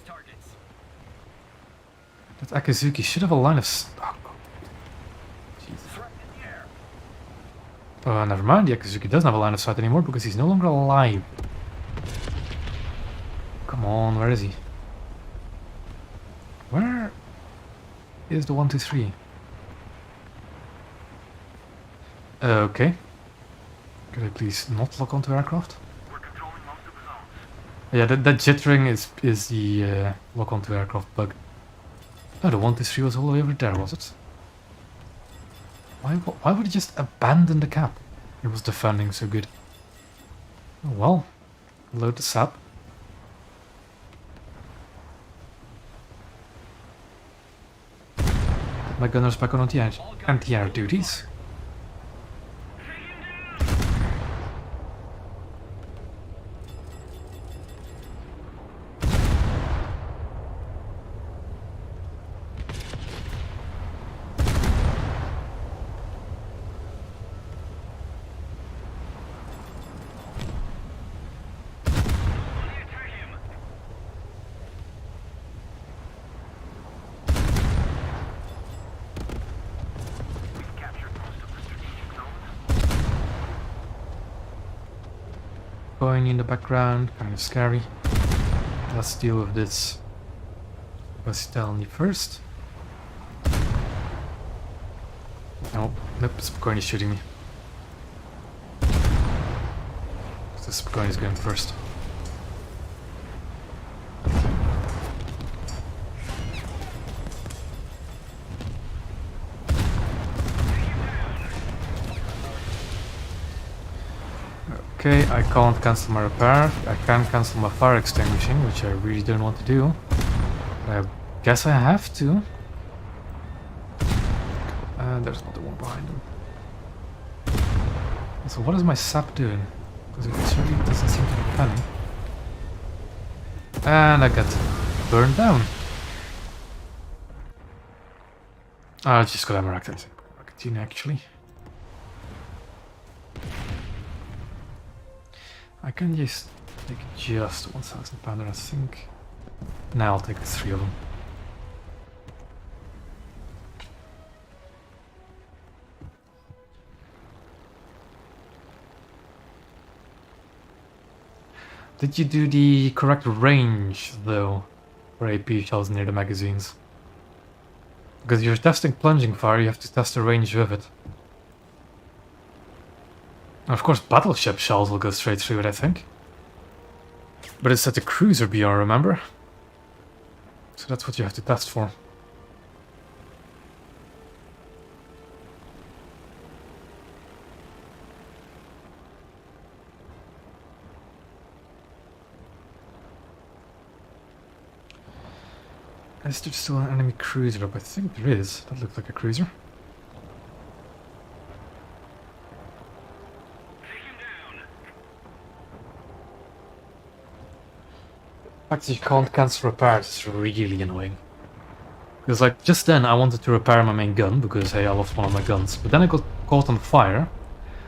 Speaker 1: That Akazuki should have a line of... Oh, God. Jesus. Oh, never mind. The Akazuki doesn't have a line of sight anymore because he's no longer alive. Come on, where is he? Where is the 123? Okay. Could I please not lock onto aircraft?
Speaker 3: We're controlling most of the zones.
Speaker 1: Yeah, that jittering is the lock onto aircraft bug. Oh, the 123 was all the way over there, was it? Why would it just abandon the cap? It was defending so good. Oh well. Load the sap. Put my gunners back on anti-air duties. Going in the background, kind of scary. Let's deal with this Bastelny first. Nope, Spokane is shooting me. So Spokane is going first. Okay, I can't cancel my repair. I can cancel my fire extinguishing, which I really don't want to do. But I guess I have to. And there's another one behind him. So what is my sap doing? Because it certainly doesn't seem to be planning. And I got burned down. I just got ammo racked. Actually. I can just take just 1,000 pounder, I think. Now I'll take the 3 of them. Did you do the correct range, though, for AP shells near the magazines? Because if you're testing plunging fire, you have to test the range with it. And of course, battleship shells will go straight through it, I think. But it's at the cruiser BR, remember? So that's what you have to test for. Is there still an enemy cruiser up? I think there is. That looks like a cruiser. The fact that you can't cancel repairs is really annoying. Because like just then I wanted to repair my main gun because hey, I lost one of my guns. But then I got caught on fire.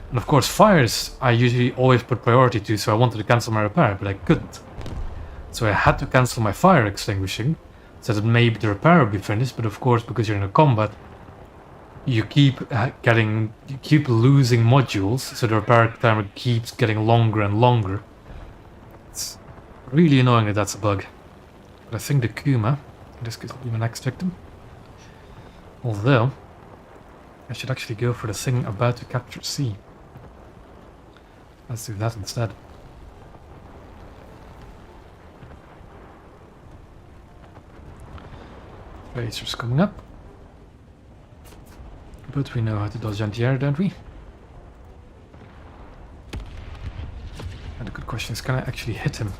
Speaker 1: And of course fires I usually always put priority to, so I wanted to cancel my repair, but I couldn't. So I had to cancel my fire extinguishing, so that maybe the repair would be finished, but of course because you're in a combat you keep losing modules, so the repair timer keeps getting longer and longer. It's really annoying that that's a bug. But I think the Kuma, in this case, will be my next victim. Although, I should actually go for the thing about to capture C. Let's do that instead. Racers coming up. But we know how to dodge anti-air, don't we? And the good question is, can I actually hit him?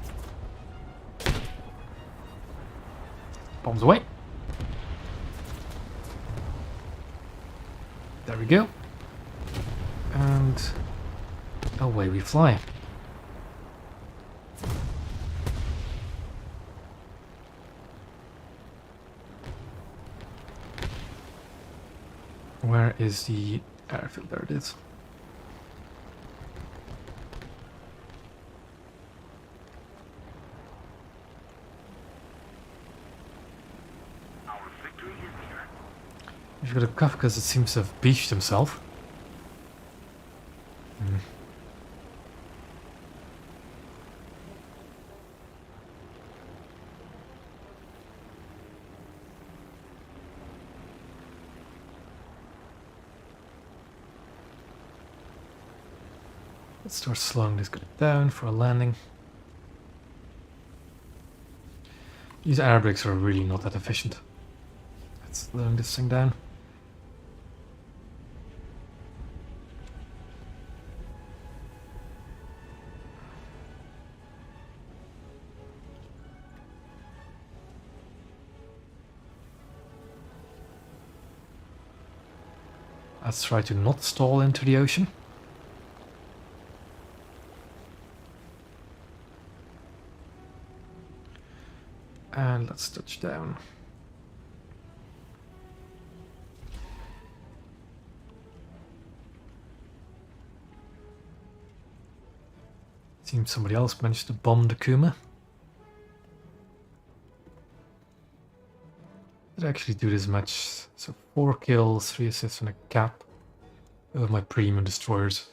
Speaker 1: Bombs away. There we go. And away we fly. Where is the airfield? There it is.
Speaker 3: Our victory is near.
Speaker 1: We've got a cuff because it seems to have beached himself. Let's start slowing this guy down for a landing. These air brakes are really not that efficient. Let's slowing this thing down. Let's try to not stall into the ocean. And let's touch down. Seems somebody else managed to bomb the Kuma. Did I actually do this much? So 4 kills, 3 assists and a cap of my premium destroyers.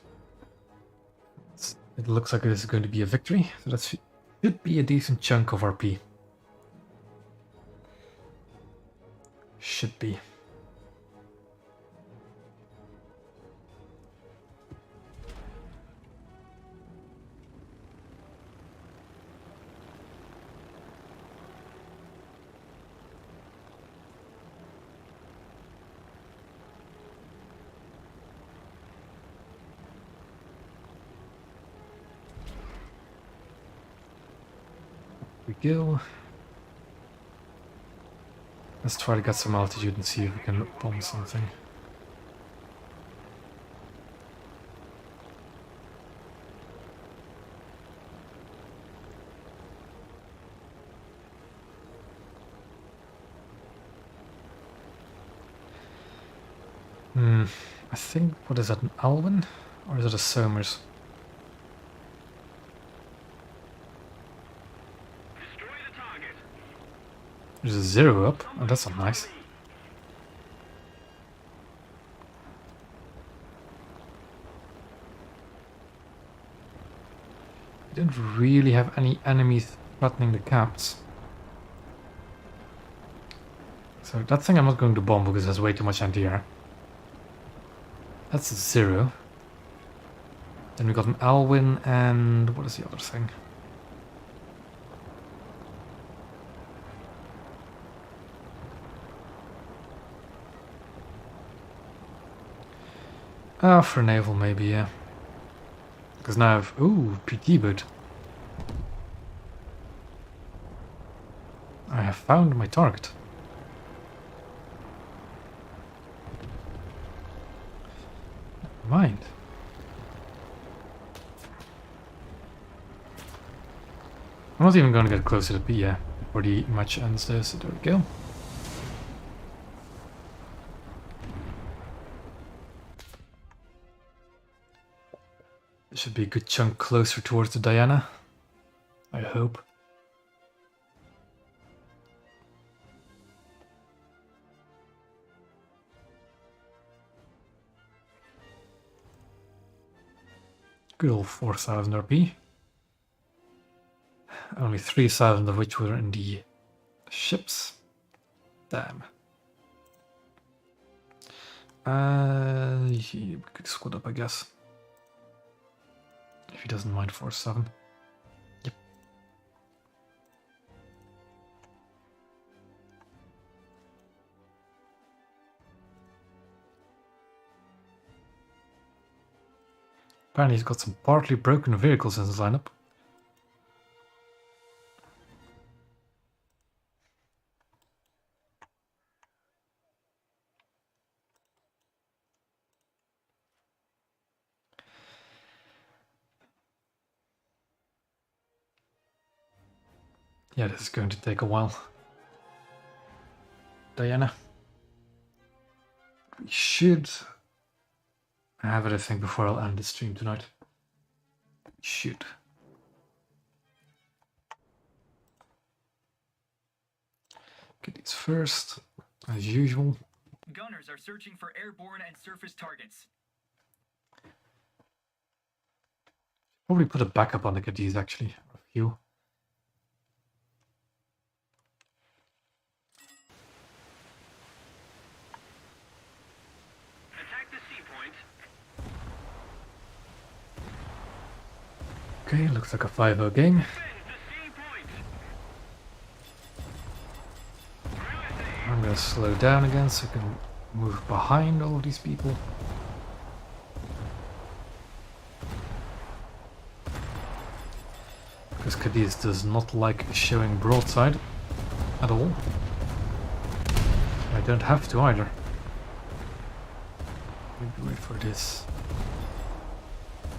Speaker 1: It looks like this is going to be a victory, so that should be a decent chunk of RP. Should be. We go. Let's try to get some altitude and see if we can bomb something. I think, what is that, an Alwyn? Or is it a Somers?
Speaker 3: Destroy the target.
Speaker 1: There's a 0 up. Oh, that's not nice. We don't really have any enemies threatening the caps. So that thing I'm not going to bomb because it has way too much anti-air. That's a 0. Then we got an Alwyn and what is the other thing? For naval maybe, yeah. Because now I've... Ooh, PT boot. I have found my target. Never mind. I'm not even going to get close to the P, yeah, before the match ends there, so there we go. This should be a good chunk closer towards the Diana, I hope. Good old 4,000 RP. Only 3,000 of which were in the ships. Damn. We could squad up, I guess. If he doesn't mind 4-7. Yep. Apparently he's got some partly broken vehicles in his lineup. Yeah, this is going to take a while. Diana. We should have everything before I'll end the stream tonight. We should. Get these first, as usual.
Speaker 2: Gunners are searching for airborne and surface targets.
Speaker 1: Probably put a backup on to get these actually. A few.
Speaker 3: Attack the sea point.
Speaker 1: Okay, looks like a 5-0 game.
Speaker 3: Defend the sea point.
Speaker 1: I'm gonna slow down again so I can move behind all of these people. Because Cadiz does not like showing broadside at all. I don't have to either. Maybe wait for this.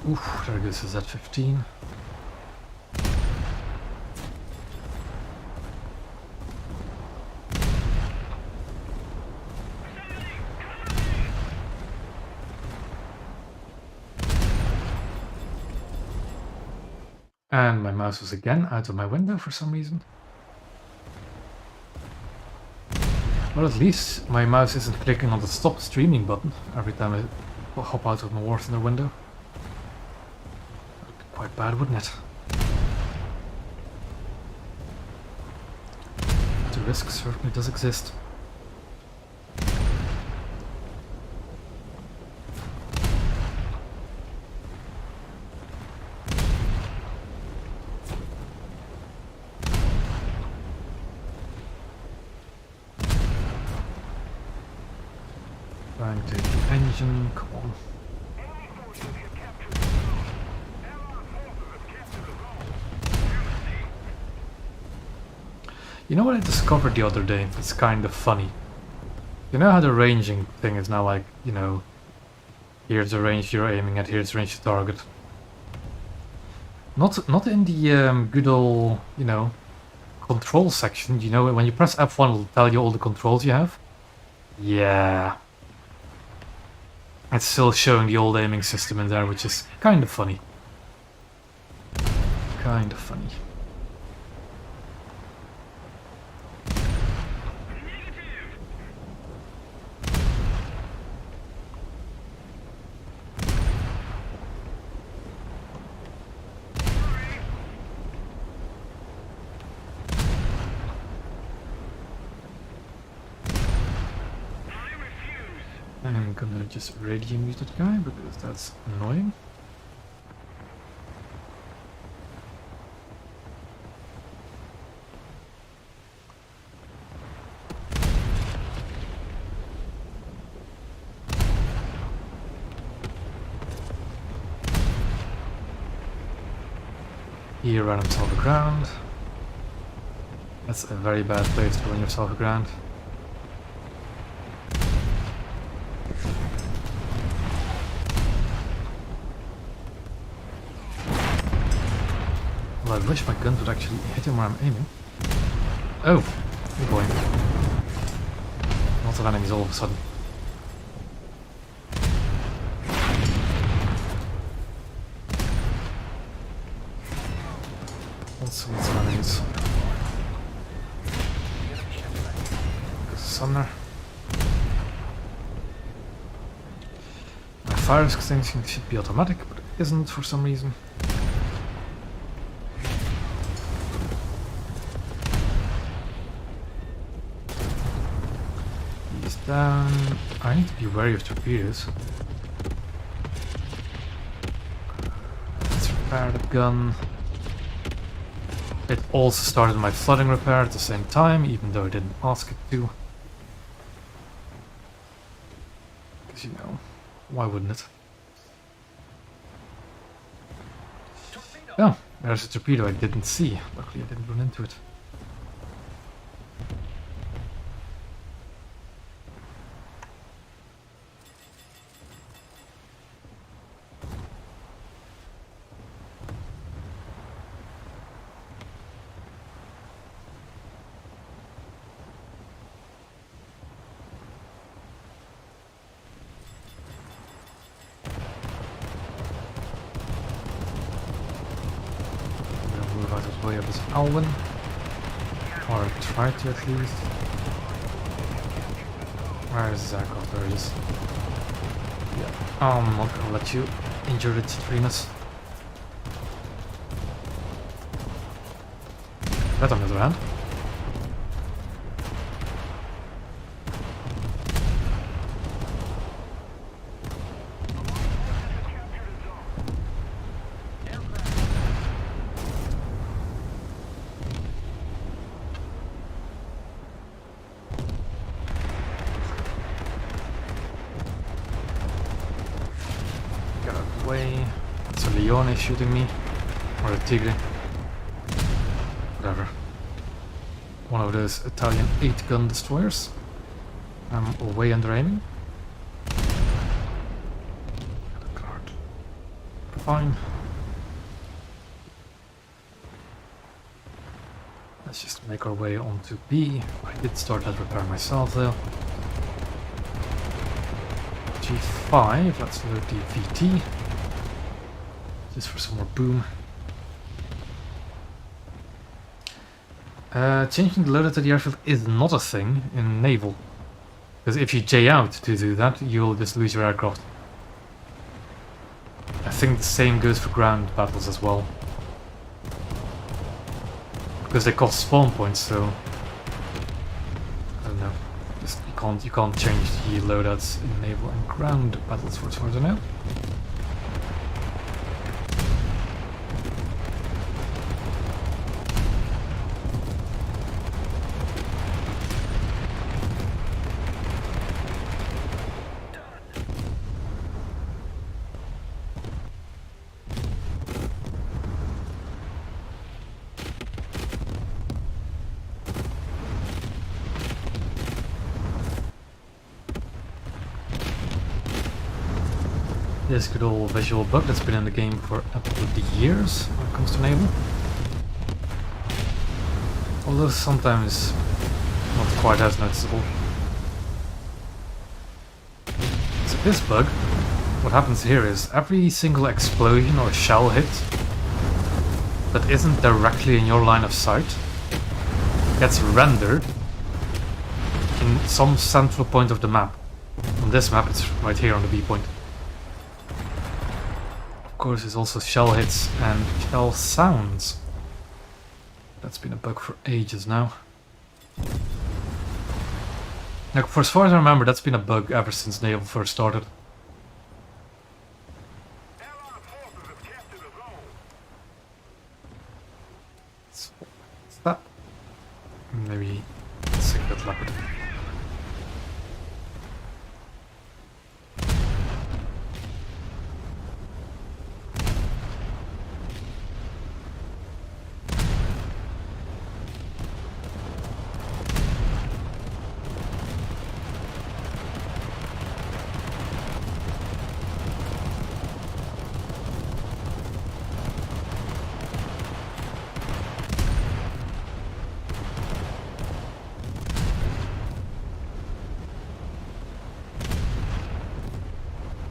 Speaker 1: Oof, there goes his Z-15. And my mouse was again out of my window for some reason. Well, at least my mouse isn't clicking on the stop streaming button every time I hop out of my War Thunder window. That would be quite bad, wouldn't it? The risk certainly does exist. Trying to take the engine, come on.
Speaker 3: Enemy forces have captured the zone. Allied forces have captured the zone.
Speaker 1: You know what I discovered the other day? It's kind of funny. You know how the ranging thing is now like, you know, here's the range you're aiming at, here's the range to target. Not in the good old, you know, control section. You know, when you press F1 it'll tell you all the controls you have. Yeah. It's still showing the old aiming system in there, which is kind of funny. Kind of funny. I'm gonna just radio mute that guy because that's annoying. Here, run himself aground. That's a very bad place to run yourself aground. Well, I wish my guns would actually hit him where I'm aiming. Oh, oh boy. Lots of enemies all of a sudden. Lots of enemies. There's some there. My fire extinction should be automatic, but it isn't for some reason. He's down. I need to be wary of torpedoes. Let's repair the gun. It also started my flooding repair at the same time, even though I didn't ask it to. Because, you know, why wouldn't it? There's a torpedo I didn't see. Luckily I didn't run into it. Move out of the way of this Alwyn. Or try to at least. Where is this aircraft? There it is. Yeah. I'm not gonna let you injure it, Remus. That on the other hand. Get out of the way. It's a Leone shooting me. Or a Tigre. Whatever. One of those Italian 8-gun destroyers. I'm way under aiming. Card. Fine. Let's just make our way onto B. I did start that repair myself though. G5, let's load the VT. Just for some more boom. Changing the loader to the airfield is not a thing in naval. Because if you J out to do that, you'll just lose your aircraft. I think the same goes for ground battles as well. Because they cost spawn points, so I don't know. Just you can't change the loadouts in naval and ground battles for as far as I know. This good old visual bug that's been in the game for absolutely years when it comes to naval. Although sometimes not quite as noticeable. So this bug, what happens here is every single explosion or shell hit that isn't directly in your line of sight gets rendered in some central point of the map. On this map it's right here on the B point. Of course, there's also shell hits and shell sounds. That's been a bug for ages now. Like, for as far as I remember, that's been a bug ever since naval first started.
Speaker 3: Allied forces have captured a zone.
Speaker 1: What's that? Maybe sink that leopard.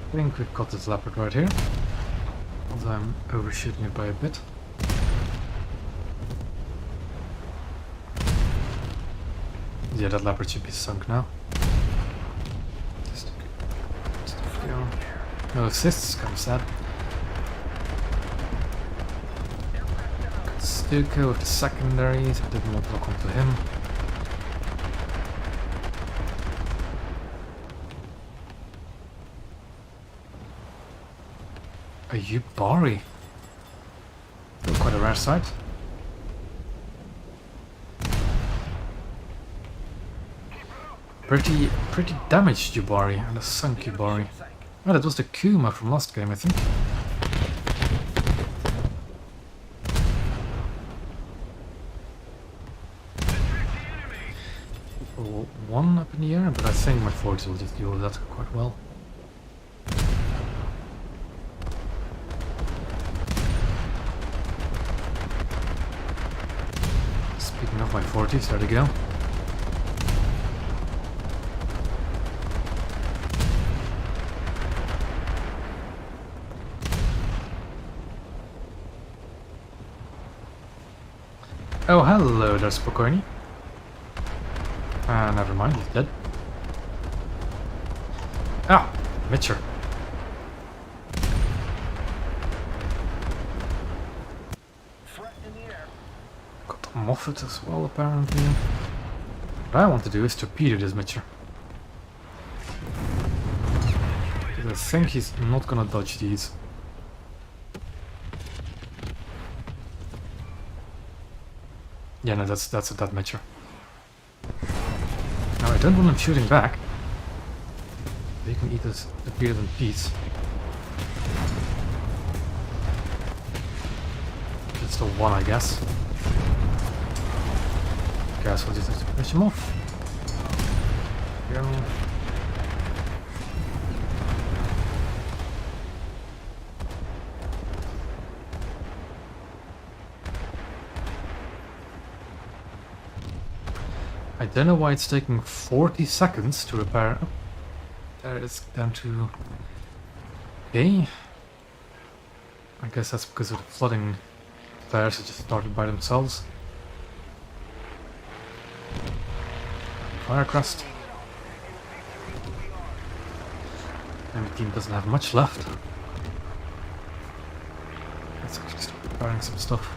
Speaker 1: I think we've got this leopard right here. Although I'm overshooting it by a bit. Yeah, that leopard should be sunk now. Just go. No assists, kind of sad. Got Stuka with the secondaries. I didn't want to lock onto him. A Yubari. Still quite a rare sight. Pretty damaged Yubari and a sunk Yubari. Oh, that was the Kuma from last game, I think. in the air, but I think my 40s will just deal with that quite well. Speaking of my 40s, there they go. Oh, hello there, Spokoni. Never mind, he's dead. Ah, Mitcher.
Speaker 3: Threat in the air.
Speaker 1: Got Moffat as well, apparently. What I want to do is torpedo this Mitcher. Because I think he's not gonna dodge these. Yeah, no, that's that Mitcher. Now I don't want him shooting back. They can eat us torpedoes in peace. Just the one, I guess. Guess we'll just have to finish him off. Go. I don't know why it's taking 40 seconds to repair. Oh, there it's down to... Okay. I guess that's because of the flooding. Repairs that just started by themselves. Firecrest. And the team doesn't have much left. Let's actually start repairing some stuff.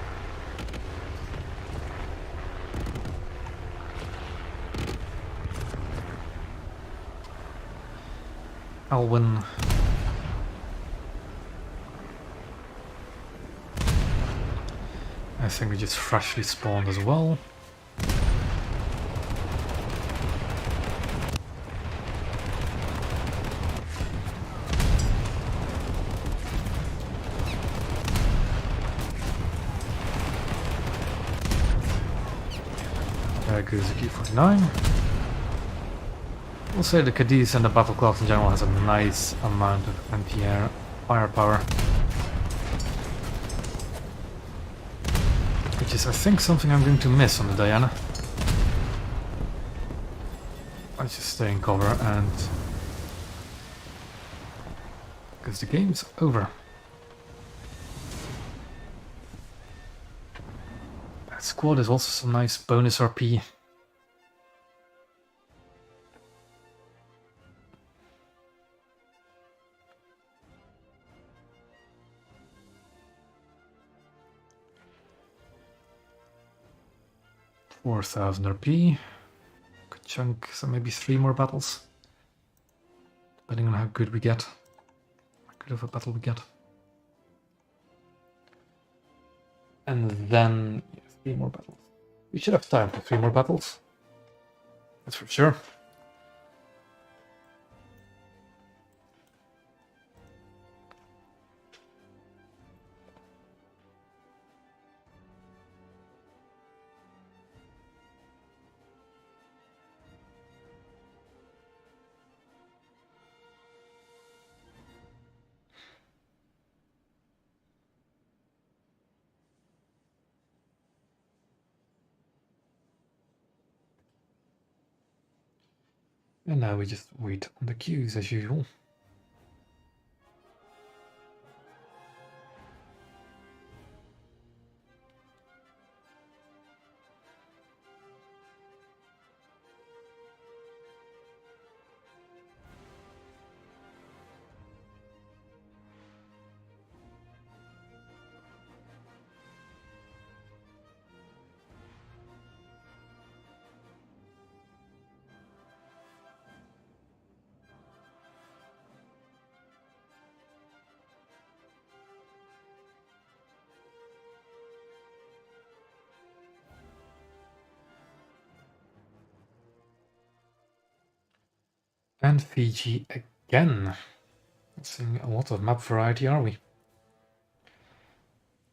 Speaker 1: Alwyn. I think we just freshly spawned as well. There goes the Q-49. We'll say the Cadiz and the Battleclass in general has a nice amount of anti-air firepower. Which is, I think, something I'm going to miss on the Diana. I just stay in cover and... because the game's over. That squad is also some nice bonus RP. $4,000 RP. Good chunk, so maybe 3 more battles. Depending on how good we get. How good of a battle we get. And then, yeah, 3 more battles. We should have time for 3 more battles. That's for sure. And now we just wait on the queues as usual. And Fiji again. Seeing a lot of map variety, are we?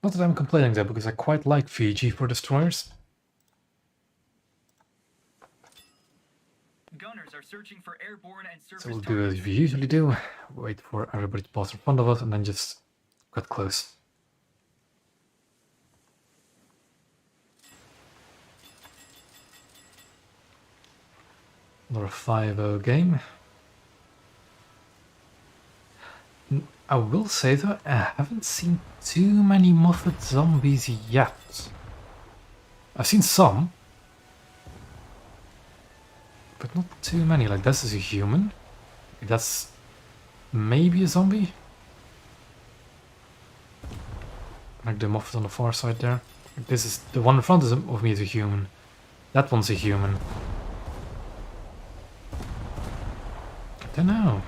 Speaker 1: Not that I'm complaining though, because I quite like Fiji for destroyers.
Speaker 2: Gunners are are searching for airborne and surface
Speaker 1: So we'll do
Speaker 2: targets.
Speaker 1: as we usually do, wait for everybody to pass in front of us and then just get close. Another 5-0 game. I will say though, I haven't seen too many muffled zombies yet. I've seen some, but not too many. Like, this is a human. That's maybe a zombie. Like the muffled on the far side there. This is the one in front of me is a human. That one's a human. I don't know.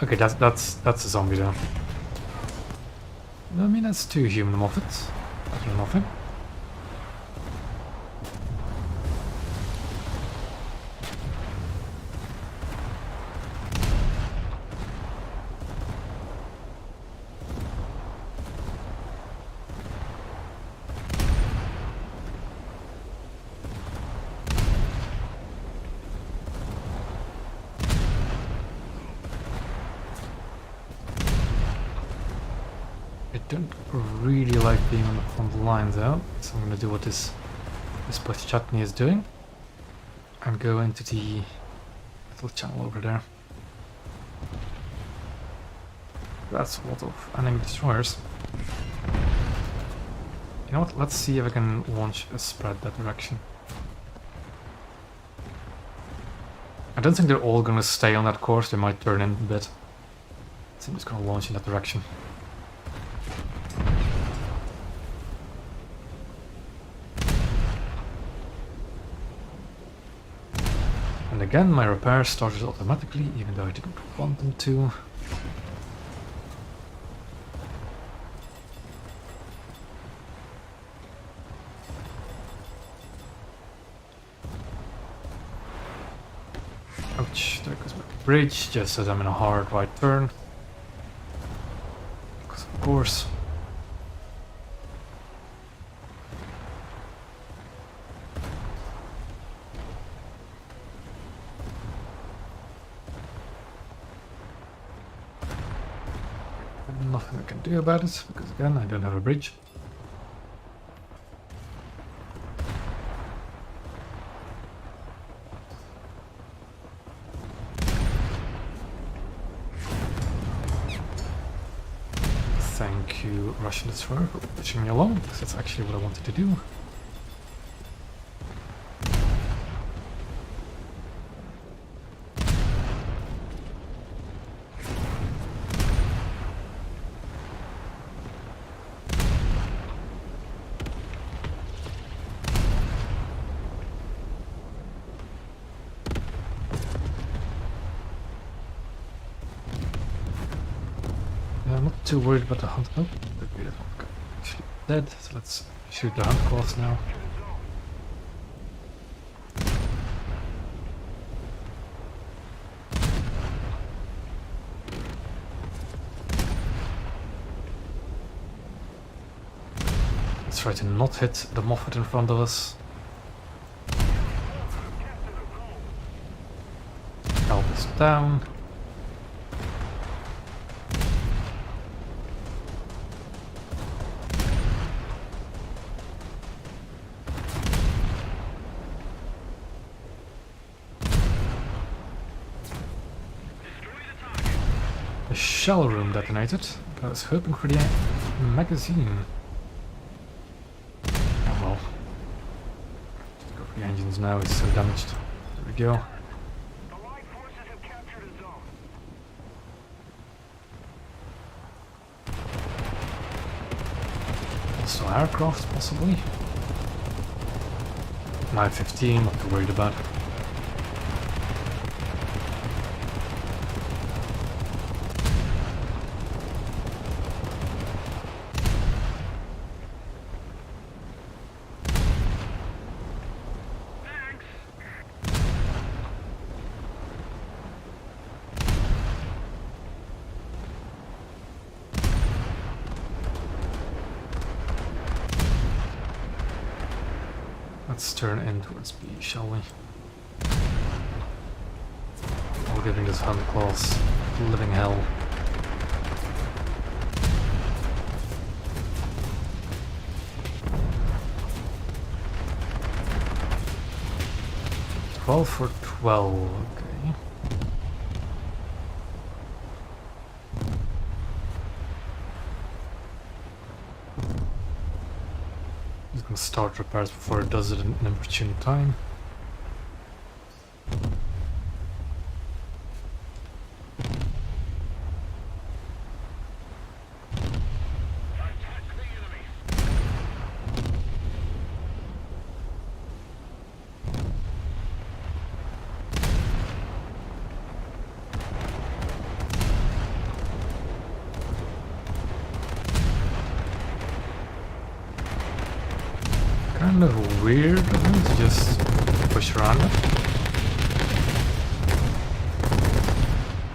Speaker 1: Okay, that's a zombie though. I mean, that's 2 human muffets. Better than nothing. I don't really like being on the front lines out, so I'm gonna do what this Bush Chutney is doing and go into the little channel over there. That's a lot of enemy destroyers. You know what, let's see if I can launch a spread that direction. I don't think they're all gonna stay on that course, they might turn in a bit. So I'm just gonna launch in that direction. And again, my repairs started automatically, even though I didn't want them to. Ouch, there goes my bridge, just as I'm in a hard right turn. Because of course. Nothing I can do about it, because again, I don't have a bridge. Thank you, Russian Destroyer, for pushing me along, because that's actually what I wanted to do. I'm not too worried about the hunt. Oh, okay, that one got actually dead, so let's shoot the hunt claws now. Let's try to not hit the Moffat in front of us. Help is down. The shell room detonated. I was hoping for the magazine. Oh well. Just go for the engines now, it's so damaged. There we go.
Speaker 3: The Allied forces have captured a zone.
Speaker 1: Also aircraft, possibly. My 15, not too worried about. Let's turn in towards B, shall we? While giving this hand class living hell. $12 for 12, okay. He's gonna start repairs before it does it in an opportune time.
Speaker 3: Attack the enemy.
Speaker 1: Kind of weird of him to just push around it.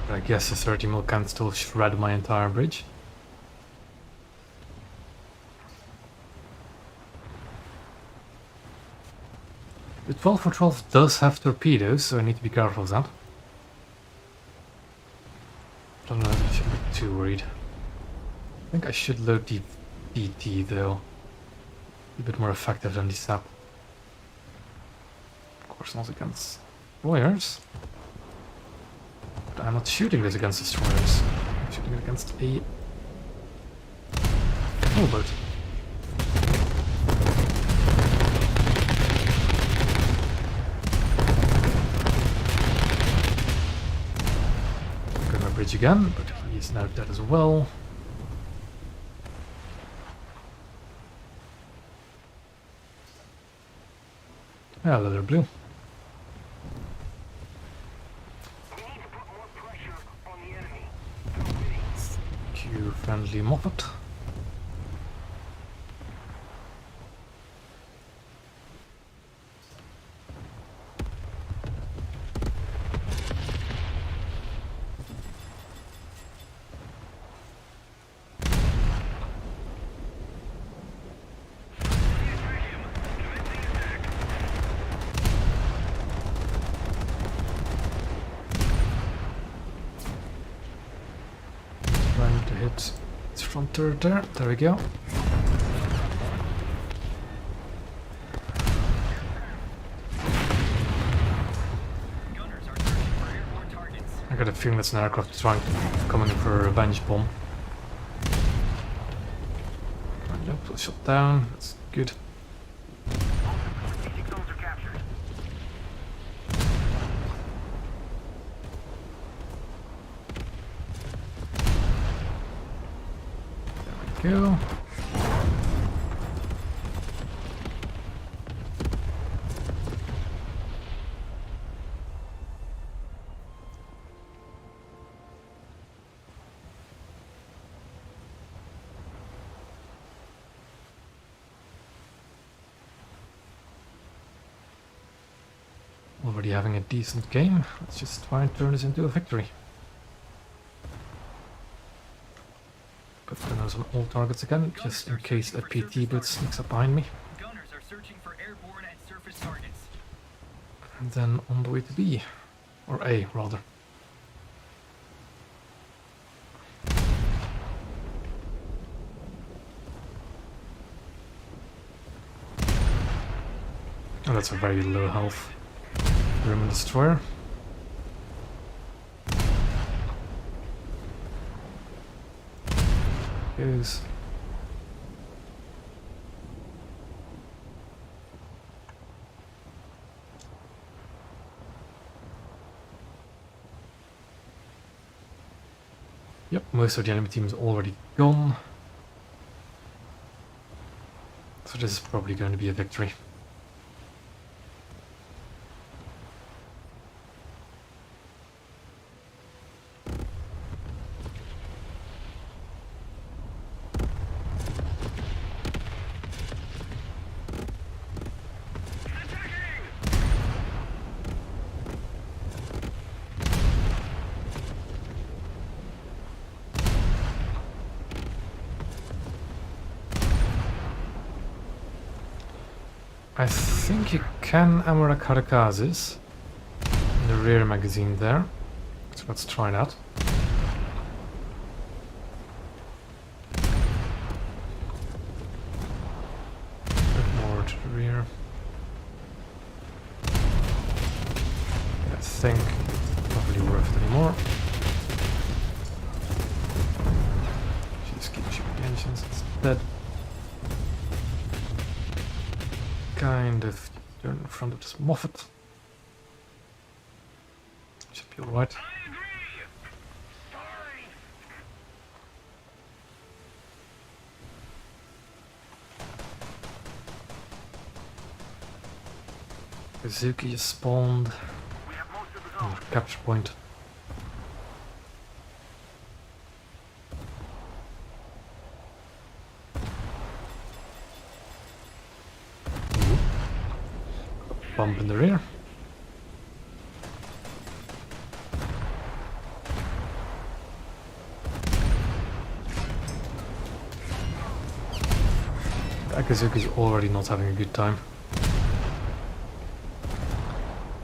Speaker 1: But I guess a 30 mil can still shred my entire bridge. The 12 for 12 does have torpedoes, so I need to be careful of that. Don't know if I should be too worried. I think I should load the BT though. A bit more effective than the SAP. Of course not against destroyers. But I'm not shooting this against destroyers. I'm shooting it against a rowboat. Got my bridge again, but he is now dead as well. Yeah, leather blue.
Speaker 3: We need to put more pressure on the enemy. They're winning.
Speaker 1: Q friendly Moffat. Trying to hit its front turret there. There we go.
Speaker 2: Gunners are searching for airborne targets.
Speaker 1: I got a feeling that's an aircraft trying coming in for a revenge bomb. Right, nope, it's shot down. That's good.
Speaker 3: Strategic zones are captured.
Speaker 1: Go. Already having a decent game. Let's just try and turn this into a victory. But then there's on all targets again, just in case a PT boot sneaks up behind me.
Speaker 2: Gunners are searching for airborne and surface targets.
Speaker 1: And then on the way to B. Or A, rather. Oh, that's a very low health German destroyer. Goes. Yep, most of the enemy team is already gone. So this is probably going to be a victory. I think you can ammo kamikazes in the rear magazine there. So let's try that. A bit more to the rear. I think it's not really worth it anymore. Just keep shooting the engines instead. Kind of turn in front of this Moffat. Should be alright.
Speaker 3: I agree. Sorry.
Speaker 1: Kazuki just spawned
Speaker 3: We have most of the
Speaker 1: on
Speaker 3: zone.
Speaker 1: the capture point. Ooh. Bump in the rear. Akazuki's already not having a good time.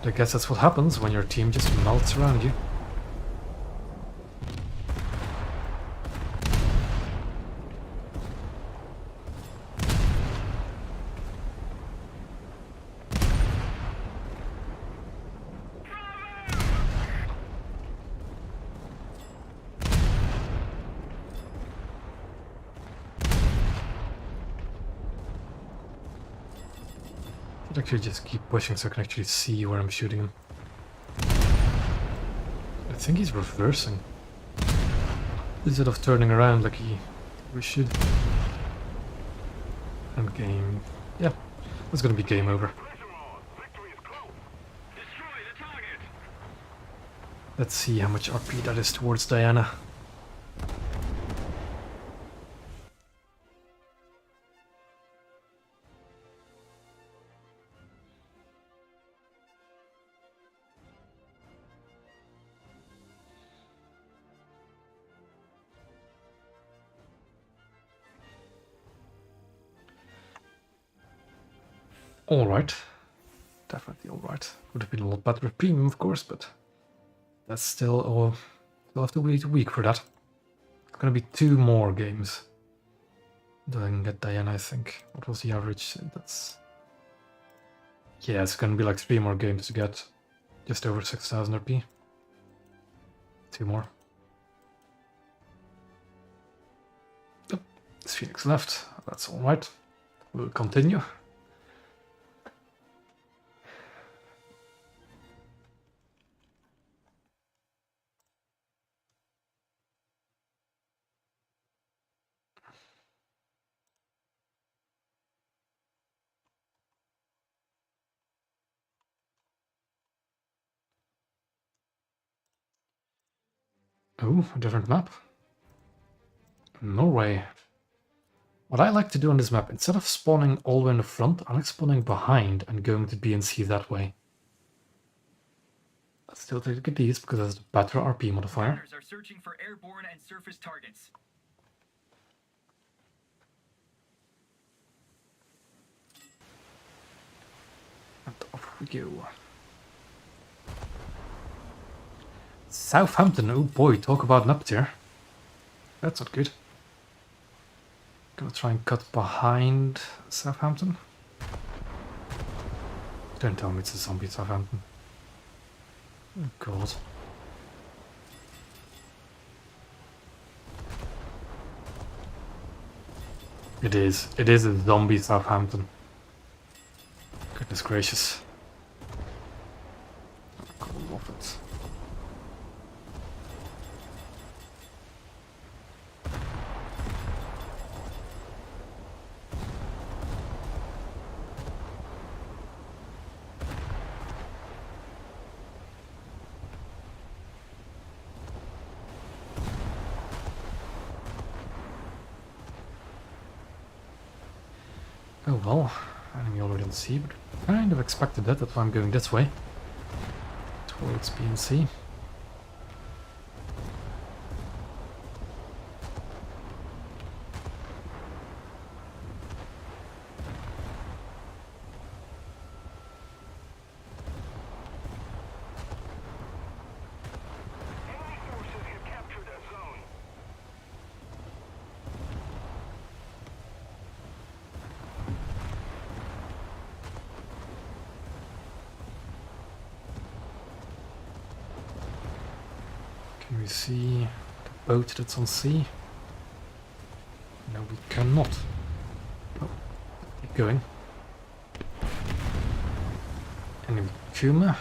Speaker 1: I guess that's what happens when your team just melts around you. I'd actually just keep pushing so I can actually see where I'm shooting him. I think he's reversing. Instead of turning around like we should. And game. Yeah, that's gonna be game over.
Speaker 3: Pressure on. Victory is close. Destroy the target.
Speaker 1: Let's see how much RP that is towards Diana. Alright. Definitely alright. Would have been a lot better with premium, of course, but that's still. Oh, we'll have to wait a week for that. It's gonna be 2 more games. Then I can get Diana, I think. What was the average? That's. Yeah, it's gonna be like 3 more games to get just over 6,000 RP. 2 more. Oh, it's Phoenix left. That's alright. We'll continue. Oh, a different map. Norway. What I like to do on this map, instead of spawning all the way in the front, I like spawning behind and going to B and C that way. Let's still take these because that's the better RP modifier.
Speaker 2: Gunners are searching for airborne and surface targets.
Speaker 1: And off we go. Southampton, oh boy, talk about an up tier. That's not good. Gonna try and cut behind Southampton. Don't tell me it's a zombie Southampton. Oh god. It is a zombie Southampton. Goodness gracious. God, love it. Oh well, enemy already on C, but kind of expected that, that's why I'm going this way. Towards B and C. Can we see the boat that's on sea? No, we cannot. Oh, keep going. Enemy Kuma.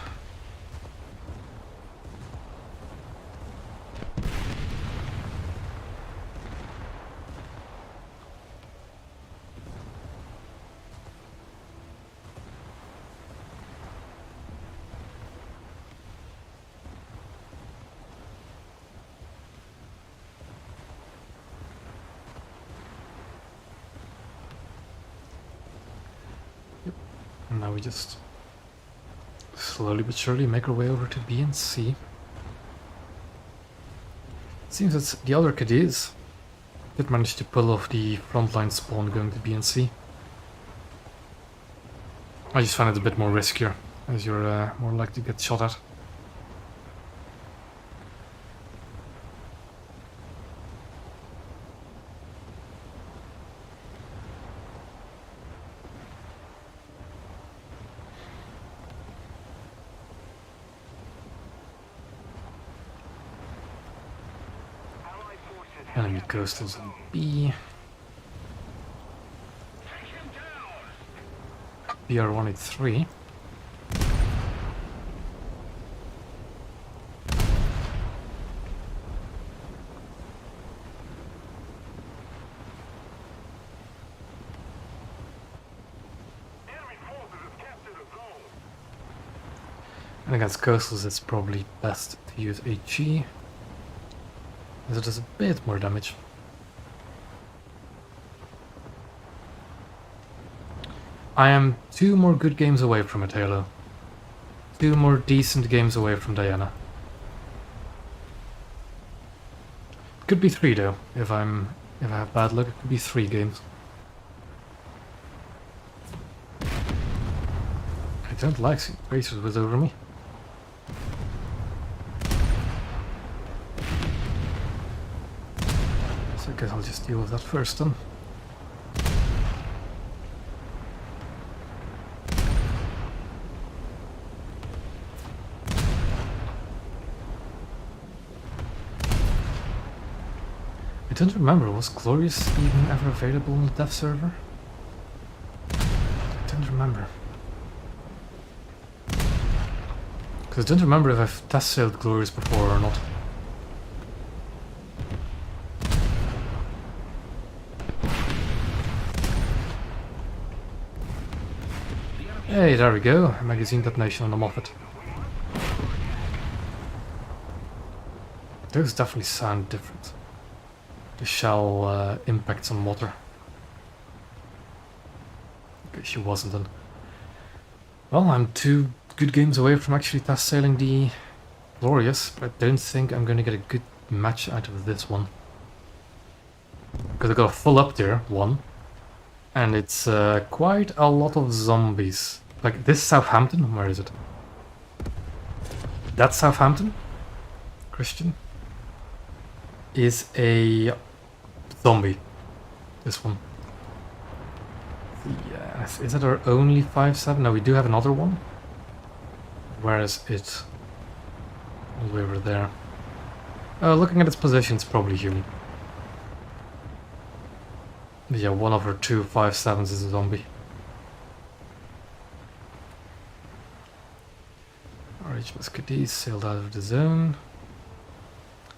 Speaker 1: And now we just slowly but surely make our way over to B and C. Seems that the other Cadiz did manage to pull off the frontline spawn going to B and C. I just find it a bit more riskier, as you're more likely to get shot at.
Speaker 3: Allied forces have
Speaker 1: Enemy coastals on B. BR-183.
Speaker 3: enemy forces have captured a zone.
Speaker 1: And against coastals it's probably best to use HE, as it does a bit more damage. I am 2 more good games away from it, Halo. 2 more decent games away from Diana. Could be 3 though, if I have bad luck, it could be 3 games. I don't like seeing racers with over me. So I guess I'll just deal with that first then. I don't remember, was Glorious even ever available on the dev server? I don't remember. Because I don't remember if I've test sailed Glorious before or not. Hey, there we go. A magazine detonation on the Moffat. Those definitely sound different. The shell impacts on water. Okay, she wasn't then. Well, I'm 2 good games away from actually test sailing the Glorious, but I don't think I'm going to get a good match out of this one. Because I got a full up there, 1. And it's quite a lot of zombies. Like this Southampton, where is it? That Southampton, Christian, is a zombie. This one. Yes, is it our only 5-7? No, we do have another one. Where is it? All the way over there. Looking at its position, it's probably human. Yeah, one of our 2 5-7s is a zombie. RHMS Cadiz sailed out of the zone.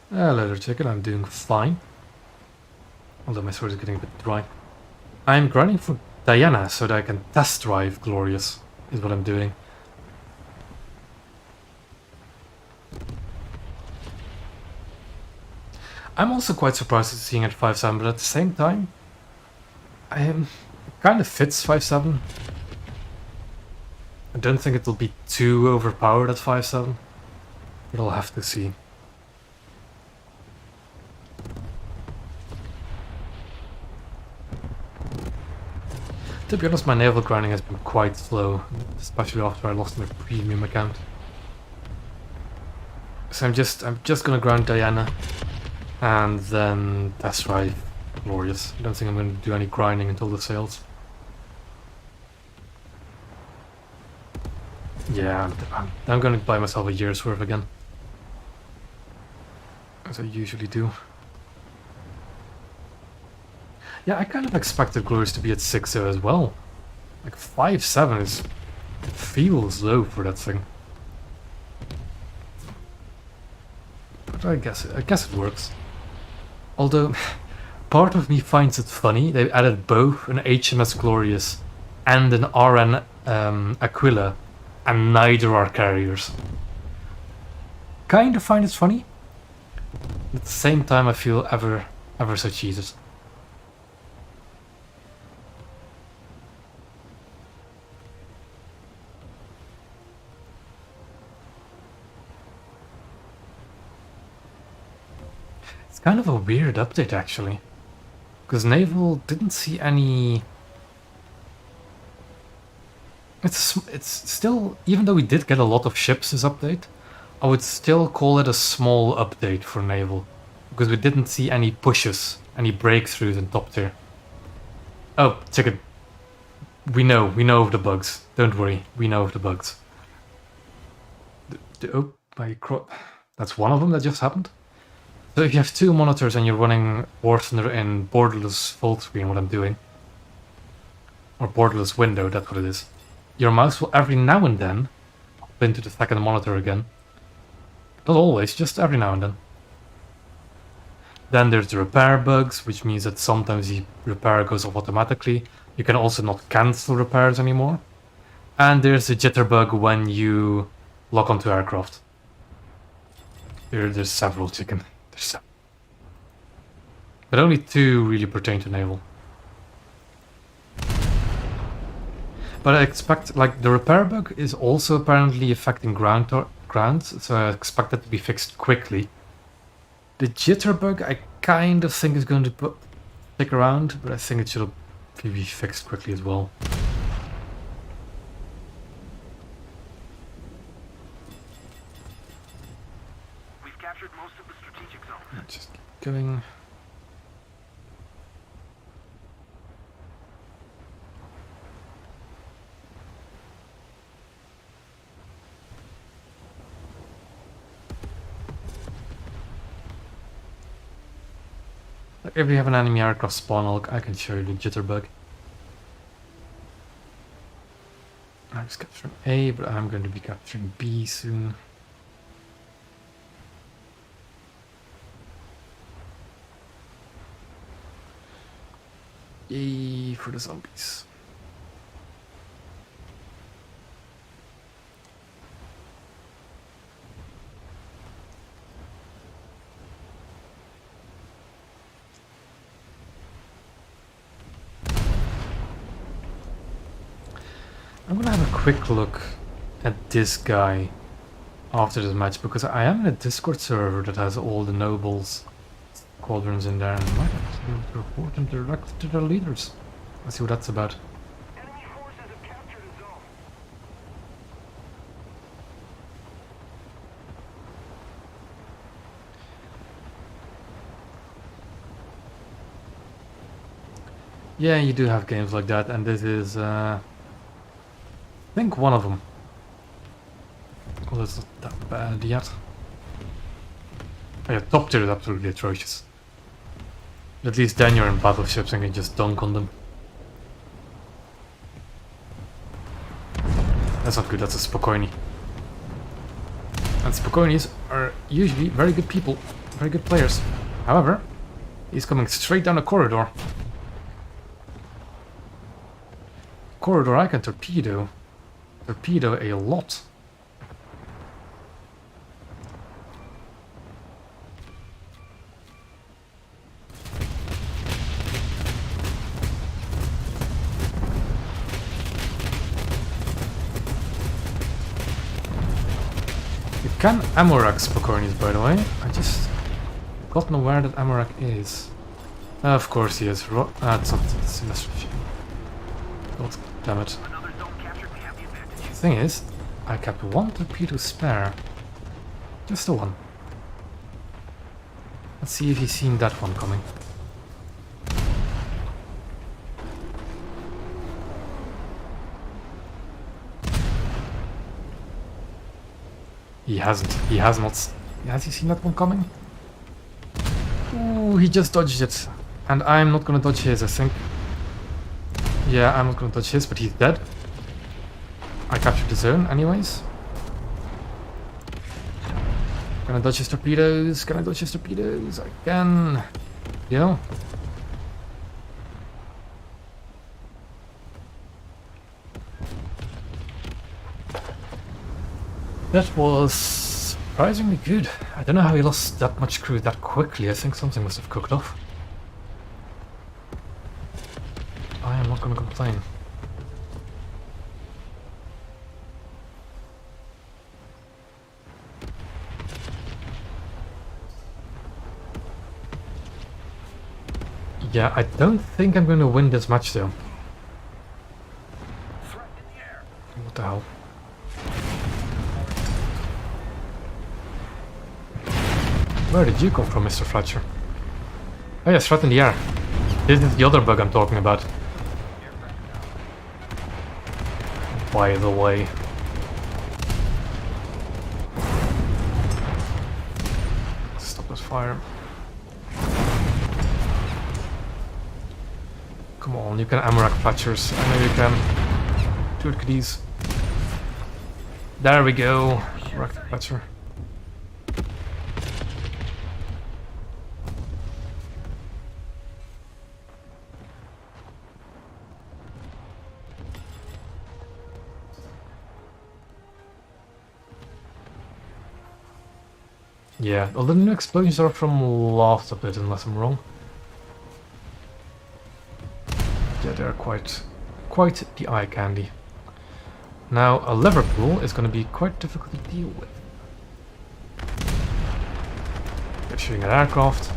Speaker 1: Leather jacket, I'm doing fine. Although my sword is getting a bit dry. I'm grinding for Diana so that I can test drive Glorious, is what I'm doing. I'm also quite surprised at seeing it 5-7, but at the same time, it kind of fits 5-7. I don't think it'll be too overpowered at 5-7, but I'll have to see. To be honest, my naval grinding has been quite slow, especially after I lost my premium account. So I'm just gonna grind Diana, and then test drive Glorious. I don't think I'm gonna do any grinding until the sales. Yeah, I'm gonna buy myself a year's worth again. as I usually do. Yeah, I kind of expected glories to be at 6-0 as well. Like 5-7 is feels low for that thing. But I guess it works. Although part of me finds it funny they added both an HMS Glorious and an RN Aquila, and neither are carriers. Kind of find it funny. At the same time, I feel ever so cheated. It's kind of a weird update actually, because Naval didn't see any. It's still, even though we did get a lot of ships this update, I would still call it a small update for Naval, because we didn't see any pushes, any breakthroughs in top tier. Oh, ticket. We know of the bugs. Don't worry, we know of the bugs. Oh, that's one of them that just happened. So if you have two monitors and you're running War Thunder in borderless full screen, what I'm doing, or borderless window, that's what it is, your mouse will every now and then hop into the second monitor again. Not always, just every now and then. Then there's the repair bugs, which means that sometimes the repair goes off automatically. You can also not cancel repairs anymore. And there's the jitter bug when you lock onto aircraft. There's several, chicken. There's several. But only two really pertain to naval. But I expect, like, the repair bug is also apparently affecting ground, so I expect that to be fixed quickly. The jitter bug I kind of think is going to stick around, but I think it should be fixed quickly as well.
Speaker 3: We've captured most of the strategic zone.
Speaker 1: Just keep going. If we have an enemy aircraft spawn, I can show you the jitterbug. I was capturing A, but I'm going to be capturing B soon. Yay for the zombies. I'm gonna have a quick look at this guy after this match, because I am in a Discord server that has all the nobles squadrons in there, and I might actually be able to report them directly to their leaders. Let's see what that's about.
Speaker 3: Enemy forces have captured a zone.
Speaker 1: Yeah, you do have games like that, and this is, I think one of them. Well, it's not that bad yet. Oh yeah, top tier is absolutely atrocious. At least then you're in battleships and can just dunk on them. That's not good, that's a Spokojni. And Spokojnis are usually very good people, very good players. However, he's coming straight down a corridor. Corridor I can torpedo a lot. You can Amorak Spokojnis, by the way. I just gotten aware that Amorak is. Of course he is. It's not. It's God damn it.
Speaker 3: Another zone captured. We have the advantage.
Speaker 1: The thing is, I kept one torpedo spare. Just the one. Let's see if he's seen that one coming. He hasn't. He has not. Has he seen that one coming? Oh, he just dodged it. And I'm not gonna dodge his, I think. Yeah, I'm not gonna dodge his, but he's dead. I captured the zone anyways. Can I dodge his torpedoes? Can I dodge his torpedoes? I can. Yeah. That was surprisingly good. I don't know how he lost that much crew that quickly. I think something must have cooked off. I am not gonna complain. Yeah, I don't think I'm gonna win this match though.
Speaker 3: Threat in the air.
Speaker 1: What the hell? Where did you come from, Mr. Fletcher? Oh yes, threat in the air. This is the other bug I'm talking about. By the way. Stop this fire. Come on, you can Amarak Fletchers. I know you can. Do it, kiddies. There we go. Amarak Fletcher. Yeah, well, the new explosions are from last of it, unless I'm wrong. Yeah, they're quite the eye candy. Now, a Liverpool is going to be quite difficult to deal with. They're shooting at aircraft.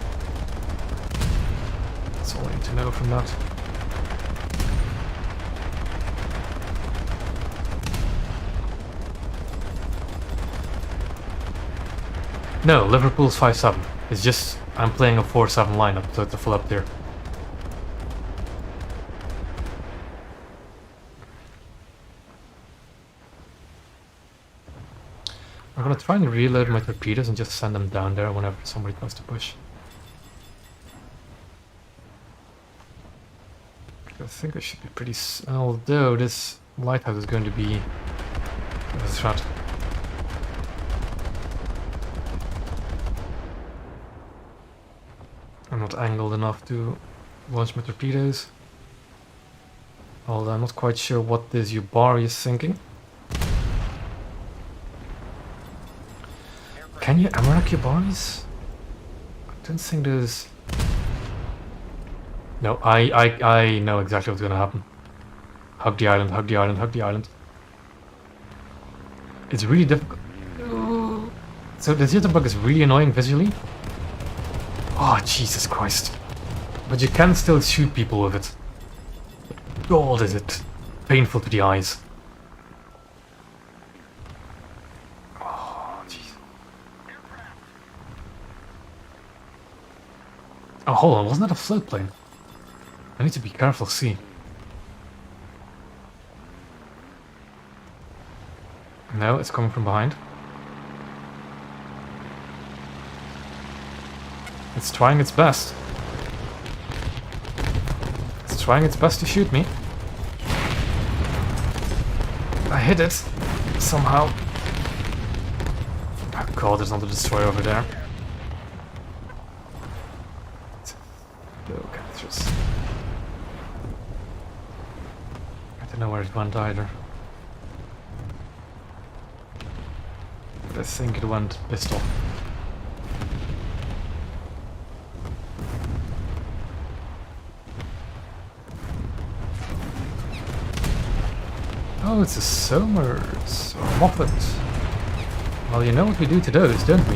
Speaker 1: That's all I need to know from that. No, Liverpool's 5-7. It's just I'm playing a 4-7 lineup, so it's a full up there. I'm gonna try and reload my torpedoes and just send them down there whenever somebody tries to push. I think I should be pretty although this lighthouse is going to be a threat. I'm not angled enough to launch my torpedoes. Although I'm not quite sure what this Yubari is thinking. Can you Amarak Yubaris? I don't think there's... No, I know exactly what's gonna happen. Hug the island, hug the island, hug the island. It's really difficult. So the jitterbug is really annoying visually. Oh, Jesus Christ. But you can still shoot people with it. God, is it painful to the eyes. Oh, jeez. Oh, hold on, wasn't that a float plane? I need to be careful, see. No, it's coming from behind. It's trying its best. It's trying its best to shoot me. I hit it somehow. Oh god, there's another destroyer over there. Okay, it's just... I don't know where it went either. But I think it went pistol. Oh, it's a Somers or Moffat. Well, you know what we do to those, don't we?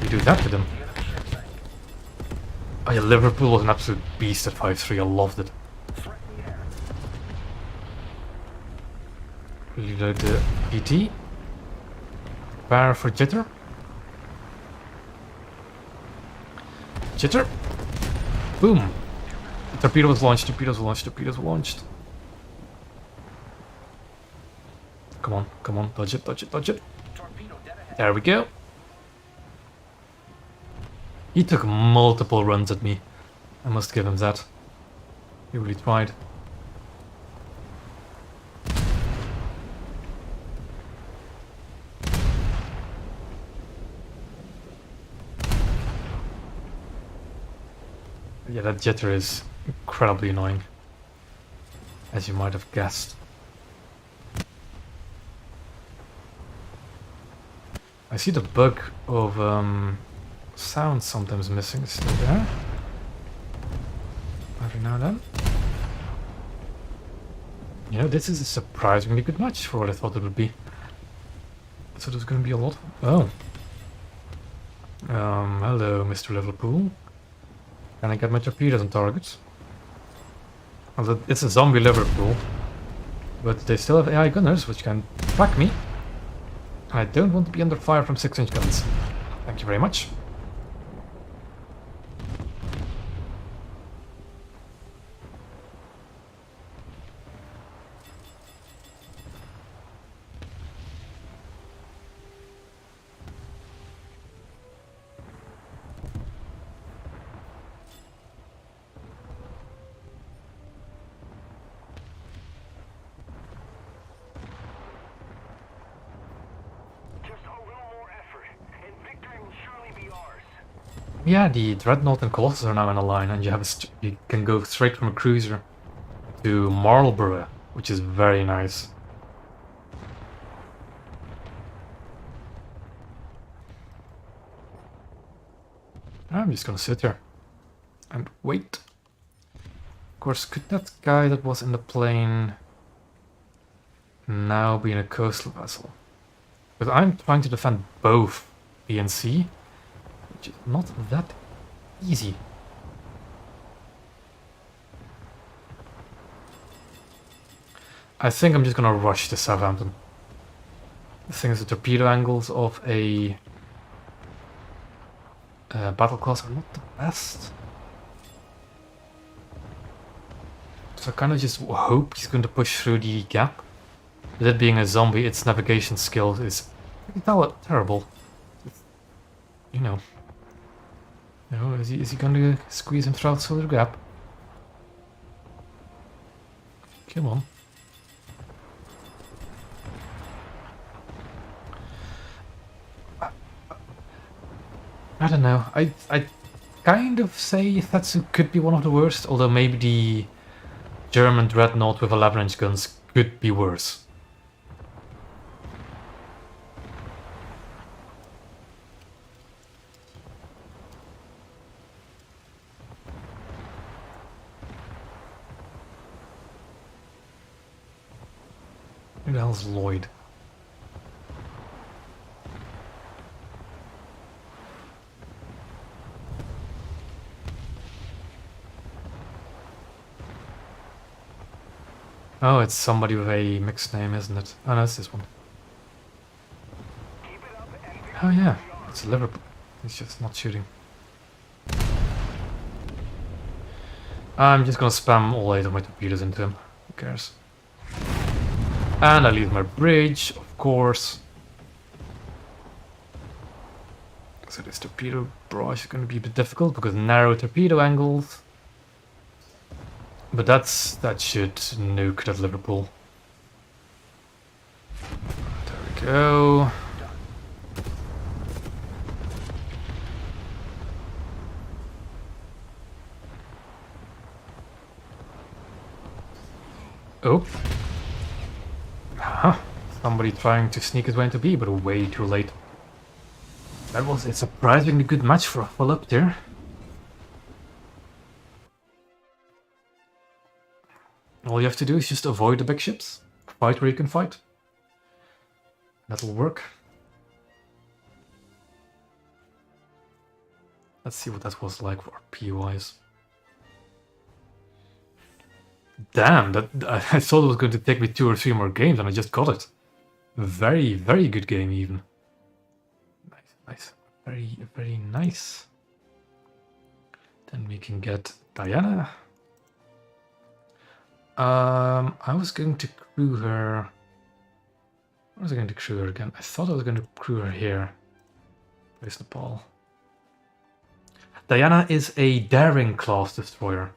Speaker 1: We do that to them. Oh yeah, Liverpool was an absolute beast at 5-3, I loved it. Reload the PT. Prepare for jitter. Jitter. Boom. Torpedo was launched, torpedoes launched, torpedoes launched. Come on, dodge it, dodge it, dodge it. There we go. He took multiple runs at me. I must give him that. He really tried. Yeah, that jitter is incredibly annoying, as you might have guessed. I see the bug of sound sometimes missing. It's still there. Every now and then. You know, this is a surprisingly good match for what I thought it would be. So there's going to be a lot. Oh. Hello, Mr. Liverpool. Can I get my torpedoes on target? Well, it's a zombie Liverpool, but they still have AI gunners, which can track me. I don't want to be under fire from 6-inch guns. Thank you very much.
Speaker 3: Just a little more effort, and victory will surely be ours.
Speaker 1: Yeah, the Dreadnought and Colossus are now in a line, and you can go straight from a cruiser to Marlborough, which is very nice. I'm just gonna sit here and wait. Of course, could that guy that was in the plane now be in a coastal vessel? Because I'm trying to defend both B and C, which is not that easy. I think I'm just gonna rush to Southampton. The thing is, the torpedo angles of a battle class are not the best. So I kind of just hope he's going to push through the gap. With it being a zombie, its navigation skill is terrible. You know. Is he going to squeeze him through the gap? Come on. I don't know. I kind of say Thatsu could be one of the worst, although maybe the German Dreadnought with 11-inch guns could be worse. Who the hell's Lloyd? Oh, it's somebody with a mixed name, isn't it? Oh no, it's this one. Oh yeah, it's Liverpool. He's just not shooting. I'm just gonna spam all 8 of my torpedoes into him. Who cares? And I leave my bridge, of course. So this torpedo barrage is going to be a bit difficult because narrow torpedo angles. But that should nuke that Liverpool. There we go. Oh. Huh. Somebody trying to sneak his way into B, but way too late. That was a surprisingly good match for a full up there. All you have to do is just avoid the big ships. Fight where you can fight. That'll work. Let's see what that was like for P-wise. Damn, I thought it was going to take me 2 or 3 more games and I just got it. Very, very good game even. Nice, nice. Very, very nice. Then we can get Diana. I was going to crew her... Where was I going to crew her again? I thought I was going to crew her here. Where's Nepal? Diana is a daring class destroyer.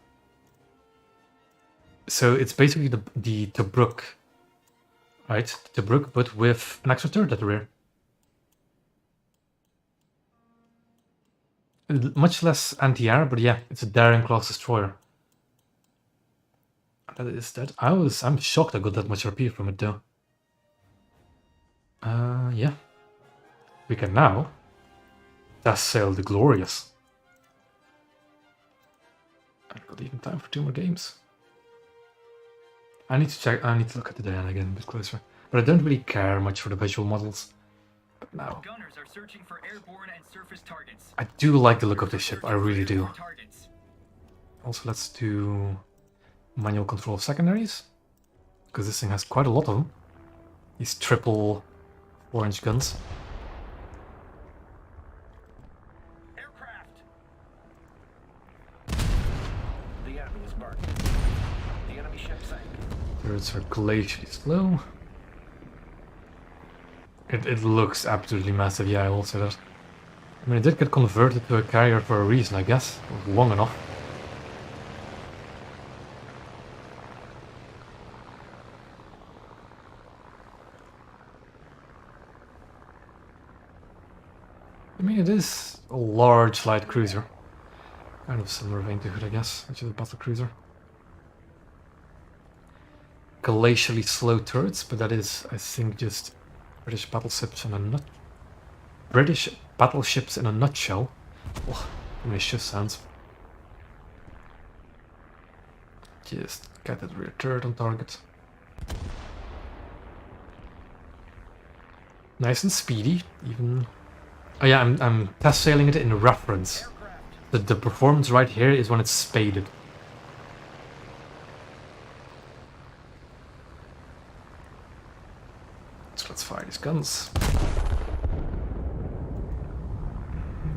Speaker 1: So it's basically the Tobruk, right? Tobruk, but with an extra turret at the rear. Much less anti-air, but yeah, it's a daring class destroyer. That is that. I'm shocked I got that much RP from it though. Yeah. We can now test sail the Glorious. I've got even time for 2 more games. I need to look at the Diana again a bit closer. But I don't really care much for the visual models. But now,
Speaker 2: Gunners are searching for airborne and surface targets.
Speaker 1: I do like the look of this ship, I really do.
Speaker 2: Targets.
Speaker 1: Also, let's do manual control of secondaries. Because this thing has quite a lot of them. These triple 4-inch guns.
Speaker 2: Aircraft.
Speaker 3: The enemy is marked. The enemy ship sank.
Speaker 1: Turrets are glacially slow. It looks absolutely massive, yeah, I will say that. I mean, it did get converted to a carrier for a reason, I guess. It was long enough. I mean, it is a large light cruiser. Kind of similar vein to Hood, I guess, which is a battle cruiser. Glacially slow turrets, but that is, I think, just British battleships in a nutshell. Oh, delicious sounds. Just get that rear turret on target. Nice and speedy, even. Oh yeah, I'm test sailing it in reference. The performance right here is when it's spaded. So let's fire these guns.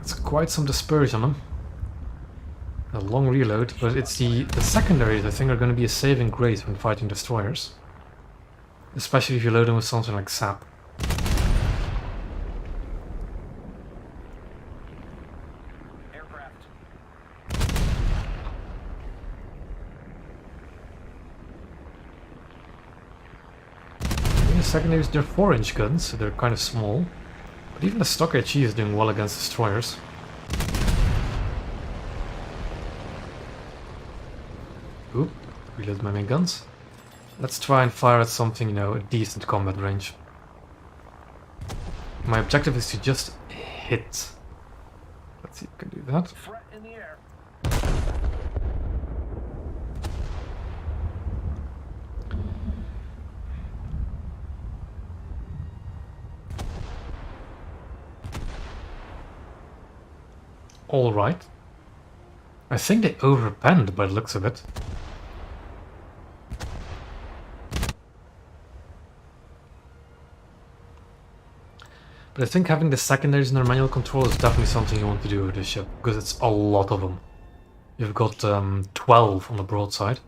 Speaker 1: It's quite some dispersion on them. A long reload, but it's the secondaries I think are going to be a saving grace when fighting destroyers. Especially if you load them with something like sap.
Speaker 2: Aircraft.
Speaker 1: The secondaries, they're 4-inch guns, so they're kind of small. But even the stock HE is doing well against destroyers. Oop, reload my main guns. Let's try and fire at something, you know, a decent combat range. My objective is to just hit. Let's see if we can do that.
Speaker 3: Threat in the air.
Speaker 1: Alright. I think they overpanned by the looks of it. But I think having the secondaries in their manual control is definitely something you want to do with this ship, because it's a lot of them. You've got 12 on the broadside.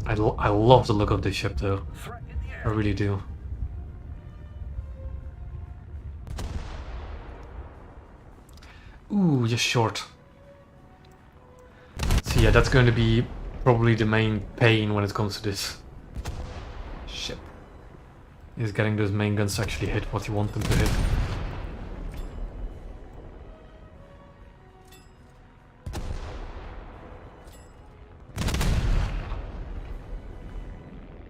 Speaker 1: I love the look of this ship though.
Speaker 3: Threat in the
Speaker 1: I
Speaker 3: air.
Speaker 1: really do. Ooh, just short. So yeah, that's going to be probably the main pain when it comes to this ship. Is getting those main guns to actually hit what you want them to hit.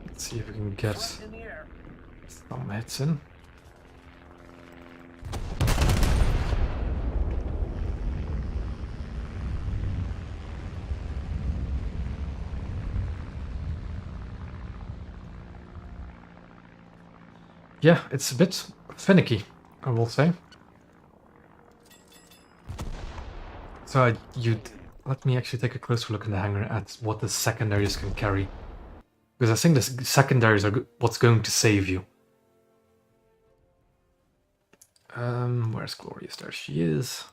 Speaker 1: Let's see if we can get
Speaker 3: Threat in the air.
Speaker 1: some hits in. Yeah, it's a bit finicky, I will say. So let me actually take a closer look in the hangar at what the secondaries can carry. Because I think the secondaries are what's going to save you. Where's Glorious? There she is.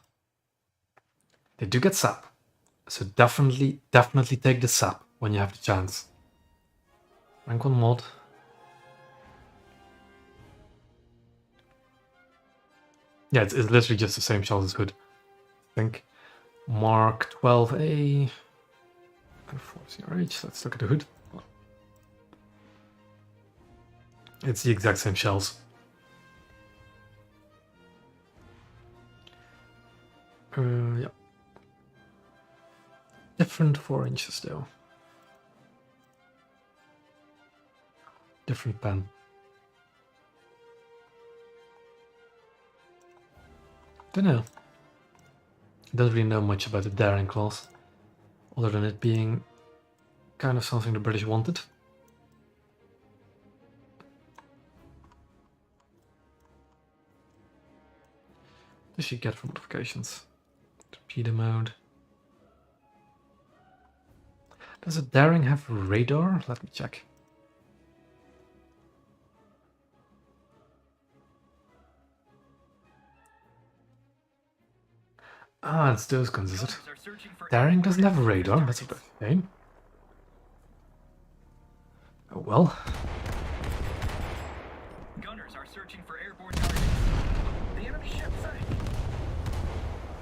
Speaker 1: They do get sap. So definitely take the sap when you have the chance. Rank 1 mod. Yeah, it's literally just the same shells as Hood, I think. Mark 12A and 4CRH. Let's look at the Hood. It's the exact same shells. Yeah. Different 4 inches though. Different pen. Don't know. Don't really know much about the daring class, other than it being kind of something the British wanted. What does she get for modifications? Torpedo mode. Does a daring have radar? Let me check. Ah, it's those guns, is it?
Speaker 2: Gunners are searching for
Speaker 1: Daring
Speaker 2: airborne
Speaker 1: doesn't have a
Speaker 2: and
Speaker 1: radar,
Speaker 2: surface
Speaker 1: that's a bit
Speaker 2: targets.
Speaker 1: of a shame. Oh well.
Speaker 2: Gunners are searching for airborne targets. The enemy ship sank.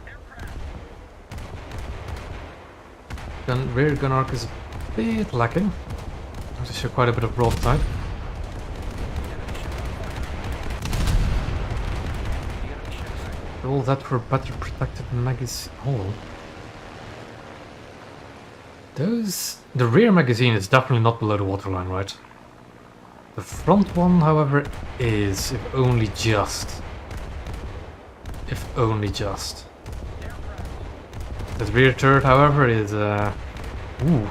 Speaker 2: Aircraft.
Speaker 1: Rear gun arc is a bit lacking. Has to show quite a bit of broadside. All that for better protected magazine. Hold on. The rear magazine is definitely not below the waterline, right? The front one, however, is, if only just. If only just. The rear turret, however, is ooh.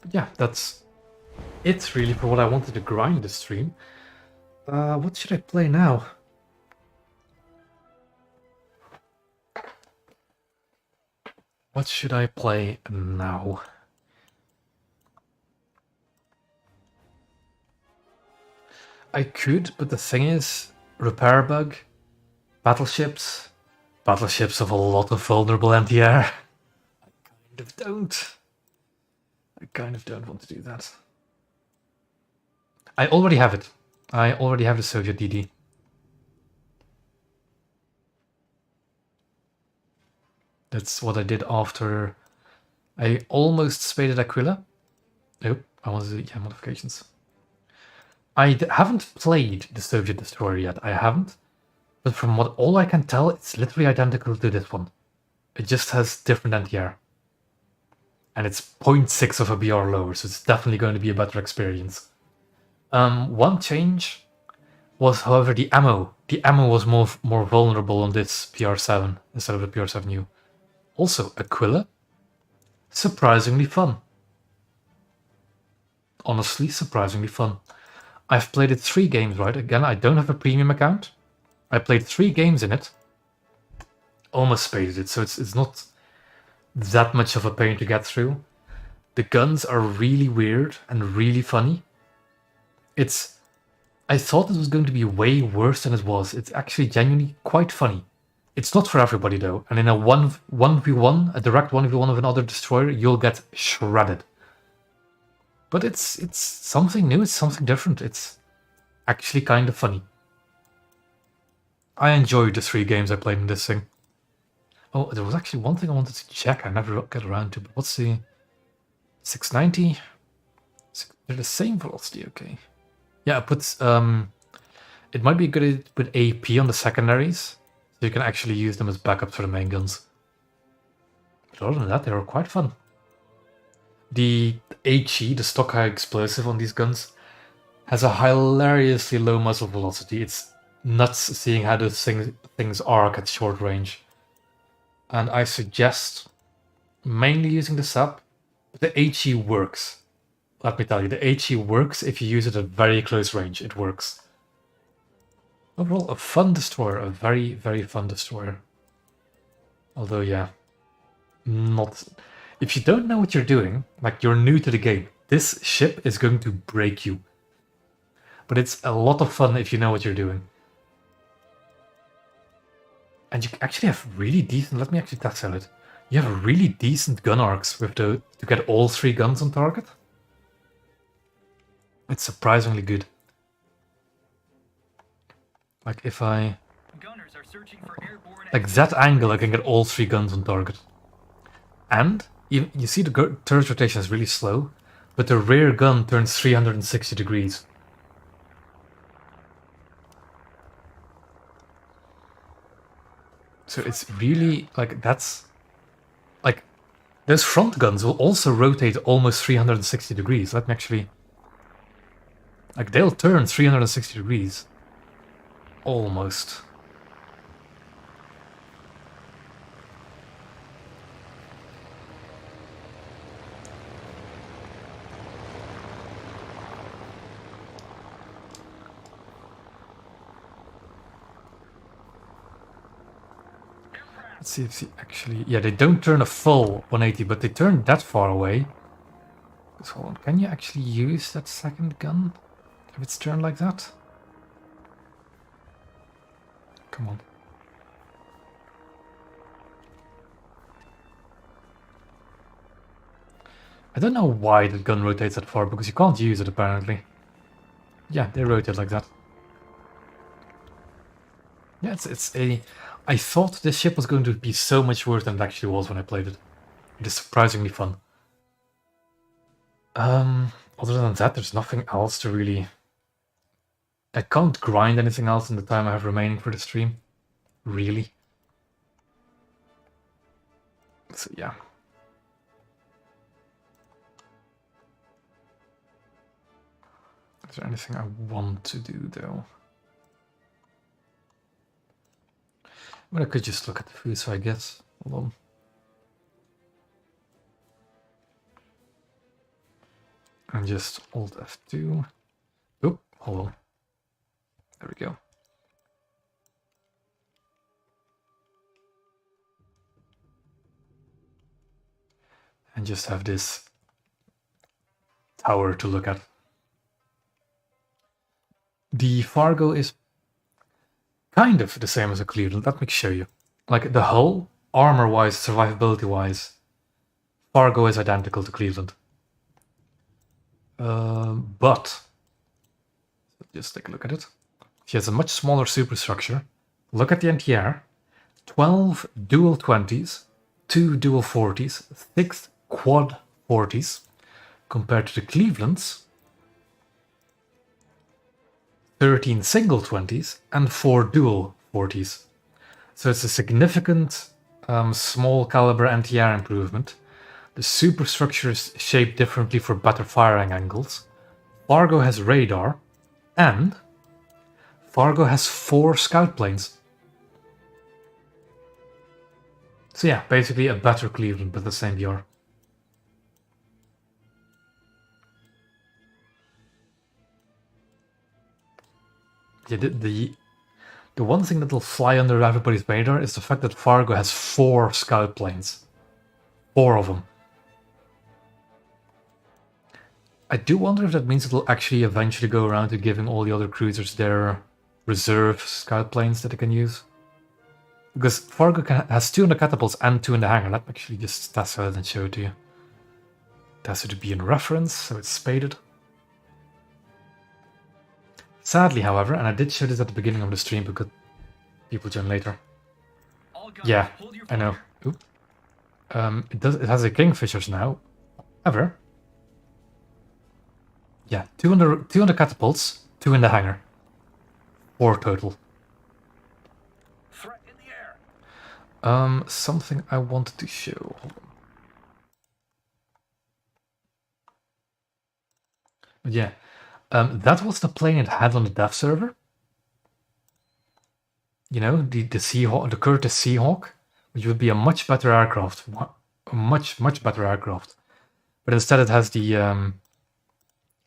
Speaker 1: But yeah, that's it really for what I wanted to grind this stream. What should I play now? What should I play now? I could, but the thing is, repair bug, battleships. Battleships have a lot of vulnerable anti-air. I kind of don't want to do that. I already have it. I already have the Soviet DD. That's what I did after I almost spaded Aquila. Nope, I wanted to do modifications. I haven't played the Soviet destroyer yet. I haven't. But from what all I can tell, it's literally identical to this one. It just has different anti-air. And it's 0.6 of a BR lower, so it's definitely going to be a better experience. One change was, however, the ammo. The ammo was more vulnerable on this PR7 instead of the PR7U. Also, Aquila, surprisingly fun. Honestly, surprisingly fun. I've played it 3 games, right? Again, I don't have a premium account. I played 3 games in it. Almost spaded it, so it's not that much of a pain to get through. The guns are really weird and really funny. I thought it was going to be way worse than it was. It's actually genuinely quite funny. It's not for everybody though, and in a 1v1, a direct 1v1 of another destroyer, you'll get shredded. But it's something new, it's something different. It's actually kind of funny. I enjoyed the 3 games I played in this thing. Oh, there was actually one thing I wanted to check. I never got around to. But what's the 690? They're the same velocity, okay. Yeah, I put it might be good to put AP on the secondaries, so you can actually use them as backups for the main guns. But other than that, they were quite fun. The HE, the stock high explosive on these guns, has a hilariously low muzzle velocity. It's nuts seeing how those things arc at short range. And I suggest mainly using the sub, but the HE works. Let me tell you, the HE works if you use it at very close range. It works. Overall, a fun destroyer, a very, very fun destroyer. Although, yeah, not... If you don't know what you're doing, like you're new to the game, this ship is going to break you. But it's a lot of fun if you know what you're doing. And you actually have really decent... Let me actually test out it. You have really decent gun arcs with to get all 3 guns on target. It's surprisingly good. Like if I...
Speaker 2: Gunners are searching for airborne and
Speaker 1: Like that angle, I can get all 3 guns on target. And you see the turret rotation is really slow, but the rear gun turns 360 degrees. So it's really, like, that's... Like, those front guns will also rotate almost 360 degrees. Let me actually... Like, they'll turn 360 degrees. Almost. Let's see if he actually... Yeah, they don't turn a full 180, but they turn that far away. So hold on, can you actually use that second gun if it's turned like that? Come on. I don't know why the gun rotates that far, because you can't use it apparently. Yeah, they rotate like that. Yeah, it's a... I thought this ship was going to be so much worse than it actually was when I played it. It is surprisingly fun. Other than that, there's nothing else to really... I can't grind anything else in the time I have remaining for the stream. Really. So yeah. Is there anything I want to do though? Well, I could just look at the food, so I guess. Hold on. And just Alt F2. Oop, hold on. There we go. And just have this tower to look at. The Fargo is kind of the same as a Cleveland. Let me show you. Like the hull, armor-wise, survivability-wise, Fargo is identical to Cleveland. But just take a look at it. She has a much smaller superstructure. Look at the NTR. 12 dual 20s, 2 dual 40s, 6 quad 40s, compared to the Cleveland's 13 single 20s and 4 dual 40s. So it's a significant small caliber NTR improvement. The superstructure is shaped differently for better firing angles. Fargo has radar, and Fargo has 4 scout planes. So yeah, basically a better Cleveland with the same BR. Yeah, the one thing that'll fly under everybody's radar is the fact that Fargo has 4 scout planes. 4 of them. I do wonder if that means it'll actually eventually go around to giving all the other cruisers their reserve scout planes that they can use. Because Fargo has 2 in the catapults and 2 in the hangar. Let me actually just test it and show it to you. It has to be in reference, so it's spaded. Sadly, however, and I did show this at the beginning of the stream because people join later.
Speaker 2: all gunners,
Speaker 1: Yeah,
Speaker 2: hold your
Speaker 1: I know.
Speaker 2: fire.
Speaker 1: Oop. It has a Kingfishers now. However, yeah, 2 on the catapults, 2 in the hangar. 4 total.
Speaker 3: Threat in the air.
Speaker 1: Something I wanted to show. Hold on. But yeah, that was the plane it had on the dev server. You know, the Seahawk, the Curtis Seahawk, which would be a much better aircraft, a much better aircraft. But instead, it has the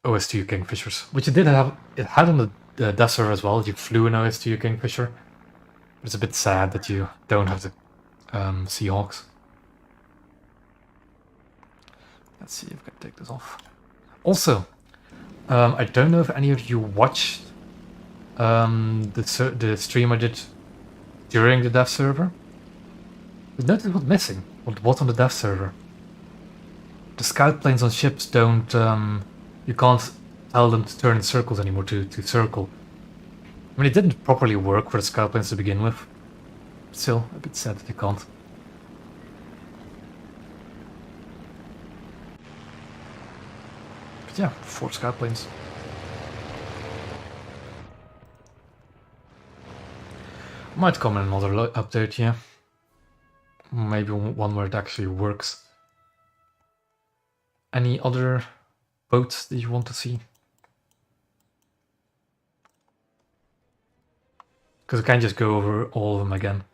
Speaker 1: OS2 Kingfishers, which it did have. It had on the dev server as well. You flew an OS2 Kingfisher. But it's a bit sad that you don't have the Seahawks. Let's see if I can take this off. Also, I don't know if any of you watched the stream I did during the dev server. But notice what's missing. What's on the dev server? The scout planes on ships don't... you can't tell them to turn in circles anymore, to circle. I mean, it didn't properly work for the scout planes to begin with. Still, a bit sad that you can't. But yeah, 4 scout planes. Might come in another update, yeah. Maybe one where it actually works. Any other boats that you want to see? Because I can't just go over all of them again.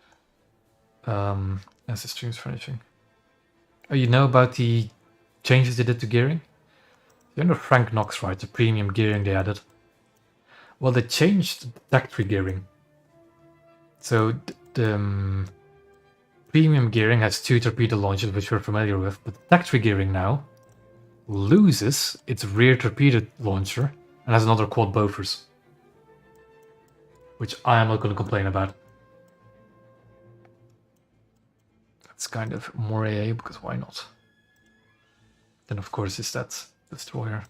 Speaker 1: As the stream's finishing. Oh, you know about the changes they did to gearing? You know Frank Knox, right? The premium gearing they added. Well, they changed the tactory gearing. So the premium gearing has 2 torpedo launchers, which we're familiar with, but the tactory gearing now loses its rear torpedo launcher and has another quad Bofors. Which I am not going to complain about. That's kind of more AA, because why not? Then of course is that destroyer.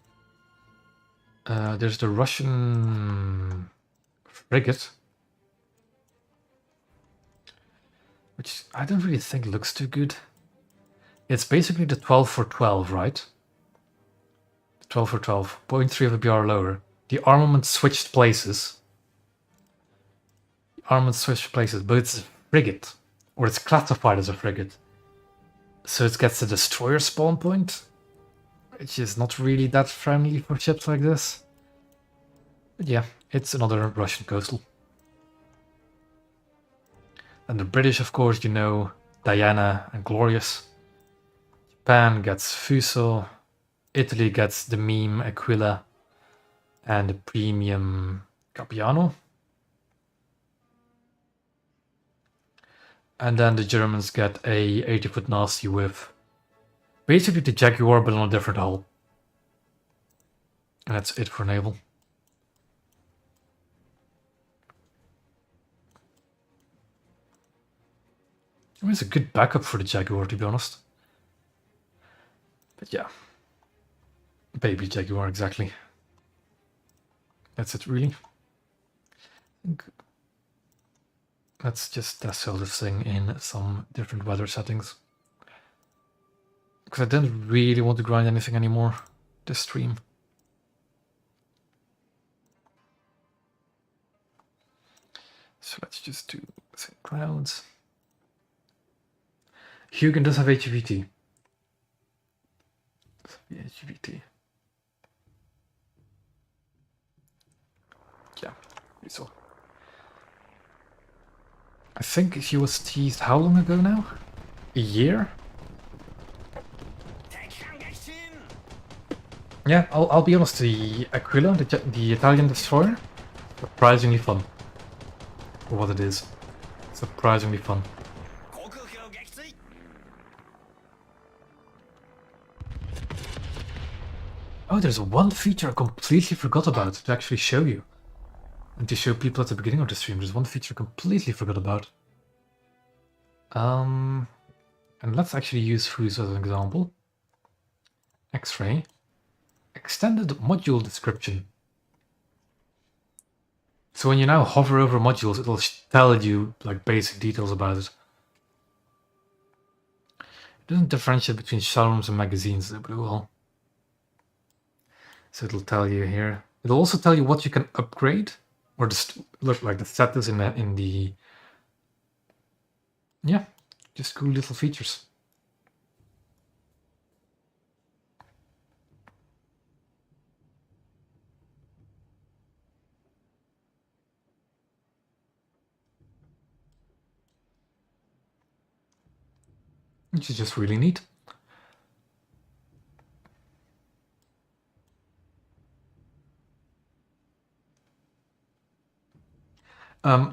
Speaker 1: There's the Russian frigate. Which I don't really think looks too good. It's basically the 12 for 12, right? 12 for 12, 0.3 of a BR lower. The armament switched places. But it's a frigate. Or it's classified as a frigate. So it gets a destroyer spawn point, which is not really that friendly for ships like this. But yeah, it's another Russian coastal. And the British, of course, you know, Diana and Glorious. Japan gets Fuso. Italy gets the meme Aquila and the premium Capiano. And then the Germans get a 80-foot nasty with basically the Jaguar but on a different hull. And that's it for naval. I mean, it's a good backup for the Jaguar, to be honest. But yeah. Baby Jaguar, exactly. That's it, really. I think let's just test this thing in some different weather settings. Because I didn't really want to grind anything anymore this stream. So let's just do say clouds. Hugin does have HVT. HVT. Yeah, we saw. I think she was teased how long ago now? A year? Yeah, I'll be honest, the Aquila, the Italian destroyer, surprisingly fun. For what it is. Surprisingly fun. Oh, there's one feature I completely forgot about to actually show you. And to show people at the beginning of the stream. There's one feature I completely forgot about. And let's actually use Fuse as an example. X-ray. Extended module description. So when you now hover over modules, it'll tell you like basic details about it. It doesn't differentiate between showrooms and magazines, but it will. So it'll tell you here. It'll also tell you what you can upgrade, or just look like the status in the. Yeah, just cool little features. Which is just really neat.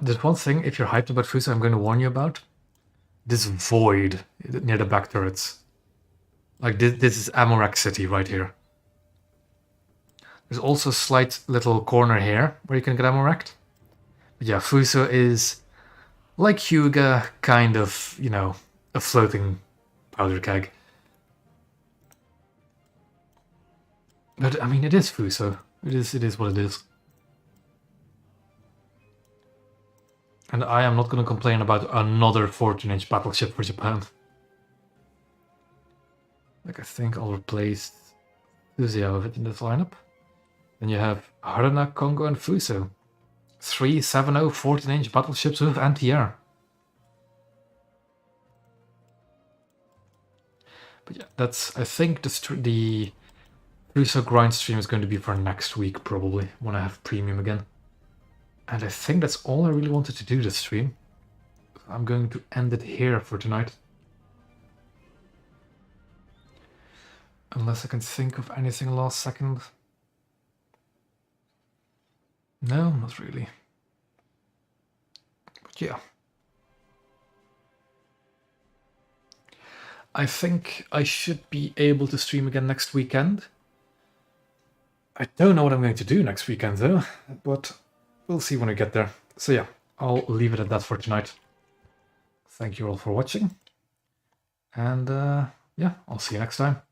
Speaker 1: There's one thing, if you're hyped about Fuso, I'm going to warn you about. This void near the back turrets. Like this is Amorak City right here. There's also a slight little corner here where you can get ammo-racked. But yeah, Fuso is, like Hyuga, kind of, you know, a floating powder keg. But I mean, it is Fuso. It is what it is. And I am not going to complain about another 14-inch battleship for Japan. Like, I think I'll replace Fuzio with it in this lineup. Then you have Haruna, Kongo, and Fuso. 3 7.0 14-inch battleships with anti-air. But yeah, that's, I think the Fuso grind stream is going to be for next week, probably, when I have premium again. And I think that's all I really wanted to do this stream. I'm going to end it here for tonight. Unless I can think of anything last second. No, not really. But yeah. I think I should be able to stream again next weekend. I don't know what I'm going to do next weekend though, but we'll see when we get there. So yeah, I'll leave it at that for tonight. Thank you all for watching. And yeah, I'll see you next time.